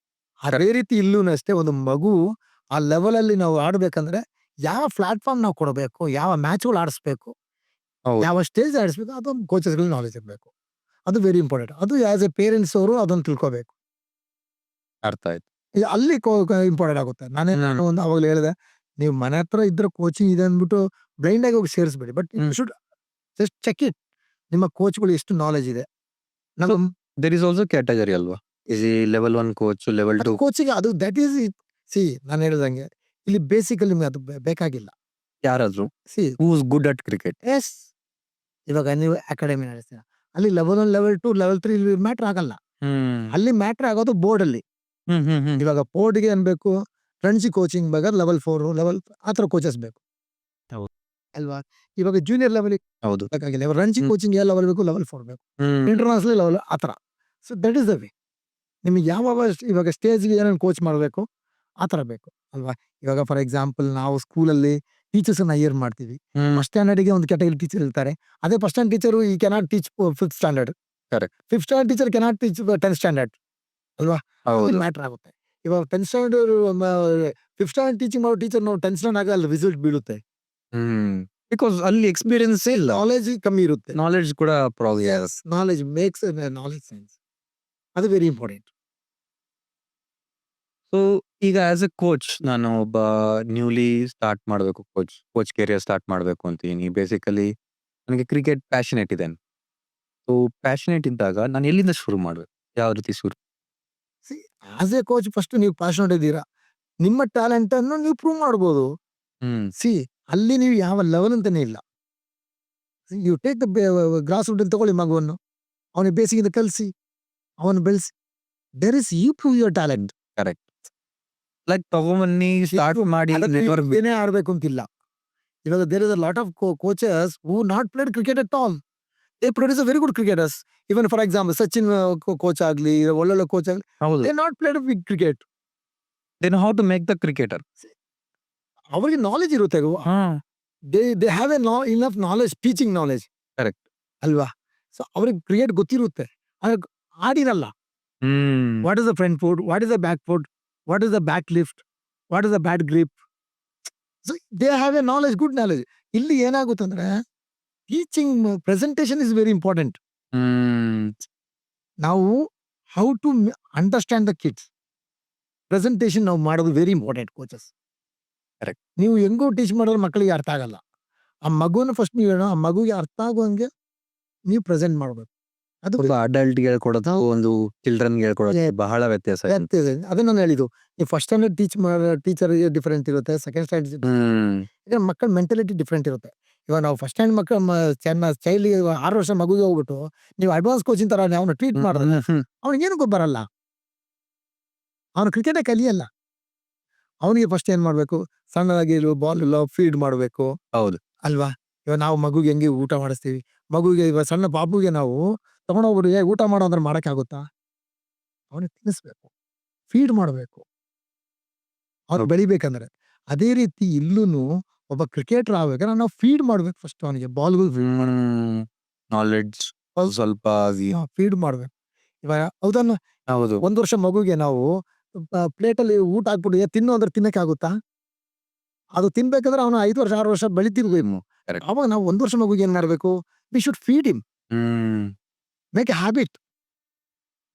ಅದೇ ರೀತಿ ಇಲ್ಲೂನು ಅಷ್ಟೇ ಒಂದು ಮಗು ಆ ಲೆವೆಲಲ್ಲಿ ನಾವು ಆಡ್ಬೇಕಂದ್ರೆ ಯಾವ ಪ್ಲಾಟ್‌ಫಾರ್ಮ್ ನಾವು ಕೊಡಬೇಕು, ಯಾವ ಮ್ಯಾಚ್‌ಗಳು ಆಡಿಸ್ಬೇಕು, ಹೌದು. ಯಾವ ಸ್ಟೇಜ್ ಆಡಿಸ್ಬೇಕು ಅದೊಂದು ಕೋಚಸ್‌ಗಳಿಗೆ ನಾಲೆಡ್ಜ್ ಇರಬೇಕು. ಅದು ವೆರಿ ಇಂಪಾರ್ಟೆಂಟ್. ಅದು ಆಸ್ ಎ ಪೇರೆಂಟ್ಸ್ ಅವರು ಅದನ್ನ ತಿಳ್ಕೋಬೇಕು. ಅರ್ಥ ಆಯ್ತು. ಅಲ್ಲಿ ಇಂಪಾರ್ಟೆಂಟ್ ಆಗುತ್ತೆ. ನಾನು ಒಂದು ಅವಾಗಲೇ ಹೇಳಿದೆ, ನೀವು ಮನೆ ಹತ್ರ ಇದ್ರೆ ಕೋಚಿಂಗ್ ಇದೆ ಅಂದ್ಬಿಟ್ಟು ಬ್ಲೈಂಡ್ ಆಗಿ ಹೋಗಿ ಸೇರಿಸಬೇಡಿ. But you should just check it. ನಿಮ್ಮ ಕೋಚ್‌ಗಳು ಎಷ್ಟು ನಾಲೆಡ್ಜ್ ಇದೆ. ನಾವು ದೇರ್ ಈಸ್ ಆಲ್ಸೋ ಕ್ಯಾಟಗರಿ ಅಲ್ವಾ? ಈ ಲೆವೆಲ್ 1 ಕೋಚ್, ಲೆವೆಲ್ 2 ಕೋಚಿಂಗ್ ಅದು ದಟ್ ಈಸ್ ಇಟ್. ನಾನು ಹೇಳ್ದಂಗೆ ಇಲ್ಲಿ ಬೇಸಿಕಲಿ ನಿಮ್ಗೆ ಅದು ಬೇಕಾಗಿಲ್ಲ. ಯಾರಾದ್ರು see who is good at cricket. Yes ಇವಾಗ ನೀವು ಅಕಾಡೆಮಿ ನಡೆಸ್ತೀರಾ. ಅಲ್ಲಿ ಲೆವೆಲ್ 1, ಲೆವೆಲ್ 2, ಲೆವೆಲ್ 3 ಇಲ್ಲಿ ಮ್ಯಾಟರ್ ಆಗಲ್ಲ. ಅಲ್ಲಿ ಮ್ಯಾಟರ್ ಆಗೋದು ಬೋರ್ಡ್ ಅಲ್ಲಿ. ಇವಾಗ ಬೋರ್ಡ್‌ಗೆ ಏನ್ ಬೇಕು, ರಣಜಿ ಕೋಚಿಂಗ್ ಬೇಕಾದ್ರೆ ಲೆವೆಲ್ 4, ಲೆವೆಲ್ ಆ ಥರ ಕೋಚಸ್ ಬೇಕು. ಹೌದು. ಅಲ್ವಾ? ಇವಾಗ ಜೂನಿಯರ್ ಲೆವೆಲ್‌ಗೆ ಹೌದು. ಬೇಕಾಗಿಲ್ಲ. ಇವಾಗ ರಣಜಿ ಕೋಚಿಂಗ್ ಯಾವ ಲೆವೆಲ್ ಬೇಕು, ಲೆವೆಲ್ 4 ಬೇಕು. ಇಂಟರ್ನ್ಯಾಷನಲ್ ಲೆವೆಲ್ ಆ ಥರ. So that is the way. ನಿಮಗೆ ಯಾವ ಇವಾಗ ಸ್ಟೇಜ್‌ಗೆ ಏನೇನು ಕೋಚ್ ಮಾಡಬೇಕು ಆ ಥರ ಬೇಕು ಅಲ್ವಾ? ಇವಾಗ ಫಾರ್ ಎಕ್ಸಾಂಪಲ್ ನಾವು ಸ್ಕೂಲಲ್ಲಿ ಟೀಚರ್ಸನ್ನ ಹೈಯರ್ ಮಾಡ್ತೀವಿ. ಫಸ್ಟ್ ಸ್ಟ್ಯಾಂಡರ್ಡ್‌ಗೆ ಒಂದು ಕ್ಯಾಟಗರಿ ಟೀಚರ್ ಇರ್ತಾರೆ. ಅದೇ ಫಸ್ಟ್ ಸ್ಟ್ಯಾಂಡರ್ಡ್ ಟೀಚರು ಈ cannot teach 5th standard. Correct. 5th standard teacher cannot teach 10th standard ಅಲ್ವಾ? ಹೌದು. ಮ್ಯಾಟರ್ ಆಗುತ್ತೆ. ಇವಾಗ 10th standard 5th standard teaching ಮಾಡೋ ಟೀಚರ್ ನಾವು 10th ಸ್ಟ್ಯಾಂಡರ್ಡ್ ಆಗ ಅಲ್ಲಿ ರಿಸಲ್ಟ್ ಬೀಳುತ್ತೆ. ಬಿಕಾಸ್ ಅಲ್ಲಿ ಎಕ್ಸ್‌ಪೀರಿಯನ್ಸ್ ಇಲ್ಲ. ನಾಲೆಜ್ ಕಮ್ಮಿ ಇರುತ್ತೆ. ನಾಲೆಡ್ಜ್ ಕೂಡ problem. Knowledge makes knowledge science. ಅದು ವೆರಿ ಇಂಪಾರ್ಟೆಂಟ್. ಸೊ ಈಗ ಆಸ್ ಎ ಕೋಚ್ ನಾನು ಒಬ್ಬ ನ್ಯೂಲಿ ಸ್ಟಾರ್ಟ್ ಮಾಡಬೇಕು ಕೋಚ್ ಕೆರಿಯರ್ ಸ್ಟಾರ್ಟ್ ಮಾಡಬೇಕು ಅಂತೀನಿ. ಬೇಸಿಕಲಿ ನನಗೆ ಕ್ರಿಕೆಟ್ ಪ್ಯಾಷನೇಟ್ ಇದೆ. ಸೊ ಪ್ಯಾಷನೇಟ್ ಇದ್ದಾಗ ನಾನು ಎಲ್ಲಿಂದ ಶುರು ಮಾಡಬೇಕು? ಯಾವ ರೀತಿ ಶುರು? ಆಸ್ ಎ ಕೋಚ್ ಫಸ್ಟ್ ನೀವು ಪ್ಯಾಷನೇಟ್ ಇದ್ದೀರಾ. ನಿಮ್ಮ ಟ್ಯಾಲೆಂಟ್ ಅನ್ನು ನೀವು ಪ್ರೂವ್ ಮಾಡ್ಬೋದು. ಅಲ್ಲಿ ನೀವು ಯಾವ ಲೆವೆಲ್ ಅಂತಾನೆ ಇಲ್ಲ. You take the grass root ತಗೊಳ್ಳಿ ಮಗುವನ್ನು, ಅವನಿಗೆ ಬೇಸಿಗಿಂದ ಕಲಿಸಿ, ಅವನು ಬೆಳೆಸಿ. There is you prove your talent. Correct. Like ತಗೊಂಬನ್ನಿ ಸ್ಟಾರ್ಟ್ ಮಾಡಿ ನೆಟ್ವರ್ಕ್ ಏನೇ ಆಡ್ಬೇಕು ಅಂತಿಲ್ಲ. ಇವಾಗ there is a lot of coaches who not played cricket at all. They produce a very good cricketers. Even for example Sachin coach ಆಗ್ಲಿ, ಒಳ್ಳೊಳ್ಳೆ coach ಆಗ್ಲಿ, ಹೌದು. They not played big cricket. Then how to make the cricketer? ಅವರಿಗೆ knowledge ಇರುತ್ತೆ. They have a enough knowledge, teaching knowledge. Correct. ಅಲ್ವಾ? So ಅವ್ರಿಗೆ cricket ಗೊತ್ತಿರುತ್ತೆ, ಆದ್ರೆ ಆಡಿರಲ್ಲ. What is the front foot, what is the back foot, what is the back lift, what is the bat grip. So they have a knowledge, good knowledge. ಇಲ್ಲಿ ಏನಾಗುತ್ತಂದ್ರೆ teaching presentation is very important. ನಾವು how to understand the kids presentation ನಾವು ಮಾಡೋದು very important coaches. Correct. ನೀವು ಹೆಂಗೋ teach ಮಾಡೋರು ಮಕ್ಕಳಿಗೆ ಅರ್ಥ ಆಗಲ್ಲ. ಆ ಮಗುನ ಫಸ್ಟ್ ನೀವು ಆ ಮಗುಗೆ ಅರ್ಥ ಆಗುವಂಗೆ ನೀವು ಪ್ರೆಸೆಂಟ್ ಮಾಡ್ಬೇಕು. ಅದು ಒಬ್ಬ ಅಡಲ್ಟ್ ಹೇಳ್ಕೊಡೋದು ಒಂದು ಚಿಲ್ಡ್ರನ್ ಹೇಳ್ಕೊಡೋದು Yeah. ಬಹಳ ವ್ಯತ್ಯಾಸ ಇದೆ. ವ್ಯತ್ಯಾಸ ಇದೆ. ಅದೇ ನಾನು ಹೇಳಿದ್ದು, ನೀವು ಫಸ್ಟ್ ಸ್ಟ್ಯಾಂಡರ್ಡ್ ಟೀಚ್ ಮಾಡೋ ಟೀಚರ್ ಡಿಫರೆಂಟ್ ಇರುತ್ತೆ, ಸೆಕೆಂಡ್ ಸ್ಟ್ಯಾಂಡರ್ಡ್ ಈಗ ಮಕ್ಕಳ ಮೆಂಟಾಲಿಟಿ ಡಿಫರೆಂಟ್ ಇರುತ್ತೆ. ಇವಾಗ ನಾವು ಫಸ್ಟ್ ಸ್ಟ್ಯಾಂಡ್ ಮಕ್ಕಳ ಚೈಲ್ಡ್ 6 ವರ್ಷ ಮಗುಗೆ ಹೋಗ್ಬಿಟ್ಟು ನೀವು ಅಡ್ವಾನ್ಸ್ ಕೋಚಿಂಗ್ ತರ ಅವನು ಟ್ರೀಟ್ ಮಾಡಿದ್ರೆ ಅವನಿಗೇನು ಬರಲ್ಲ, ಅವನು ಕ್ರಿಕೆಟೇ ಕಲಿಯಲ್ಲ. ಅವನಿಗೆ ಫಸ್ಟ್ ಏನ್ ಮಾಡ್ಬೇಕು, ಸಣ್ಣದಾಗಿ ಬಾಲ್ ಎಲ್ಲ ಫೀಡ್ ಮಾಡಬೇಕು. ಹೌದು. ಅಲ್ವಾ? ಇವಾಗ ನಾವು ಮಗುಗೆ ಹೆಂಗೆ ಊಟ ಮಾಡಿಸ್ತೀವಿ, ಮಗುಗೆ ಇವಾಗ ಸಣ್ಣ ಪಾಪುಗೆ ನಾವು ತಗೊಂಡೋಗ್ಬಿಟ್ಟು ಊಟ ಮಾಡೋ ಅಂದ್ರೆ ಮಾಡಕ್ಕಾಗುತ್ತಾ? ಅವನಿಗೆ ತಿನ್ನಿಸ್ಬೇಕು, ಫೀಡ್ ಮಾಡಬೇಕು, ಅವ್ನು ಬೆಳಿಬೇಕಂದ್ರೆ. ಅದೇ ರೀತಿ ಇಲ್ಲೂನು ಒಬ್ಬ ಕ್ರಿಕೆಟರ್ ಆಗ್ಬೇಕಾದ್ರೆ ನಾವು ಫೀಡ್ ಮಾಡ್ಬೇಕು ಫಸ್ಟ್ ಅವನಿಗೆ ಬಾಲ್ಗಳು ನಾಲೆಡ್ಜ್ ಸ್ವಲ್ಪ ಫೀಡ್ ಮಾಡ್ಬೇಕು. ಇವಾಗ ಹೌದನ್ನ ಹೌದು. 1 ವರ್ಷ ಮಗುಗೆ ನಾವು ಪ್ಲೇಟಲ್ಲಿ ಊಟ ಹಾಕ್ಬಿಟ್ಟು ತಿನ್ನು ಅಂದ್ರೆ ತಿನ್ನಕ್ಕೆ ಆಗುತ್ತಾ? ಅದು ತಿನ್ಬೇಕಂದ್ರೆ ಅವನು 5 ವರ್ಷ 6 ವರ್ಷ ಬೆಳಿತಿರ್ಬೇಕು. Correct. ಅವಾಗ ನಾವು 1 ವರ್ಷ ಮಗುಗೆ ಏನ್ ಮಾಡ್ಬೇಕು, we should feed him, make a habit.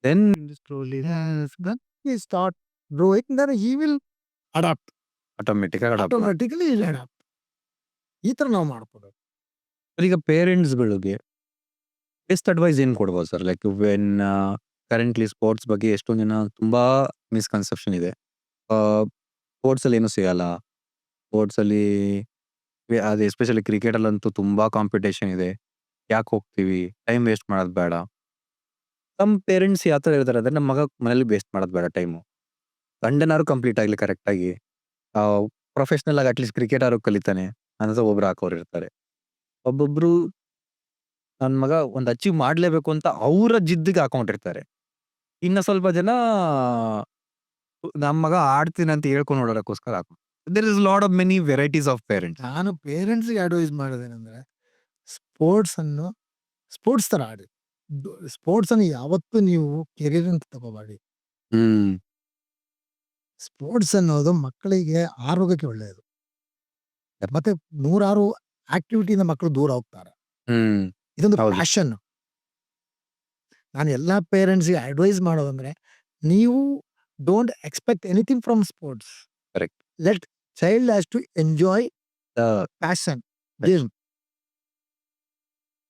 Then slowly He start growing, then he will adapt. Automatic Automatically he will adapt. ಈ ತರ ನಾವು ಮಾಡ್ಕೋಬೇಕು. ಈಗ ಪೇರೆಂಟ್ಸ್ಗಳಿಗೆ ಬೆಸ್ಟ್ ಅಡ್ವೈಸ್ ಏನ್ ಕೊಡ್ಬೋದು sir? Like when currently sports ಬಗ್ಗೆ ಎಷ್ಟೊಂದು ಜನ ತುಂಬಾ ಮಿಸ್ಕನ್ಸೆಪ್ಷನ್ ಇದೆ. ಸ್ಪೋರ್ಟ್ಸ್ ಅಲ್ಲಿ ಏನು ಸಿಗಲ್ಲ, ಸ್ಪೋರ್ಟ್ಸ್ ಅಲ್ಲಿ ಅದು ಎಸ್ಪೆಷಲಿ ಕ್ರಿಕೆಟ್ ಅಲ್ಲಂತೂ ತುಂಬಾ ಕಾಂಪಿಟೇಷನ್ ಇದೆ, ಯಾಕೆ ಹೋಗ್ತೀವಿ, ಟೈಮ್ ವೇಸ್ಟ್ ಮಾಡೋದು ಬೇಡ. ನಮ್ಮ ಪೇರೆಂಟ್ಸ್ ಯಾವ ಥರ ಇರ್ತಾರೆ ಅಂದ್ರೆ ನಮ್ಮ ಮಗ ಮನೇಲಿ ವೇಸ್ಟ್ ಮಾಡೋದು ಬೇಡ ಟೈಮು, ಸಂಡೇನಾದ್ರು ಕಂಪ್ಲೀಟ್ ಆಗಲಿ ಕರೆಕ್ಟಾಗಿ, ಪ್ರೊಫೆಷನಲ್ ಆಗಿ ಅಟ್ಲೀಸ್ಟ್ ಕ್ರಿಕೆಟ್ ಆಡೋಕ್ ಕಲಿತಾನೆ ಅಂತ ಒಬ್ರು ಹಾಕೋರು ಇರ್ತಾರೆ. ಒಬ್ಬೊಬ್ರು ನನ್ ಮಗ ಒಂದ್ ಅಚೀವ್ ಮಾಡ್ಲೇಬೇಕು ಅಂತ ಅವರ ಜಿದ್ದಿಗೆ ಹಾಕೊಂಡಿರ್ತಾರೆ. ಇನ್ನ ಸ್ವಲ್ಪ ಜನ ನಮ್ ಮಗ ಆಡ್ತೀನಿ ಅಂತ ಹೇಳ್ಕೊಂಡು ನೋಡೋದಕ್ಕೋಸ್ಕರ ಹಾಕೋ. There is lot of many varieties of parents. ನಾನು ಪೇರೆಂಟ್ಸ್ಗೆ ಅಡ್ವೈಸ್ ಮಾಡೋದೇನೆಂದ್ರೆ ಸ್ಪೋರ್ಟ್ಸ್ ಅನ್ನು ಸ್ಪೋರ್ಟ್ಸ್ ತರ ಆಡಿ. ಸ್ಪೋರ್ಟ್ಸ್ ಅನ್ನು ಯಾವತ್ತೂ ನೀವು ಕೆರಿಯರ್ ಅಂತ ತಗೋಬೇಡಿ. ಹ್ಮ್ ಸ್ಪೋರ್ಟ್ಸ್ ಅನ್ನೋದು ಮಕ್ಕಳಿಗೆ ಆರೋಗ್ಯಕ್ಕೆ ಒಳ್ಳೆಯದು. ಮತ್ತೆ 106 ಆಕ್ಟಿವಿಟಿಯಿಂದ ಮಕ್ಕಳು ದೂರ ಹೋಗ್ತಾರೆ. ಹ್ಮ್ ಇದೊಂದು ಹೌದು. ಪ್ಯಾಷನ್. ನಾನು ಎಲ್ಲಾ ಪೇರೆಂಟ್ಸ್ಗೆ ಅಡ್ವೈಸ್ ಮಾಡೋದಂದ್ರೆ ನೀವು don't expect anything from sports. Correct. Let child has to enjoy Uh, passion, game.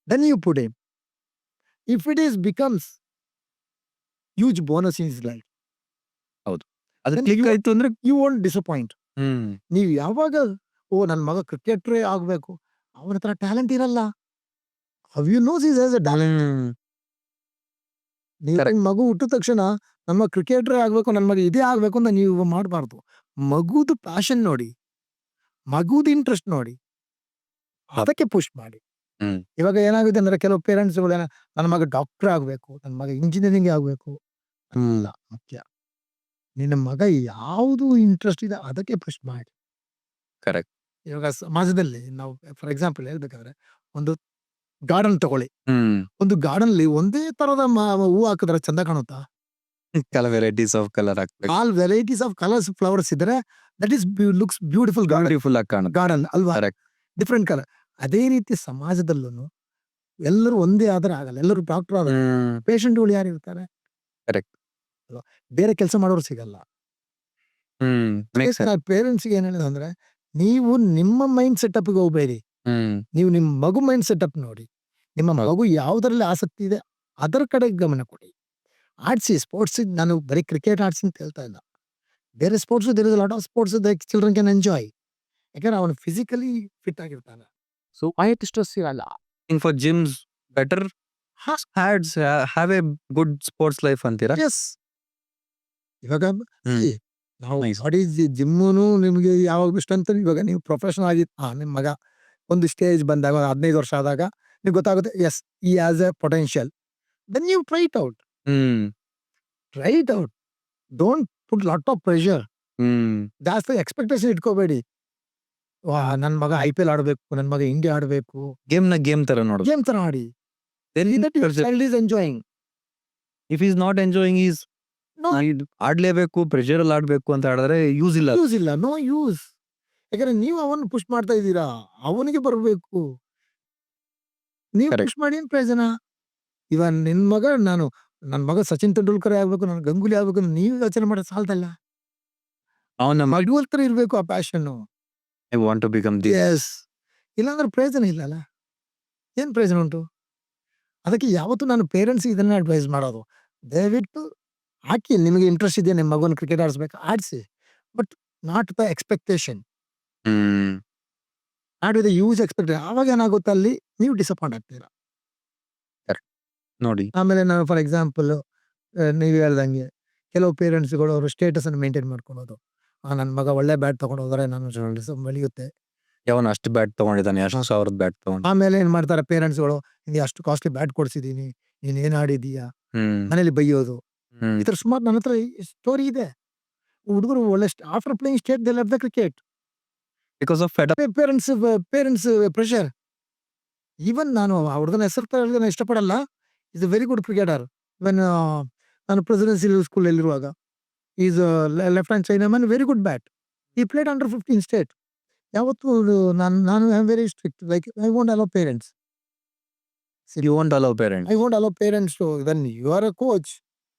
Then you put in. If it is becomes huge bonus in his life, ಅದು Then ಕ್ಲಿಕ್ you- ಆಯ್ತು ಅಂದ್ರೆ you won't disappoint. ಹ್ಮ್ ನೀವು ಯಾವಾಗ ನನ್ನ ಮಗ ಕ್ರಿಕೆಟ್ರೇ ಆಗ್ಬೇಕು, ಅವನ ಹತ್ರ ಟ್ಯಾಲೆಂಟ್ ಇರಲ್ಲ. How you knows is as a talent. ನೀವು Correct. ನಿಮ್ ಮಗು ಹುಟ್ಟಿದ ತಕ್ಷಣ ನಮ್ಮ ಕ್ರಿಕೆಟ್ರೇ ಆಗ್ಬೇಕು, ನನ್ನ ಮಗ ಇದೇ ಆಗ್ಬೇಕು ಅಂತ ನೀವು ಮಾಡಬಾರ್ದು. ಮಗುದು ಪ್ಯಾಷನ್ ನೋಡಿ, ಮಗುದು ಇಂಟ್ರೆಸ್ಟ್ ನೋಡಿ, ಅದಕ್ಕೆ ಪುಷ್ ಮಾಡಿ. ಹ್ಮ್. ಇವಾಗ ಏನಾಗುತ್ತೆ ಅಂದ್ರೆ ಕೆಲವು ಪೇರೆಂಟ್ಸ್ ನನ್ನ ಮಗ ಡಾಕ್ಟರ್ ಆಗ್ಬೇಕು, ನನ್ನ ಮಗ ಇಂಜಿನಿಯರಿಂಗ್ ಆಗ್ಬೇಕು. ಅಲ್ಲ ಮುಖ್ಯ, ನಿನ್ನ ಮಗ ಯಾವುದು ಇಂಟ್ರೆಸ್ಟ್ ಇದೆ ಅದಕ್ಕೆ ಪುಷ್ ಮಾಡಿ. Correct. ಇವಾಗ ಸಮಾಜದಲ್ಲಿ ನಾವು ಫಾರ್ ಎಕ್ಸಾಂಪಲ್ ಹೇಳ್ಬೇಕಾದ್ರೆ ಒಂದು ಗಾರ್ಡನ್ ತಗೊಳ್ಳಿ. ಹ್ಮ್ ಒಂದು ಗಾರ್ಡನ್ ಅಲ್ಲಿ ಒಂದೇ ತರದ ಹೂ ಹಾಕಿದ್ರೆ ಚಂದ ಕಾಣುತ್ತಾ? ಕಲರ್ ವೆರೈಟೀಸ್ ಆಫ್ ಕಲರ್ ಹಾಕ್ಬೇಕು. All varieties of colours flowers ಇದ್ರೆ that is looks beautiful garden beautiful ಆಗಿ ಕಾಣುತ್ತೆ. ಗಾರ್ಡನ್ ಅಲ್ವಾ? Correct. Different colour. ಅದೇ ರೀತಿ ಸಮಾಜದಲ್ಲೂ ಎಲ್ಲರೂ ಒಂದೇ ಆದ್ರೆ ಆಗಲ್ಲ. ಎಲ್ಲರೂ ಡಾಕ್ಟರ್ ಆದ್ರೆ ಹ್ಮ್ ಪೇಷಂಟ್ಗಳು ಯಾರು ಇರ್ತಾರೆ? Correct. ಅಲ್ವಾ? ಬೇರೆ ಕೆಲಸ ಮಾಡೋರು ಸಿಗಲ್ಲ. ಹ್ಮ್ makes sense. ಪೇರೆಂಟ್ಸ್ಗೆ ಏನ್ ಹೇಳಿದೆ ಅಂದ್ರೆ ನೀವು ನಿಮ್ಮ ಮೈಂಡ್ ಸೆಟಪ್ಗೆ ಹೋಗ್ಬೇಡಿ. ಹ್ಮ್ ನೀವು ನಿಮ್ಮ ಮಗು ಮೈಂಡ್ ಸೆಟಪ್ ನೋಡಿ. ನಿಮ್ಮ ಹೌದು. ಮಗು ಯಾವ್ದ್ರಲ್ಲಿ ಆಸಕ್ತಿ ಇದೆ ಅದರ ಕಡೆ ಗಮನ ಕೊಡಿ. ಆಡ್ಸಿ ಸ್ಪೋರ್ಟ್ಸ್. ನಾನು ಬರೀ ಕ್ರಿಕೆಟ್ ಆಡ್ಸಿ ಅಂತ ಹೇಳ್ತಾ ಇಲ್ಲ. ಬೇರೆ sports there is lot of sports that children can enjoy. ಯಾಕಂದ್ರೆ ಅವನು ಫಿಸಿಕಲಿ ಫಿಟ್ ಆಗಿರ್ತಾನೆ. ಸೊ ಆಯ್ತು ಸ್ಟ್ರೆಸ್ ಇರಲ್ಲ. For gyms better have a good sports life ಅಂತೀರಾ? ಎಸ್. ಇವಾಗ ಹ್ಮ್. see, ನಾವು Nice. ಬಾಡಿ ಜಿಮ್ಮುನು ನಿಮಗೆ ಯಾವಾಗ ಸ್ಟ್ರೆಂತ್. ಇವಾಗ ನೀವು ಪ್ರೊಫೆಷನಲ್ ಆಗಿ ನಿಮ್ಮ ಮಗ ಒಂದು ಸ್ಟೇಜ್ ಬಂದಾಗ 15 ವರ್ಷ ಆದಾಗ ನಿಮ್ಗೆ ಗೊತ್ತಾಗುತ್ತೆ as he has a potential. Then you try it out. Hmm try it out. Don't put lot of pressure. Hmm ಜಾಸ್ತಿ ಎಕ್ಸ್ಪೆಕ್ಟೇಷನ್ ಇಟ್ಕೋಬೇಡಿ. ನನ್ನ ಮಗ IPL ಆಡಬೇಕು, ನನ್ನ ಮಗ ಇಂಡಿಯಾ ಆಡಬೇಕು, ಗೇಮ್ ತರ ನೋಡು. ಗೇಮ್ ತರ ಆಡಿ. Then child is enjoying. if he's not enjoying is No. ಆಡ್ಲೇಬೇಕು ಪ್ರೆಷರ್ ಅಲ್ಲಿ ಆಡ್ಬೇಕು ಅಂತ ಆಡಿದ್ರೆ ಯೂಸ್ ಇಲ್ಲ. ಯೂಸ್ ಇಲ್ಲ, ನೋ ಯೂಸ್. ಯಾಕಂದ್ರೆ ನೀವು ಅವನ್ನ ಪುಷ್ ಮಾಡ್ತಾ ಇದ್ದೀರಾ, ಅವನಿಗೆ ಬರಬೇಕು. ನೀವು Correct. ಪುಷ್ ಮಾಡಿ ಏನ್ ಪ್ರಯೋಜನ? ಇವಾಗ ನಿನ್ ಮಗ ನನ್ನ ಮಗ ಸಚಿನ್ ತೆಂಡೂಲ್ಕರ್ ಆಗ್ಬೇಕು, ನಾನು ಗಂಗೂಲಿ ಆಗ್ಬೇಕು ಅಂತ ನೀವು ಯೋಚನೆ ಮಾಡೋದು ಸಾಲ್ದಲ್ಲ. ಅವನ ಮಗು ಹತ್ರ ಇರ್ಬೇಕು ಆ passion. I want to become this. Yes. ಇಲ್ಲಾಂದ್ರೆ ಪ್ರಯೋಜನ ಇಲ್ಲಲ್ಲ. ಏನ್ ಪ್ರಯೋಜನ ಉಂಟು? ಅದಕ್ಕೆ ಯಾವತ್ತೂ ನಾನು ಪೇರೆಂಟ್ಸ್ ಇದನ್ನ ಅಡ್ವೈಸ್ ಮಾಡೋದು, ದಯವಿಟ್ಟು ಹಾಕಿ. ನಿಮಗೆ ಇಂಟ್ರೆಸ್ಟ್ ಇದೆಯಾ ನಿಮ್ಮ ಮಗನ ಕ್ರಿಕೆಟ್ ಆಡಿಸ್ಬೇಕು, ಆಡಿಸಿ. But not the expectation. Hmm not with use expectation. ಆವಾಗ ಏನಾಗುತ್ತೆ ಅಲ್ಲಿ ನೀವು ಡಿಸಪಾಯಿಂಟ್ ಆಗ್ತೀರಾ. ನೋಡಿ. ಆಮೇಲೆ ನಾನು ಫಾರ್ ಎಕ್ಸಾಂಪಲ್ ನೀವು ಹೇಳ್ದಂಗೆ ಕೆಲವು ಪೇರೆಂಟ್ಸ್ಗಳು ಅವರು ಸ್ಟೇಟಸ್ ಅನ್ನು ಮೇಂಟೈನ್ ಮಾಡ್ಕೊಳ್ಳೋದು. ನನ್ನ ಮಗ ಒಳ್ಳೆ ಬ್ಯಾಟ್ ತಗೊಂಡು ಹೋದ್ರೆ ನಾನು ಬೆಳೆಯುತ್ತೆ. ಯಾವನ ಅಷ್ಟು ಬ್ಯಾಟ್ ತಗೊಂಡಿದ್ದಾನೆ, ಅಷ್ಟು ಸಾವಿರದ ಬ್ಯಾಟ್ ತಗೊಂಡು. ಆಮೇಲೆ ಏನ್ ಮಾಡ್ತಾರೆ ಪೇರೆಂಟ್ಸ್ಗಳು, ನಿಂಗೆ ಅಷ್ಟು ಕಾಸ್ಟ್ಲಿ ಬ್ಯಾಟ್ ಕೊಡ್ಸಿದೀನಿ, ನೀನ್ ಏನ್ ಆಡಿದೀಯಾ, ಹ್ಮ್ ಮನೇಲಿ ಬೈಯೋದು. ಹ್ಮ್ ಈ ತರ ಸುಮಾರು ನನ್ನ ಹತ್ರ ಸ್ಟೋರಿ ಇದೆ. ಹುಡುಗರು ಒಳ್ಳೆ after playing state they left the cricket. Because of fed up. Parents pressure. Even ನಾನು ಆ ಹುಡುಗನ ಹೆಸರು ಇಷ್ಟಪಡಲ್ಲ. Is a very good cricketer. Even ನಾನು ಪ್ರೆಸಿಡೆನ್ಸಿಯಲ್ ಸ್ಕೂಲ್ ಅಲ್ಲಿರುವಾಗ is left hand chinaman, very good bat. He played under 15 state. ಯಾವತ್ತು ನಾನು I am very strict. Like I won't allow parents. You want allow parents. I won't allow parents to. When you are a coach,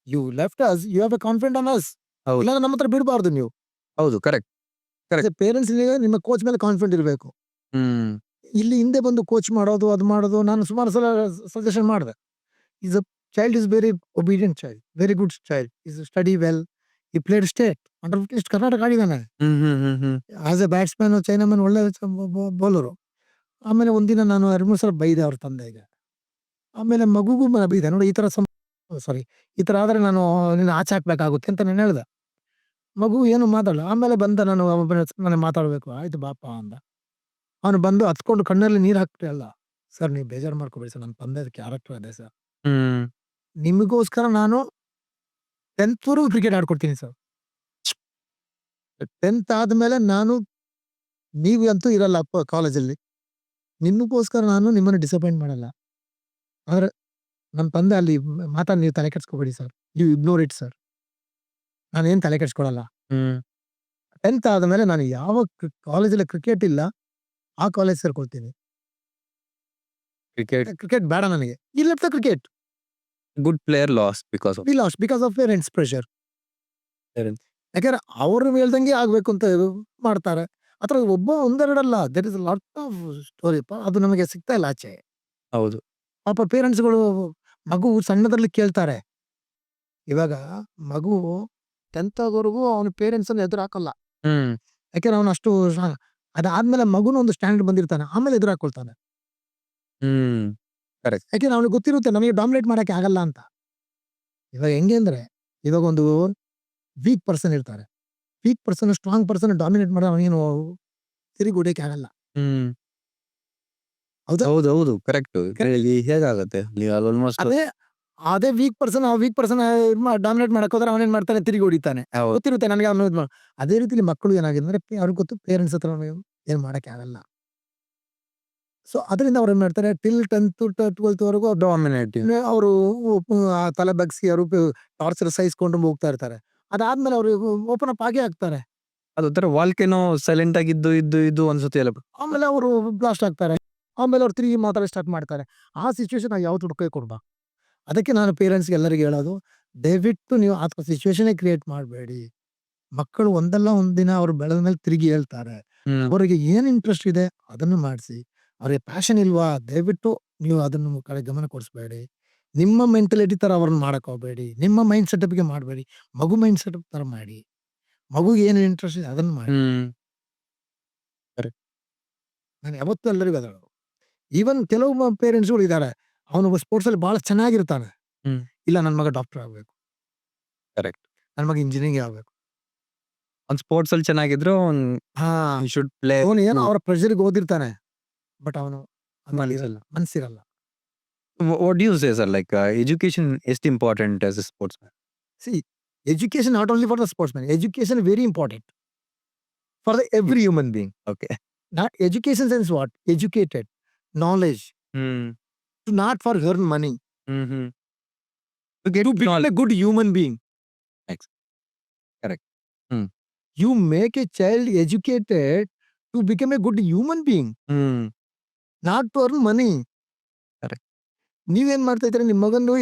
you left us, you have a confidence on us. ಹೌದು. ಇಲ್ಲ ನಮ್ಮ ಹತ್ರ ಬಿಡಬಾರ್ದು ನೀವು. ಹೌದು correct. Parents ನಿಮ್ಮ coach ಮೇಲೆ confident ಇರಬೇಕು. ಹ್ಮ್ ಇಲ್ಲಿ ಹಿಂದೆ ಬಂದು ಕೋಚ್ ಮಾಡೋದು ಅದು ಮಾಡೋದು ನಾನು ಸುಮಾರು ಸಲ ಸಜೆಷನ್ ಮಾಡಿದೆ. Is a child is very obedient child, very good child, is study well, he played state under 15 Karnataka ಆಡಿದಾನೆ. Hmm hmm hmm hmm as a batsman chinaman ಒಳ್ಳೆ ಬೌಲರು. ಆಮೇಲೆ ಒಂದಿನ ನಾನು 2-3 ಸಲ ಬೈದೆ ಅವ್ರ ತಂದೆಗೆ. ಆಮೇಲೆ ಮಗುಗೂ ಬೈದೆ, ನೋಡಿ ಈ ತರ ಸಾರಿ ಈ ತರ ಆದ್ರೆ ನಾನು ನಿನ್ನ ಆಚೆ ಹಾಕ್ಬೇಕಾಗುತ್ತೆ ಅಂತ ನಾನು ಹೇಳ್ದೆ. ಮಗು ಏನು ಮಾತಾಡಲ್ಲ. ಆಮೇಲೆ ಬಂದ ನಾನು ನನಗೆ ಮಾತಾಡಬೇಕು. ಆಯ್ತು ಬಾಪ ಅಂದ. ಅವನು ಬಂದು ಹತ್ಕೊಂಡು ಕಣ್ಣಲ್ಲಿ ನೀರು ಹಾಕ್ಬಿಟ್ಟೆ ಅಲ್ಲ. ಸರ್ ನೀವು ಬೇಜಾರು ಮಾಡ್ಕೋಬೇಡಿ ಸರ್. ನನ್ನ ತಂದೆದು ಕ್ಯಾರೆಕ್ಟರ್ ಅದೇ ಸರ್. ಹ್ಮ್ ನಿಮಗೋಸ್ಕರ ನಾನು 10th ವರೆಗೂ ಕ್ರಿಕೆಟ್ ಆಡ್ಕೊಡ್ತೀನಿ ಸರ್. 10th ಆದ್ಮೇಲೆ ನೀವು ಅಂತೂ ಇರಲ್ಲ ಕಾಲೇಜಲ್ಲಿ. ನಿಮಗೋಸ್ಕರ ನಾನು ನಿಮ್ಮನ್ನು ಡಿಸಪಾಯಿಂಟ್ ಮಾಡಲ್ಲ. ಆದ್ರೆ ನಮ್ಮ ತಂದೆ ಅಲ್ಲಿ ಮಾತಾಡಿ ನೀವು ತಲೆ ಕೆಡಿಸ್ಕೋಬೇಡಿ sir. You ignore it sir. ನಾನೇನು ತಲೆ ಕೆಡಿಸ್ಕೊಳಲ್ಲ. ಹ್ಮ್ 10th ಆದ್ಮೇಲೆ ನಾನು ಯಾವ ಕಾಲೇಜಲ್ಲಿ ಕ್ರಿಕೆಟ್ ಇಲ್ಲ ಆ ಕಾಲೇಜ್ ಸೇರ್ಕೊಳ್ತೀನಿ. ಕ್ರಿಕೆಟ್ ಬೇಡ ನನಗೆ. He left the cricket. Good player loss because of we lost because of parents pressure. Parents. ಯಾಕಂದ್ರೆ ಅವ್ರು ಹೇಳ್ದಂಗೆ ಆಗ್ಬೇಕು ಅಂತ ಮಾಡ್ತಾರೆ. ಆತರ ಒಬ್ಬ ಒಂದೆರಡಲ್ಲ. There is lot of story. ಅದು ನಮಗೆ ಸಿಗ್ತಾ ಇಲ್ಲ ಆಚೆ. ಹೌದು. ಪಾಪ ಪೇರೆಂಟ್ಸ್ಗಳು ಮಗು ಸಣ್ಣದ್ರಲ್ಲಿ ಕೇಳ್ತಾರೆ. ಇವಾಗ ಮಗು 10th ಆಗೋವರೆಗೂ ಅವನ ಪೇರೆಂಟ್ಸ್ ಅನ್ನ ಎದುರು ಹಾಕಲ್ಲ. ಹ್ಮ್ ಯಾಕಂದ್ರೆ ಅವನು ಅಷ್ಟು ಅದಾದ್ಮೇಲೆ ಮಗುನ ಒಂದು ಸ್ಟ್ಯಾಂಡರ್ಡ್ ಬಂದಿರ್ತಾನೆ. ಆಮೇಲೆ ಎದುರು ಹಾಕೊಳ್ತಾನೆ. ಹ್ಮ್ ಯಾಕೆಂದ್ರೆ ಅವನಿಗೆ ಗೊತ್ತಿರುತ್ತೆ ನಮಗೆ ಡಾಮಿನೇಟ್ ಮಾಡಕ್ಕೆ ಆಗಲ್ಲ ಅಂತ. ಇವಾಗ ಹೆಂಗೆ ಅಂದ್ರೆ ಇವಾಗ ಒಂದು ವೀಕ್ ಪರ್ಸನ್ ಇರ್ತಾರೆ. Weak person strong person dominate ಮಾಡಿದ್ರೆ ಅವನೇನು ತಿರುಗಿ ಹೊಡಿಯಕ್ಕೆ ಆಗಲ್ಲ. ಹ್ಮ್ ಹೌದಾ? ಹೌದು ಕರೆಕ್ಟ್. ಹೇಗಾಗತ್ತೆ ನೀವು ಆಲ್ಮೋಸ್ಟ್ ಅದೇ ವೀಕ್ ಪರ್ಸನ್ ಡಾಮಿನೇಟ್ ಮಾಡಕ್ ಹೋದ್ರೆ ಅವನೇನ್ ಮಾಡ್ತಾನೆ ತಿರುಗಿ ಹೊಡಿತಾನೆ. ಗೊತ್ತಿರುತ್ತೆ ನನಗೆ ಅವನು. ಅದೇ ರೀತಿಲಿ ಮಕ್ಕಳು ಏನಾಗಿದೆ ಅಂದ್ರೆ ಅವ್ರಿಗೆ ಗೊತ್ತು ಪೇರೆಂಟ್ಸ್ ಹತ್ರ ಏನ್ ಮಾಡಕ್ಕೆ ಆಗಲ್ಲ. ಸೊ ಅದರಿಂದ ಅವ್ರು ಏನ್ ಮಾಡ್ತಾರೆ ಟಿಲ್ 10th 12th ವರೆಗೂ ಡಾಮಿನೇಟಿವ್. ಅವರು ತಲೆ ಬಗ್ಸಿ ಅವರು ಟಾರ್ಚರ್ ಸಹಿಸ್ಕೊಂಡು ಹೋಗ್ತಾ ಇರ್ತಾರೆ. ಅದಾದ್ಮೇಲೆ ಅವರು ಓಪನ್ ಅಪ್ ಆಗೇ ಆಗ್ತಾರೆ. ಅದೊಂಥರ ವಾಲ್ಕೆನೋ ಸೈಲೆಂಟ್ ಆಗಿದ್ದು ಇದ್ದು ಅನ್ಸುತ್ತೆ ಎಲ್ಲ. ಆಮೇಲೆ ಅವರು ಬ್ಲಾಸ್ಟ್ ಆಗ್ತಾರೆ. ಆಮೇಲೆ ಅವ್ರು ತಿರುಗಿ ಮಾತಾಡಿ ಸ್ಟಾರ್ಟ್ ಮಾಡ್ತಾರೆ. ಆ ಸಿಚುವೇಶನ್ ನಾವು ಯಾವತ್ತು ಹುಡುಕೇ ಕೊಡ್ಬಾ. ಅದಕ್ಕೆ ನಾನು ಪೇರೆಂಟ್ಸ್ಗೆ ಎಲ್ಲರಿಗೆ ಹೇಳೋದು, ದಯವಿಟ್ಟು ನೀವು ಆ ಸಿಚುವೇಶನ್ ಕ್ರಿಯೇಟ್ ಮಾಡಬೇಡಿ. ಮಕ್ಕಳು ಒಂದಲ್ಲ ಒಂದಿನ ಅವ್ರು ಬೆಳೆದ ಮೇಲೆ ತಿರುಗಿ ಹೇಳ್ತಾರೆ. ಅವರಿಗೆ ಏನ್ ಇಂಟ್ರೆಸ್ಟ್ ಇದೆ ಅದನ್ನು ಮಾಡಿಸಿ. ಅವ್ರಿಗೆ ಪ್ಯಾಷನ್ ಇಲ್ವಾ ದಯವಿಟ್ಟು ನೀವು ಅದನ್ನು ಕಡೆ ಗಮನ ಕೊಡಿಸ್ಬೇಡಿ. ನಿಮ್ಮ ಮೆಂಟಾಲಿಟಿ ತರ ಅವ್ರನ್ನ ಮಾಡಕ್ ಹೋಗ್ಬೇಡಿ. ನಿಮ್ಮ ಮೈಂಡ್ ಸೆಟಪ್ಗೆ ಮಾಡಬೇಡಿ. ಮಗು ಮೈಂಡ್ ಸೆಟಪ್ ತರ ಮಾಡಿ. ಮಗುಗೆ ಏನು ಇಂಟ್ರೆಸ್ಟ್ ಇದೆ ಅದನ್ನು ಮಾಡಿ. ನಾನು ಯಾವತ್ತೂ ಎಲ್ಲರಿಗೂ ಅದ ಈವನ್ ಕೆಲವು ಪೇರೆಂಟ್ಸ್ಗಳು ಇದ್ದಾರೆ. ಅವನು ಸ್ಪೋರ್ಟ್ಸ್ ಅಲ್ಲಿ ಬಹಳ ಚೆನ್ನಾಗಿರ್ತಾನೆ. ಇಲ್ಲ ನನ್ನ ಮಗ ಡಾಕ್ಟರ್ ಆಗ್ಬೇಕು. ಕರೆಕ್ಟ್. ನನ್ನ ಮಗ ಇಂಜಿನಿಯರಿಂಗ್ ಆಗ್ಬೇಕು. ಅವ್ನು ಸ್ಪೋರ್ಟ್ಸ್ ಅಲ್ಲಿ ಚೆನ್ನಾಗಿದ್ರು ಶುಡ್ ಪ್ಲೇ. ಅವನು ಏನೋ ಅವರ ಪ್ರೆಷರ್ಗೆ ಓದಿರ್ತಾನೆ. ಬಟ್ ಅವನು ಮನ್ಸಿರಲ್ಲ. What do you say sir, like education ಎಷ್ಟು important as a sportsman? See, education not only for the sportsman. Education very important for every human being. Okay. Not education sense what? Educated, knowledge. Not for earn money. To get To become a good human being. Correct. You make a child educated to become a good human being. Not to earn money. Correct. ನೀವೇನ್ ಮಾಡ್ತಾ ಇದ್ದೀರಾ? ನಿಮ್ಮ ಮಗನ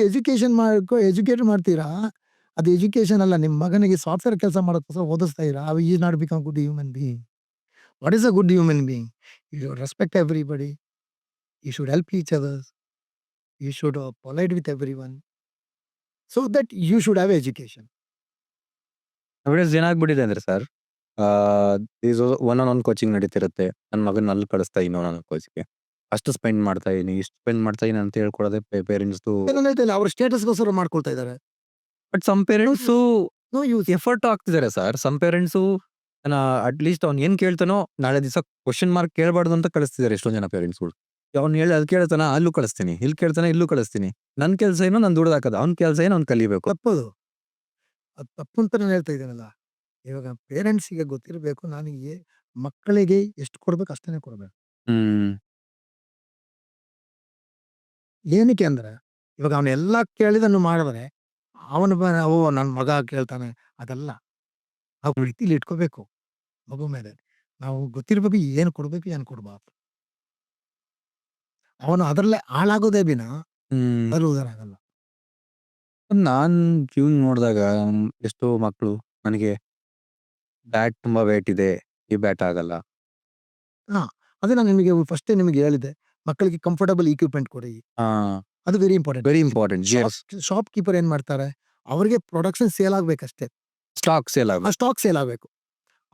educate ಮಾಡ್ತೀರಾ. ಅದು education ಅಲ್ಲ. ನಿಮ್ಮ ಮಗನಿಗೆ ಸಾಫ್ಟ್ವೇರ್ ಕೆಲಸ ಮಾಡೋಕ್ಕೋಸ್ಕರ ಓದಿಸ್ತಾ ಇರಾ. He not become good human being. What is a good human being? You should respect everybody. You should help each others. You should polite with everyone. So that you should have education. ಏನಾಗ್ಬಿಟ್ಟಿದೆ ಅಂದ್ರೆ sir, one coaching ನಡೀತಿರುತ್ತೆ. ನನ್ನ ಮಗನ ಅಲ್ಲಿ ಕಳಿಸ್ತಾ ಇನ್ನೋ ನನ್ನ ಕೋಚ್ಗೆ ಅಷ್ಟು spend ಮಾಡ್ತಾ ಇದೀನಿ, ಇಷ್ಟು ಸ್ಪೆಂಡ್ ಮಾಡ್ತಾ ಇದೀನಿ ಅಂತ ಹೇಳ್ಕೊಡೋದೆ ಪೇರೆಂಟ್ಸ್. ಅವ್ರ ಸ್ಟೇಟಸ್ಗೋಸ್ಕರ ಮಾಡ್ಕೊಳ್ತಾ ಇದ್ದಾರೆ. But some parents no use. Effort ಹಾಕ್ತಿದ್ದಾರೆ sir. Some parents at least ಅವ್ನು ಏನ್ ಕೇಳ್ತಾನೋ ನಾಳೆ ದಿವಸ ಕ್ವಶನ್ ಮಾರ್ಕ್ ಕೇಳಬಾರ್ದು ಅಂತ ಕಳಿಸ್ತಿದ್ದಾರೆ ಎಷ್ಟೊಂದು ಜನ ಪೇರೆಂಟ್ಸ್ಗಳು. ಅವ್ನು ಹೇಳಿ ಅದು ಕೇಳ್ತಾನ ಅಲ್ಲೂ ಕಳಿಸ್ತೀನಿ, ಇಲ್ಲಿ ಕೇಳ್ತಾನೆ ಇಲ್ಲೂ ಕಳಿಸ್ತೀನಿ. ನನ್ನ ಕೆಲಸ ಏನೋ ನಾನು ದುಡ್ದು ಹಾಕೋದು, ಅವ್ನ ಕೆಲಸ ಏನೋ ಅವ್ನು ಕಲಿಬೇಕು. ತಪ್ಪದು. ಅದು ತಪ್ಪು ಅಂತ ನಾನು ಹೇಳ್ತಾ ಇದ್ದೀನಲ್ಲ. ಇವಾಗ ಪೇರೆಂಟ್ಸಿಗೆ ಗೊತ್ತಿರಬೇಕು ನನಗೆ ಮಕ್ಕಳಿಗೆ ಎಷ್ಟು ಕೊಡ್ಬೇಕು ಅಷ್ಟೇ ಕೊಡ್ಬೇಕು. ಏನಕ್ಕೆ ಅಂದ್ರೆ ಇವಾಗ ಅವನೆಲ್ಲ ಕೇಳಿದನ್ನು ಮಾಡಿದ್ರೆ ಅವನು ನನ್ನ ಮಗ ಕೇಳ್ತಾನೆ ಅದಲ್ಲ. ನಾವು ಪ್ರೀತಿಲಿ ಇಟ್ಕೋಬೇಕು ಮಗು ಮೇಲೆ. ನಾವು ಗೊತ್ತಿರ್ಬೇಕು ಏನು ಕೊಡ್ಬೇಕು ಏನು ಕೊಡ್ಬಾರ್ದು. ಅವನು ಅದರಲ್ಲೇ ಹಾಳಾಗೋದೇ ಬಿನ ಬರುವುದರಾಗಲ್ಲ. ನಾನ್ ಟ್ಯೂನ್ ನೋಡಿದಾಗ ಎಷ್ಟೋ ಮಕ್ಕಳು ನನಗೆ ಬ್ಯಾಟ್ ತುಂಬಾ ವೇಟ್ ಇದೆ, ಈ ಬ್ಯಾಟ್ ಆಗಲ್ಲ. ಅದೇ ನಾನು ನಿಮಗೆ ಫಸ್ಟೇ ನಿಮಗೆ ಹೇಳಿದೆ, ಮಕ್ಕಳಿಗೆ ಕಂಫರ್ಟಬಲ್ ಇಕ್ವಿಪ್ಮೆಂಟ್ ಕೊಡಿ. ಅದು very important. Very important. Shopkeeper ಏನ್ ಮಾಡ್ತಾರೆ, ಅವ್ರಿಗೆ ಪ್ರೊಡಕ್ಷನ್ ಸೇಲ್ ಆಗ್ಬೇಕಷ್ಟೇ. ಸ್ಟಾಕ್ ಸೇಲ್ ಸ್ಟಾಕ್ ಸೇಲ್ ಆಗ್ಬೇಕು.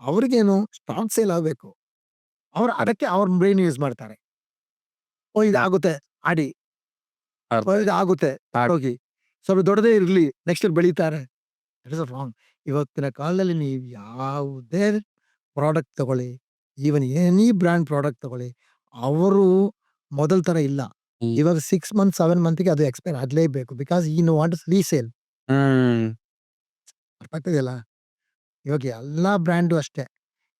ಅವ್ರಿಗೇನು ಸ್ಟಾಕ್ ಸೇಲ್ ಆಗ್ಬೇಕು. ಅದಕ್ಕೆ ಅವ್ರ ಬ್ರೈನ್ ಯೂಸ್ ಮಾಡ್ತಾರೆ. ಓ ಇದಾಗುತ್ತೆ ಆಡಿ, ಇದಾಗುತ್ತೆ ಹೋಗಿ ಸ್ವಲ್ಪ ದೊಡ್ಡದೇ ಇರ್ಲಿ, ನೆಕ್ಸ್ಟ್ ಬೆಳೀತಾರೆ. It is wrong. ಇವತ್ತಿನ ಕಾಲದಲ್ಲಿ ನೀವು ಯಾವುದೇ ಪ್ರಾಡಕ್ಟ್ ತಗೊಳ್ಳಿ, ಈವನ್ ಎನಿ ಬ್ರ್ಯಾಂಡ್ ಪ್ರಾಡಕ್ಟ್ ತಗೊಳ್ಳಿ, ಅವರು ಮೊದಲ ತರ ಇಲ್ಲ. ಹ್ಮ್. ಇವಾಗ 6 ಮಂತ್ 7 ಮಂತ್ಗೆ ಅದು ಎಕ್ಸ್ಪೈರ್ ಆಗಲೇಬೇಕು. ಬಿಕಾಸ್ ಈ ವಾಂಟ್ ರೀಸೇಲ್. ಅರ್ಥ ಆಗ್ತಿದೆಯಲ್ಲ? ಇವಾಗ ಎಲ್ಲಾ ಬ್ರ್ಯಾಂಡು ಅಷ್ಟೇ.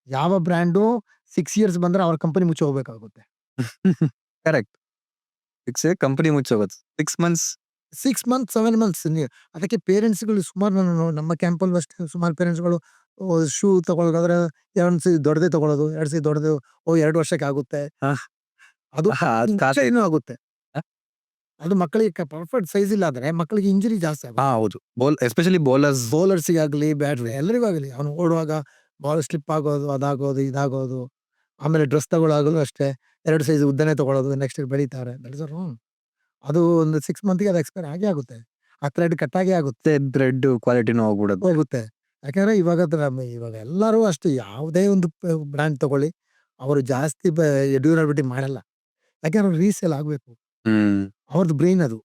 ಯಾವ ಬ್ರ್ಯಾಂಡು 6 ಇಯರ್ಸ್ ಬಂದ್ರೆ ಅವ್ರ ಕಂಪನಿ ಮುಚ್ಚಿ ಹೋಗ್ಬೇಕಾಗುತ್ತೆ. ಕರೆಕ್ಟ್. ಕಂಪನಿ ಮುಚ್ಚೋಗುತ್ತೆ 6 ಮಂತ್ಸ್. 6 ಮಂತ್ 7 ಮಂತ್ಸ್ ಅದಕ್ಕೆ ಪೇರೆಂಟ್ಸ್ಗಳು ಸುಮಾರು ನಾನು ನಮ್ಮ ಕ್ಯಾಂಪಲ್ಲಿ ಅಷ್ಟೇ ಸುಮಾರು ಪೇರೆಂಟ್ಸ್ಗಳು ಶೂ ತಗೊಳ್ಳೋದಾದ್ರೆ 2 ಸರಿ ದೊಡ್ಡದೇ ತಗೊಳ್ಳೋದು, 2 ಸರಿ ದೊಡ್ಡದು 2 ವರ್ಷಕ್ಕೆ ಆಗುತ್ತೆ. ಹಾ. ಅದು ಕಾಸು. ಇನ್ನೂ ಆಗುತ್ತೆ. ಹ? ಅದು ಮಕ್ಕಳಿಗೆ ಪರ್ಫೆಕ್ಟ್ ಸೈಜ್ ಇಲ್ಲ ಆದ್ರೆ ಮಕ್ಕಳಿಗೆ ಇಂಜುರಿ ಜಾಸ್ತಿ ಆಗುತ್ತೆ. ಹೌದು. Especially bowlers. ಬೌಲರ್ಸಿಗೆ ಆಗಲಿ ಬ್ಯಾಟ್ರಿ ಎಲ್ಲರಿಗೂ ಆಗಲಿ, ಅವನು ಓಡುವಾಗ ಬಾಲ್ ಸ್ಲಿಪ್ ಆಗೋದು, ಅದಾಗೋದು, ಇದಾಗೋದು. ಆಮೇಲೆ ಡ್ರೆಸ್ ತಗೊಳ್ಳೋವಾಗಲೂ ಅಷ್ಟೇ 2 ಸೈಜ್ ಉದ್ದನೇ ತಗೊಳ್ಳೋದು, ನೆಕ್ಸ್ಟ್ ಬೆಳೀತಾರೆ. ಅದು ಒಂದು 6 ಮಂತ್ಗೆ ಅದು ಎಕ್ಸ್ಪೈರ್ ಆಗೇ ಆಗುತ್ತೆ. ಆ ಥ್ರೆಡ್ ಕಟ್ಟಾಗೇ ಆಗುತ್ತೆ. ಥ್ರೆಡ್ ಕ್ವಾಲಿಟಿನೂ ಹೋಗ್ಬಿಡೋದು. ಹೋಗುತ್ತೆ. ಯಾಕಂದ್ರೆ ಇವಾಗ ಎಲ್ಲರೂ ಅಷ್ಟೇ, ಯಾವುದೇ ಒಂದು ಬ್ರ್ಯಾಂಡ್ ತಗೊಳ್ಳಿ, ಅವರು ಜಾಸ್ತಿ ಡ್ಯೂರಬಿಲಿಟಿ ಮಾಡಲ್ಲ. ಯಾಕಂದ್ರೆ ಅವ್ರು ರೀಸೇಲ್ ಆಗಬೇಕು. ಅವ್ರದ್ದು ಬ್ರೈನ್ ಅದು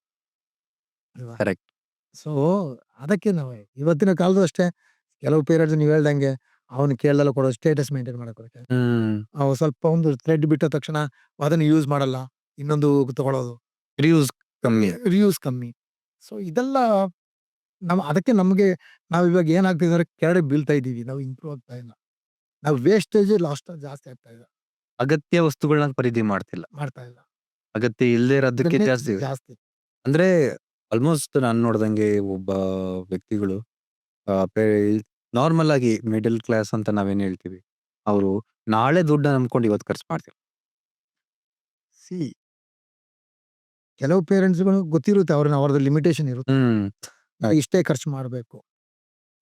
ಅಲ್ವಾ? ಕರೆಕ್ಟ್. ಸೊ ಅದಕ್ಕೆ ನಾವು ಇವತ್ತಿನ ಕಾಲದ ಅಷ್ಟೇ ಕೆಲವು ಪೇರೆಂಟ್ಸ್ ನೀವು ಹೇಳ್ದಂಗೆ ಅವನು ಕೇಳಲ್ಲ ಕೊಡೋ ಸ್ಟೇಟಸ್ ಮೇಂಟೈನ್ ಮಾಡೋಕೆ ಅವು ಸ್ವಲ್ಪ ಒಂದು ಥ್ರೆಡ್ ಬಿಟ್ಟ ತಕ್ಷಣ ಅದನ್ನು ಯೂಸ್ ಮಾಡಲ್ಲ, ಇನ್ನೊಂದು ತಗೊಳ್ಳೋದು, ರಿಯೂಸ್ ಕಮ್ಮಿ. ರಿಯೂಸ್ ಕಮ್ಮಿ. ಸೊ ಇದೆಲ್ಲ ಅದಕ್ಕೆ ನಮಗೆ ನಾವು ಇವಾಗ ಏನಾಗ್ತಿದ್ರೆ ಕೆಳಗಡೆ ಬೀಳ್ತಾ ಇದ್ದೀವಿ, ನಾವು ಇಂಪ್ರೂವ್ ಆಗ್ತಾ ಇಲ್ಲ. ನಾವು ವೇಸ್ಟೇಜ್ ಲಾಸ್ಟ್ ಜಾಸ್ತಿ ಆಗ್ತಾ ಇಲ್ಲ, ಅಗತ್ಯ ವಸ್ತುಗಳನ್ನ ಖರೀದಿ ಮಾಡ್ತಾ ಇಲ್ಲ. ಅಗತ್ಯ ಇಲ್ಲದೆ ಇರೋದಕ್ಕೆ ಜಾಸ್ತಿ. ಜಾಸ್ತಿ ಅಂದ್ರೆ ಆಲ್ಮೋಸ್ಟ್ ನಾನು ನೋಡ್ದಂಗೆ ಒಬ್ಬ ವ್ಯಕ್ತಿಗಳು ನಾರ್ಮಲ್ ಆಗಿ ಮಿಡಲ್ ಕ್ಲಾಸ್ ಅಂತ ನಾವೇನ್ ಹೇಳ್ತೀವಿ, ಅವರು ನಾಳೆ ದುಡ್ಡ ನಂಬ್ಕೊಂಡು ಇವತ್ತು ಖರ್ಚು ಮಾಡ್ತಾರೆ. ಸಿ ಕೆಲವು ಪೇರೆಂಟ್ಸ್ಗಳು ಗೊತ್ತಿರುತ್ತೆ ಅವ್ರದ್ದು ಲಿಮಿಟೇಷನ್ ಇರುತ್ತೆ. ಇಷ್ಟೇ ಖರ್ಚು ಮಾಡಬೇಕು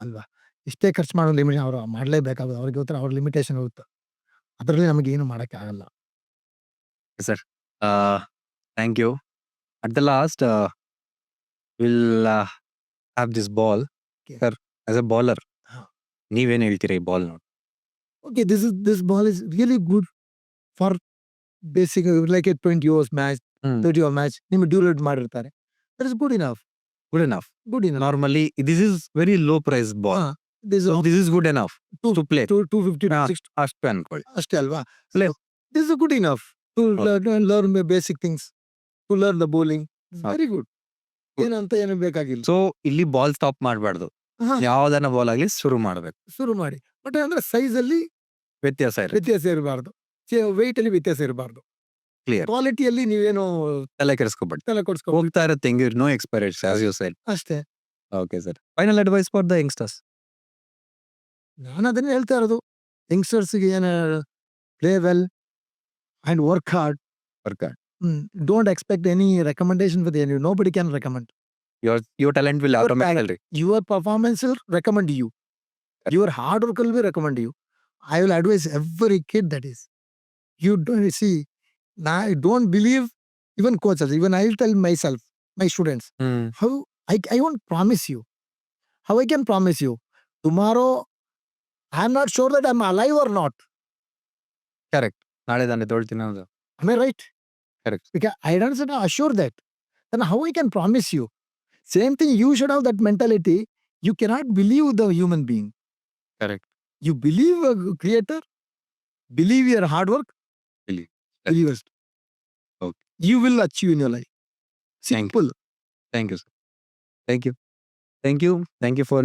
ಅಲ್ವಾ, ಇಷ್ಟೇ ಖರ್ಚು ಮಾಡೋ ಲಿಮಿಟ್ ಅವರು ಮಾಡಲೇಬೇಕಾಗುತ್ತೆ. ಅವ್ರಿಗೆ ಗೊತ್ತರ ಅವ್ರ ಲಿಮಿಟೇಷನ್ ಇರುತ್ತೆ, ಅದರಲ್ಲಿ ನಮಗೆ ಏನು ಮಾಡೋಕ್ಕೆ ಆಗಲ್ಲ. Sir, thank you. At the last will have this ball. Okay. Sir, as a bowler ಹಾ. ನೀವೇನ್ ಹೇಳ್ತೀರಾ ಈ ಬಾಲ್ ನೋಡಿ? Okay, this ball is really good for basic like a 20 overs match, 30 over match. ನಿಮ್ಮ ಡ್ಯೂರೇಟ್ ಮಾಡಿರ್ತಾರೆ. That is good enough. Good enough. Good enough. Normally this is very low price ball. This is this is good enough to play. 250 ಹಾ. 60 ಅಷ್ಟು ಅನ್ಕೊಳ್ಳಿ. ಅಷ್ಟೇ ಅಲ್ವಾ? Play. This is good enough to learn basic things, to learn the bowling. It's Okay. very good. Good. ಏನಂತ ಏನು ಬೇಕಾಗಿಲ್ಲ. So ಇಲ್ಲಿ ball stop ಮಾಡಬಾರ್ದು. ಹಾ. ಯಾವ್ದನ್ನ ಬಾಲ್ ಆಗ್ಲಿ ಶುರು ಮಾಡ್ಬೇಕು. ಶುರು ಮಾಡಿ. ಬಟ್ ಅಂದ್ರೆ ಸೈಜ್ ಅಲ್ಲಿ ವ್ಯತ್ಯಾಸ ಇರುತ್ತೆ. ವ್ಯತ್ಯಾಸ ಇರಬಾರ್ದು, ವೆಯ್ಟ್ ಅಲ್ಲಿ ವ್ಯತ್ಯಾಸ ಇರಬಾರ್ದು. Clear. ಕ್ವಾಲಿಟಿಯಲ್ಲಿ ನೀವೇನು ತಲೆ ಕೆಡಿಸ್ಕೊಬೇಡಿ. ತಲೆ ಕೊಡ್ಸ್ಕೊ ಹೋಗ್ತಾ ಇರುತ್ತೆ ಹೆಂಗೆ, no expiration as you said. ಅಷ್ಟೇ. Okay sir, final advice for the youngsters. ನಾನು ಅದನ್ನೇ ಹೇಳ್ತಾ ಇರೋದು, ಯಂಗ್ಸ್ಟರ್ಸ್ಗೆ ಏನು play well and work hard. Don't expect any recommendation with any, nobody can recommend. Your talent will Your automatically. Your performance will recommend you. Your hard work will be recommend you. I will advise every kid that is. You don't see, I don't believe even coaches, even I will tell myself, my students, how I won't promise you. How I can promise you? Tomorrow, I am not sure that I am alive or not. Correct. ನಾಳೆ ತಾನೆ ತೊಳ್ತೀನಿ ಅನ್ನೋದು. Am I right? Correct. Because I don't assure that. Then how I can promise you? Same thing, you should have that mentality. You cannot believe the human being. Correct. You believe a creator, believe your hard work, Believe. believe us. Okay. You will achieve in your life. Thank you. Simple. Thank you, sir. Thank you for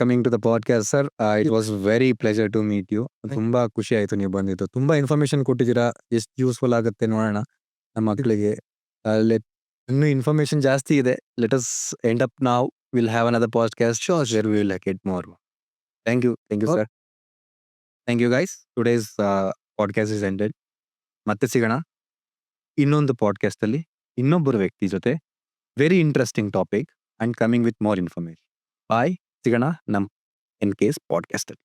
coming to the podcast, sir. It was very pleasure to meet you. you. ತುಂಬಾ ಖುಷಿ ಆಯ್ತು ನೀವು ಬಂದಿದ್ದು. ತುಂಬಾ information ಕೊಟ್ಟಿದ್ದೀರಾ. ಎಷ್ಟು useful ಆಗುತ್ತೆ ನೋಡೋಣ ನಮ್ಮ ಮಕ್ಕಳಿಗೆ. ಇನ್ನೂ ಇನ್ಫಾರ್ಮೇಶನ್ ಜಾಸ್ತಿ ಇದೆ. Let us end up now. Will have another podcast where we will get more. Thank you, Okay. sir. Thank you guys. Today's podcast is ended. ಮತ್ತೆ ಸಿಗೋಣ ಇನ್ನೊಂದು ಪಾಡ್ಕಾಸ್ಟ್ ಅಲ್ಲಿ ಇನ್ನೊಬ್ಬರು ವ್ಯಕ್ತಿ ಜೊತೆ. Very interesting topic and coming with more information. Bye, ಸಿಗೋಣ ನಮ್ಮ NK's podcast ಅಲ್ಲಿ.